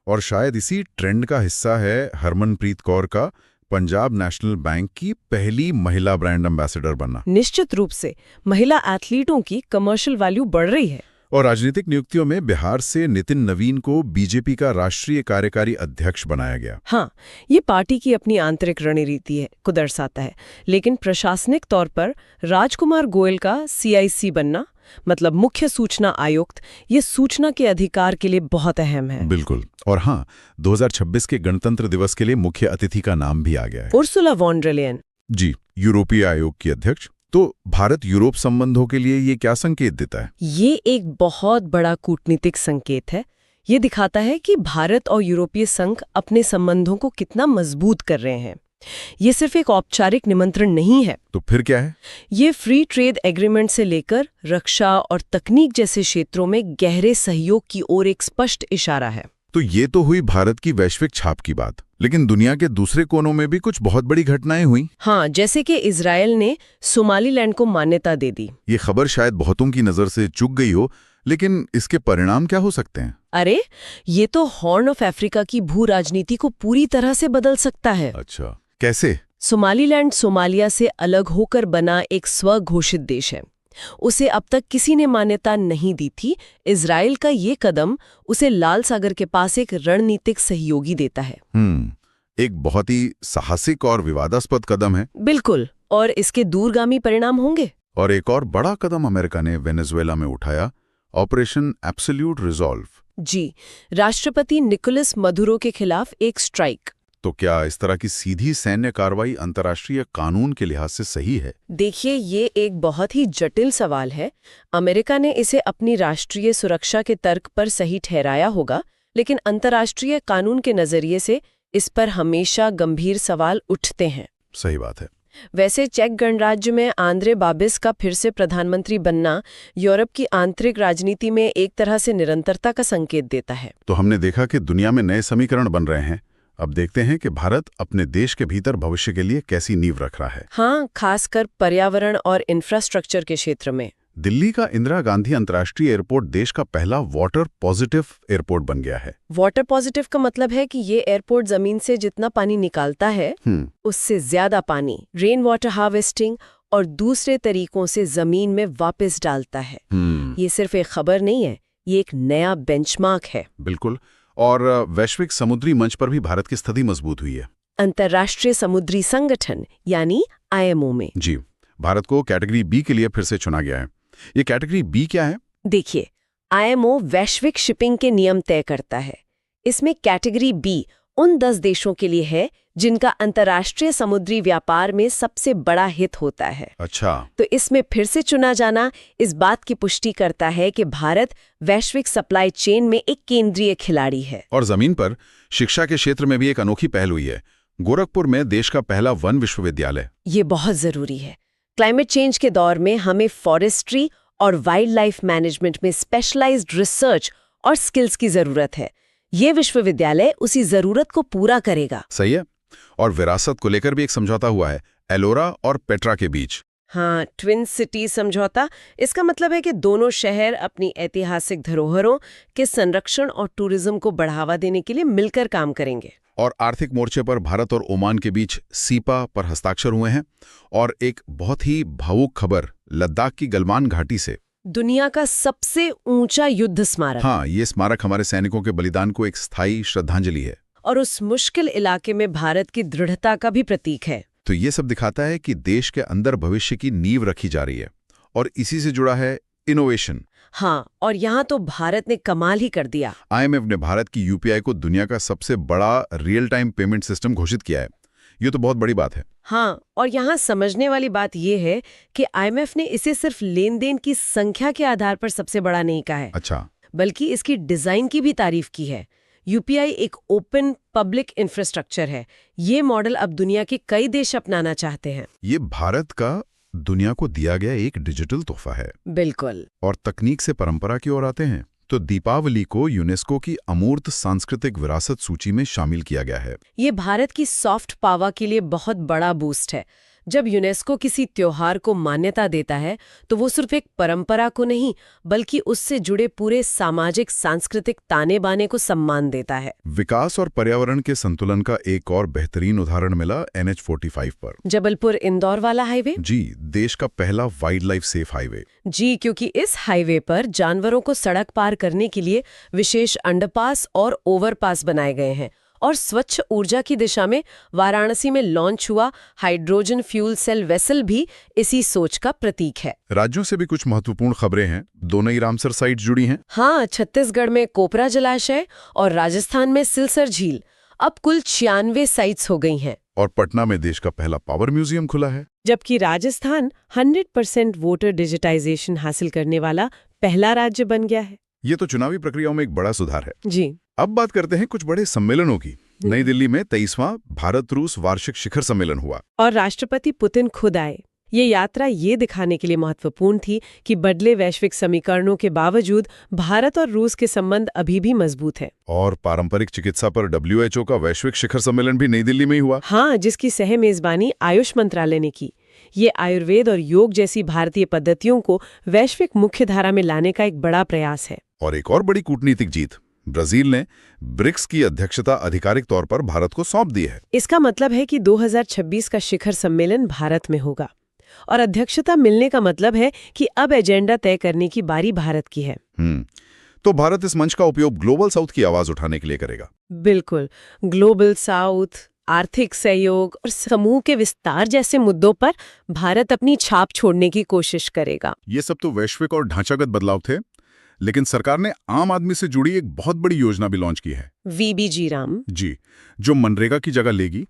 और शायद इसी ट्रेंड का हिस्सा है हरमनप्रीत कौर का पंजाब नेशनल बैंक की पहली महिला ब्रांड एम्बेसडर बनना। निश्चित रूप से महिला एथलीटों की कमर्शियल वैल्यू बढ़ रही है। और राजनीतिक नियुक्तियों में बिहार से नितिन नवीन को बीजेपी का राष्ट्रीय कार्यकारी अध्यक्ष बनाया गया। हाँ, ये पार्टी की अपनी आंतरिक रणनीति है को दर्शाता है, लेकिन प्रशासनिक तौर पर राजकुमार गोयल का CIC बनना, मतलब मुख्य सूचना आयुक्त, ये सूचना के अधिकार के लिए बहुत अहम है। बिल्कुल। और हाँ, 2026 के गणतंत्र दिवस के लिए मुख्य अतिथि का नाम भी आ गया है। Ursula von der Leyen. जी, यूरोपीय आयोग की अध्यक्ष। तो भारत यूरोप संबंधों के लिए ये क्या संकेत देता है? ये एक बहुत बड़ा कूटनीतिक संकेत है। ये दिखाता है कि भारत और यूरोपीय संघ अपने संबंधों को कितना मजबूत कर रहे हैं। ये सिर्फ एक औपचारिक निमंत्रण नहीं है। तो फिर क्या है? ये फ्री ट्रेड एग्रीमेंट से लेकर रक्षा और तकनीक जैसे क्षेत्रों में गहरे सहयोग की ओर एक स्पष्ट इशारा है। तो ये तो हुई भारत की वैश्विक छाप की बात, लेकिन दुनिया के दूसरे कोनों में भी कुछ बहुत बड़ी घटनाएं हुई। हाँ, जैसे कि इजराइल ने सोमालीलैंड को मान्यता दे दी। ये खबर शायद बहुतों की नजर से चूक गई हो, लेकिन इसके परिणाम क्या हो सकते हैं? अरे, ये तो हॉर्न ऑफ अफ्रीका की भू राजनीति को पूरी तरह से बदल सकता है। अच्छा, कैसे? सोमालीलैंड सोमालिया से अलग होकर बना एक स्वघोषित देश है। उसे अब तक किसी ने मान्यता नहीं दी थी। इजराइल का ये कदम उसे लाल सागर के पास एक रणनीतिक सहयोगी देता है। एक बहुत ही साहसिक और विवादास्पद कदम है। बिल्कुल, और इसके दूरगामी परिणाम होंगे। और एक और बड़ा कदम अमेरिका ने वेनेजुएला में उठाया, ऑपरेशन एब्सोल्यूट रिजॉल्व। जी, राष्ट्रपति निकोलस मदुरो के खिलाफ एक स्ट्राइक। तो क्या इस तरह की सीधी सैन्य कार्रवाई अंतर्राष्ट्रीय कानून के लिहाज से सही है? देखिए, ये एक बहुत ही जटिल सवाल है। अमेरिका ने इसे अपनी राष्ट्रीय सुरक्षा के तर्क पर सही ठहराया होगा, लेकिन अंतर्राष्ट्रीय कानून के नजरिए से इस पर हमेशा गंभीर सवाल उठते हैं। सही बात है। वैसे चेक गणराज्य में आंद्रे बाबिस का फिर से प्रधानमंत्री बनना यूरोप की आंतरिक राजनीति में एक तरह से निरंतरता का संकेत देता है। तो हमने देखा कि दुनिया में नए समीकरण बन रहे हैं। अब देखते हैं कि भारत अपने देश के भीतर भविष्य के लिए कैसी नींव रख रहा है। हाँ, खासकर पर्यावरण और इंफ्रास्ट्रक्चर के क्षेत्र में। दिल्ली का इंदिरा गांधी अंतर्राष्ट्रीय एयरपोर्ट देश का पहला वाटर पॉजिटिव एयरपोर्ट बन गया है। वाटर पॉजिटिव का मतलब है कि ये एयरपोर्ट जमीन से जितना पानी निकालता है उससे ज्यादा पानी रेन वाटर हार्वेस्टिंग और दूसरे तरीकों से जमीन में वापस डालता है। ये सिर्फ एक खबर नहीं है, ये एक नया बेंचमार्क है। बिल्कुल। और वैश्विक समुद्री मंच पर भी भारत की स्थिति मजबूत हुई है। अंतर्राष्ट्रीय समुद्री संगठन यानी IMO में। जी, भारत को कैटेगरी B के लिए फिर से चुना गया है। ये कैटेगरी B क्या है? देखिए, IMO वैश्विक शिपिंग के नियम तय करता है। इसमें कैटेगरी B उन 10 देशों के लिए है जिनका अंतर्राष्ट्रीय समुद्री व्यापार में सबसे बड़ा हित होता है। अच्छा। तो इसमें फिर से चुना जाना इस बात की पुष्टि करता है कि भारत वैश्विक सप्लाई चेन में एक केंद्रीय खिलाड़ी है। और जमीन पर शिक्षा के क्षेत्र में भी एक अनोखी पहल हुई है। गोरखपुर में देश का पहला वन विश्वविद्यालय। ये बहुत जरूरी है। क्लाइमेट चेंज के दौर में हमें फॉरेस्ट्री और वाइल्ड लाइफ मैनेजमेंट में स्पेशलाइज्ड रिसर्च और स्किल्स की जरूरत है। ये विश्वविद्यालय उसी जरूरत को पूरा करेगा। सही है। और विरासत को लेकर भी एक समझौता हुआ है, एलोरा और पेट्रा के बीच। हाँ, ट्विन सिटी समझौता। इसका मतलब है कि दोनों शहर अपनी ऐतिहासिक धरोहरों के संरक्षण और टूरिज्म को बढ़ावा देने के लिए मिलकर काम करेंगे। और आर्थिक मोर्चे पर भारत और ओमान के बीच सीपा पर हस्ताक्षर हुए हैं। और एक बहुत ही भावुक खबर लद्दाख की गलवान घाटी से। दुनिया का सबसे ऊंचा युद्ध स्मारक। हाँ, ये स्मारक हमारे सैनिकों के बलिदान को एक स्थायी श्रद्धांजलि है और उस मुश्किल इलाके में भारत की दृढ़ता का भी प्रतीक है। तो ये सब दिखाता है कि देश के अंदर भविष्य की नींव रखी जा रही है और इसी से जुड़ा है इनोवेशन। हाँ, और यहाँ तो भारत ने कमाल ही कर दिया। IMF ने भारत की UPI को दुनिया का सबसे बड़ा रियल टाइम पेमेंट सिस्टम घोषित किया है। ये तो बहुत बड़ी बात है। हाँ, और यहाँ समझने वाली बात यह है कि IMF ने इसे सिर्फ लेन देन की संख्या के आधार पर सबसे बड़ा नहीं कहा है। अच्छा। बल्कि इसकी डिजाइन की भी तारीफ की है। यूपीआई एक ओपन पब्लिक इंफ्रास्ट्रक्चर है। ये मॉडल अब दुनिया के कई देश अपनाना चाहते हैं। ये भारत का दुनिया को दिया गया एक डिजिटल तोहफा है। बिल्कुल। और तकनीक से परंपरा की ओर आते हैं तो दीपावली को यूनेस्को की अमूर्त सांस्कृतिक विरासत सूची में शामिल किया गया है। ये भारत की सॉफ्ट पावर के लिए बहुत बड़ा बूस्ट है। जब यूनेस्को किसी त्योहार को मान्यता देता है तो वो सिर्फ एक परंपरा को नहीं बल्कि उससे जुड़े पूरे सामाजिक सांस्कृतिक ताने बाने को सम्मान देता है। विकास और पर्यावरण के संतुलन का एक और बेहतरीन उदाहरण मिला NH45 पर। जबलपुर इंदौर वाला हाईवे? जी, देश का पहला वाइल्ड लाइफ सेफ हाईवे। जी, क्योंकि इस हाईवे पर जानवरों को सड़क पार करने के लिए विशेष अंडरपास और ओवरपास बनाए गए हैं। और स्वच्छ ऊर्जा की दिशा में वाराणसी में लॉन्च हुआ हाइड्रोजन फ्यूल सेल वेसल भी इसी सोच का प्रतीक है। राज्यों से भी कुछ महत्वपूर्ण खबरें हैं। दो नई रामसर साइट जुड़ी हैं। हाँ, छत्तीसगढ़ में कोपरा जलाशय और राजस्थान में सिलसर झील। अब कुल 96 साइट्स हो गई हैं। और पटना में देश का पहला पावर म्यूजियम खुला है। जबकि राजस्थान 100% वोटर डिजिटाइजेशन हासिल करने वाला पहला राज्य बन गया है। ये तो चुनावी प्रक्रियाओं में एक बड़ा सुधार है। जी। अब बात करते हैं कुछ बड़े सम्मेलनों की। नई दिल्ली में 23वां भारत रूस वार्षिक शिखर सम्मेलन हुआ और राष्ट्रपति पुतिन खुद आए। ये यात्रा ये दिखाने के लिए महत्वपूर्ण थी कि बदले वैश्विक समीकरणों के बावजूद भारत और रूस के संबंध अभी भी मजबूत हैं। और पारंपरिक चिकित्सा पर WHO का वैश्विक शिखर सम्मेलन भी नई दिल्ली में ही हुआ। हाँ, जिसकी सह मेजबानी आयुष मंत्रालय ने की। ये आयुर्वेद और योग जैसी भारतीय पद्धतियों को वैश्विक मुख्यधारा में लाने का एक बड़ा प्रयास है। और एक और बड़ी कूटनीतिक जीत, ब्राजील ने ब्रिक्स की अध्यक्षता आधिकारिक तौर पर भारत को सौंप दी है। इसका मतलब है कि 2026 का शिखर सम्मेलन भारत में होगा और अध्यक्षता मिलने का मतलब है कि अब एजेंडा तय करने की बारी भारत की है। तो भारत इस मंच का उपयोग ग्लोबल साउथ की आवाज उठाने के लिए करेगा। बिल्कुल। ग्लोबल साउथ, आर्थिक सहयोग और समूह के विस्तार जैसे मुद्दों पर भारत अपनी छाप छोड़ने की कोशिश करेगा। ये सब तो वैश्विक और ढांचागत बदलाव थे, लेकिन सरकार ने आम आदमी से जुड़ी एक बहुत बड़ी योजना भी लॉन्च की है, VBG राम। जी, जो मनरेगा की जगह लेगी।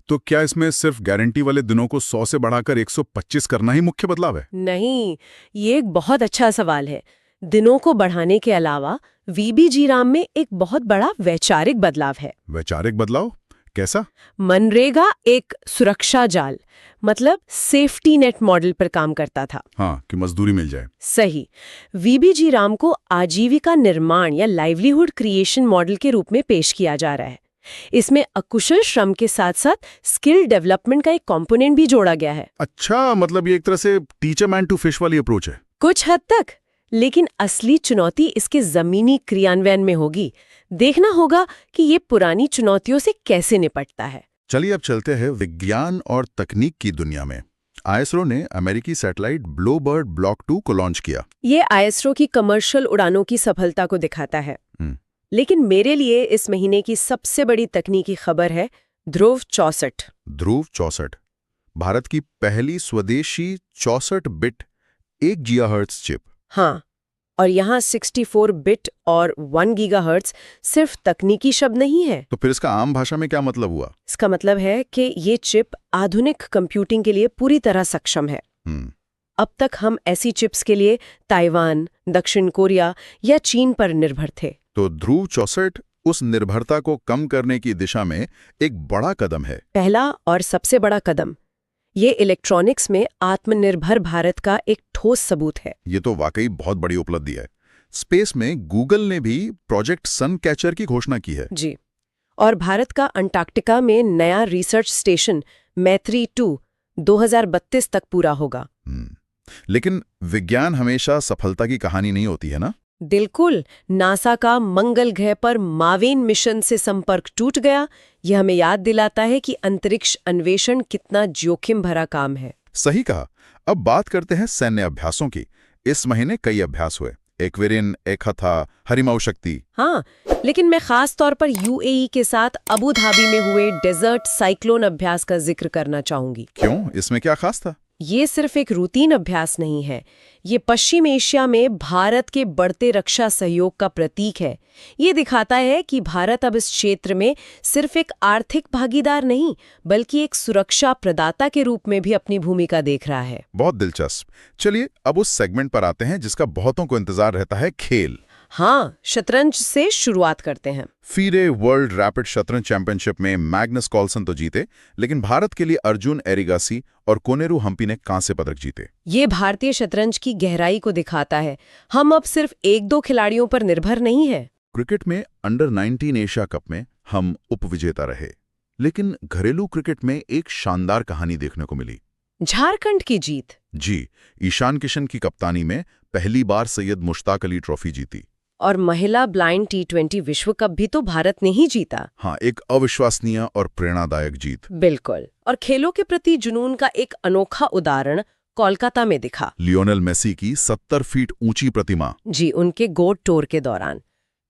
तो क्या इसमें सिर्फ गारंटी वाले दिनों को 100 से बढ़ाकर 125 करना ही मुख्य बदलाव है? नहीं, ये एक बहुत अच्छा सवाल है। दिनों को बढ़ाने के अलावा VBG राम में एक बहुत बड़ा वैचारिक बदलाव है। वैचारिक बदलाव कैसा? मनरेगा एक सुरक्षा जाल मतलब सेफ्टी नेट मॉडल पर काम करता था। हाँ, कि मजदूरी मिल जाए। सही। VBG राम को आजीविका निर्माण या लाइवलीहुड क्रिएशन मॉडल के रूप में पेश किया जा रहा है। इसमें अकुशल श्रम के साथ साथ स्किल डेवलपमेंट का एक कंपोनेंट भी जोड़ा गया है। अच्छा, मतलब ये एक तरह से टीचर मैन टू फिश वाली अप्रोच है। कुछ हद तक, लेकिन असली चुनौती इसके जमीनी क्रियान्वयन में होगी। देखना होगा कि ये पुरानी चुनौतियों से कैसे निपटता है। चलिए अब चलते हैं विज्ञान और तकनीक की दुनिया में। ISRO ने अमेरिकी सैटेलाइट ब्लूबर्ड ब्लॉक 2 को लॉन्च किया। ये ISRO की कमर्शियल उड़ानों की सफलता को दिखाता है। लेकिन मेरे लिए इस महीने की सबसे बड़ी तकनीकी खबर है ध्रुव 64। ध्रुव 64 भारत की पहली स्वदेशी 64 बिट 1 GHz चिप। हाँ, और यहाँ 64 बिट और 1 गीगाहर्ट्ज सिर्फ तकनीकी शब्द नहीं है। तो फिर इसका आम भाषा में क्या मतलब हुआ? इसका मतलब है कि ये चिप आधुनिक कंप्यूटिंग के लिए पूरी तरह सक्षम है। अब तक हम ऐसी चिप्स के लिए ताइवान, दक्षिण कोरिया या चीन पर निर्भर थे। तो ध्रुव 64 उस निर्भरता को कम करने की दिशा में एक बड़ा कदम है। पहला और सबसे बड़ा कदम। ये इलेक्ट्रॉनिक्स में आत्मनिर्भर भारत का एक ठोस सबूत है। ये तो वाकई बहुत बड़ी उपलब्धि है। स्पेस में गूगल ने भी प्रोजेक्ट सन कैचर की घोषणा की है। जी, और भारत का अंटार्कटिका में नया रिसर्च स्टेशन मैत्री 2 2032 तक पूरा होगा। लेकिन विज्ञान हमेशा सफलता की कहानी नहीं होती है ना? बिल्कुल। नासा का मंगल ग्रह पर मावेन मिशन से संपर्क टूट गया। यह हमें याद दिलाता है कि अंतरिक्ष अन्वेषण कितना जोखिम भरा काम है। सही कहा। अब बात करते हैं सैन्य अभ्यासों की। इस महीने कई अभ्यास हुए। एक्वेरिन, एक हथा, हरिमाऊ शक्ति। हाँ, लेकिन मैं खास तौर पर UAE के साथ अबू धाबी में हुए डेजर्ट साइक्लोन अभ्यास का जिक्र करना चाहूंगी। क्यों? इसमें क्या खास था? ये सिर्फ एक रूटीन अभ्यास नहीं है। ये पश्चिम एशिया में भारत के बढ़ते रक्षा सहयोग का प्रतीक है। ये दिखाता है कि भारत अब इस क्षेत्र में सिर्फ एक आर्थिक भागीदार नहीं, बल्कि एक सुरक्षा प्रदाता के रूप में भी अपनी भूमिका देख रहा है। बहुत दिलचस्प। चलिए अब उस सेगमेंट पर आते हैं जिसका बहुतों को इंतजार रहता है, खेल। हाँ, शतरंज से शुरुआत करते हैं। FIDE वर्ल्ड रैपिड शतरंज चैंपियनशिप में मैग्नस कार्लसन तो जीते, लेकिन भारत के लिए अर्जुन एरिगासी और कोनेरू हम्पी ने कांस्य पदक जीते। ये भारतीय शतरंज की गहराई को दिखाता है। हम अब सिर्फ एक दो खिलाड़ियों पर निर्भर नहीं है। क्रिकेट में अंडर 19 एशिया कप में हम उपविजेता रहे, लेकिन घरेलू क्रिकेट में एक शानदार कहानी देखने को मिली। झारखंड की जीत। जी, ईशान किशन की कप्तानी में पहली बार सैयद मुश्ताक अली ट्रॉफी जीती। और महिला ब्लाइंड T20 विश्व कप भी तो भारत ने ही जीता। हाँ, एक अविश्वसनीय और प्रेरणादायक जीत। बिल्कुल। और खेलों के प्रति जुनून का एक अनोखा उदाहरण कोलकाता में दिखा। लियोनेल मेसी की 70 फीट ऊंची प्रतिमा। जी, उनके गोट टूर के दौरान।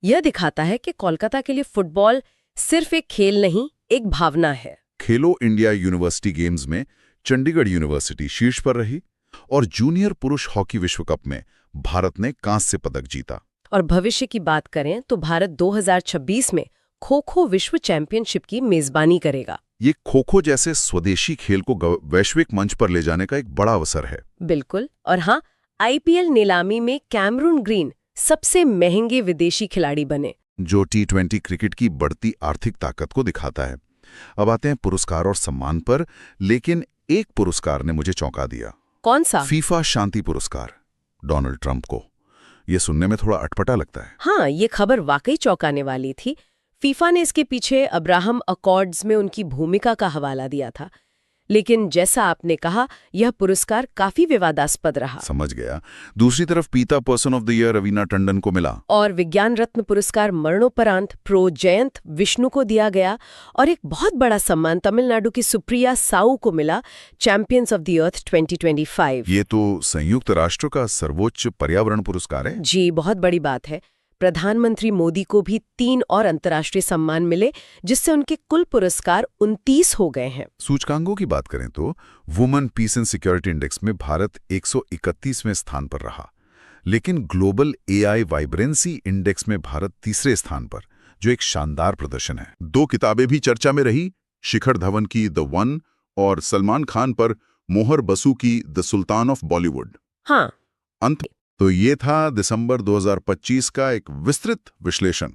यह दिखाता है कि कोलकाता के लिए फुटबॉल सिर्फ एक खेल नहीं, एक भावना है। खेलो इंडिया यूनिवर्सिटी गेम्स में चंडीगढ़ यूनिवर्सिटी शीर्ष पर रही और जूनियर पुरुष हॉकी विश्व कप में भारत ने कांस्य पदक जीता। और भविष्य की बात करें तो भारत 2026 में खो-खो विश्व चैंपियनशिप की मेजबानी करेगा। ये खो-खो जैसे स्वदेशी खेल को वैश्विक मंच पर ले जाने का एक बड़ा अवसर है। बिल्कुल। और हाँ, IPL नीलामी में कैमरून ग्रीन सबसे महंगे विदेशी खिलाड़ी बने, जो T20 क्रिकेट की बढ़ती आर्थिक ताकत को दिखाता है। अब आते हैं पुरस्कार और सम्मान पर, लेकिन एक पुरस्कार ने मुझे चौंका दिया। कौन सा? फीफा शांति पुरस्कार डोनाल्ड ट्रंप को। यह सुनने में थोड़ा अटपटा लगता है। हाँ, ये खबर वाकई चौंकाने वाली थी। फीफा ने इसके पीछे अब्राहम अकॉर्ड्स में उनकी भूमिका का हवाला दिया था, लेकिन जैसा आपने कहा, यह पुरस्कार काफी विवादास्पद रहा। समझ गया। दूसरी तरफ पीता person of the year Raveena Tandon को मिला। और विज्ञान रत्न पुरस्कार मरणोपरांत प्रो जयंत विष्णु को दिया गया। और एक बहुत बड़ा सम्मान तमिलनाडु की सुप्रिया साऊ को मिला, चैंपियंस ऑफ द अर्थ 2025। ये तो संयुक्त राष्ट्र का सर्वोच्च पर्यावरण पुरस्कार है। जी, बहुत बड़ी बात है। प्रधानमंत्री मोदी को भी 3 और अंतर्राष्ट्रीय सम्मान मिले, जिससे उनके कुल पुरस्कार 29 हो गए हैं। सूचकांकों की बात करें तो women peace and security index में भारत 131वें स्थान पर रहा, लेकिन ग्लोबल AI वाइब्रेंसी इंडेक्स में भारत तीसरे स्थान पर, जो एक शानदार प्रदर्शन है। 2 किताबें भी चर्चा में रही, शिखर धवन की द वन और सलमान खान पर मोहर बसु की द सुल्तान ऑफ बॉलीवुड। हाँ, अंत तो ये था दिसंबर 2025 का एक विस्तृत विश्लेषण।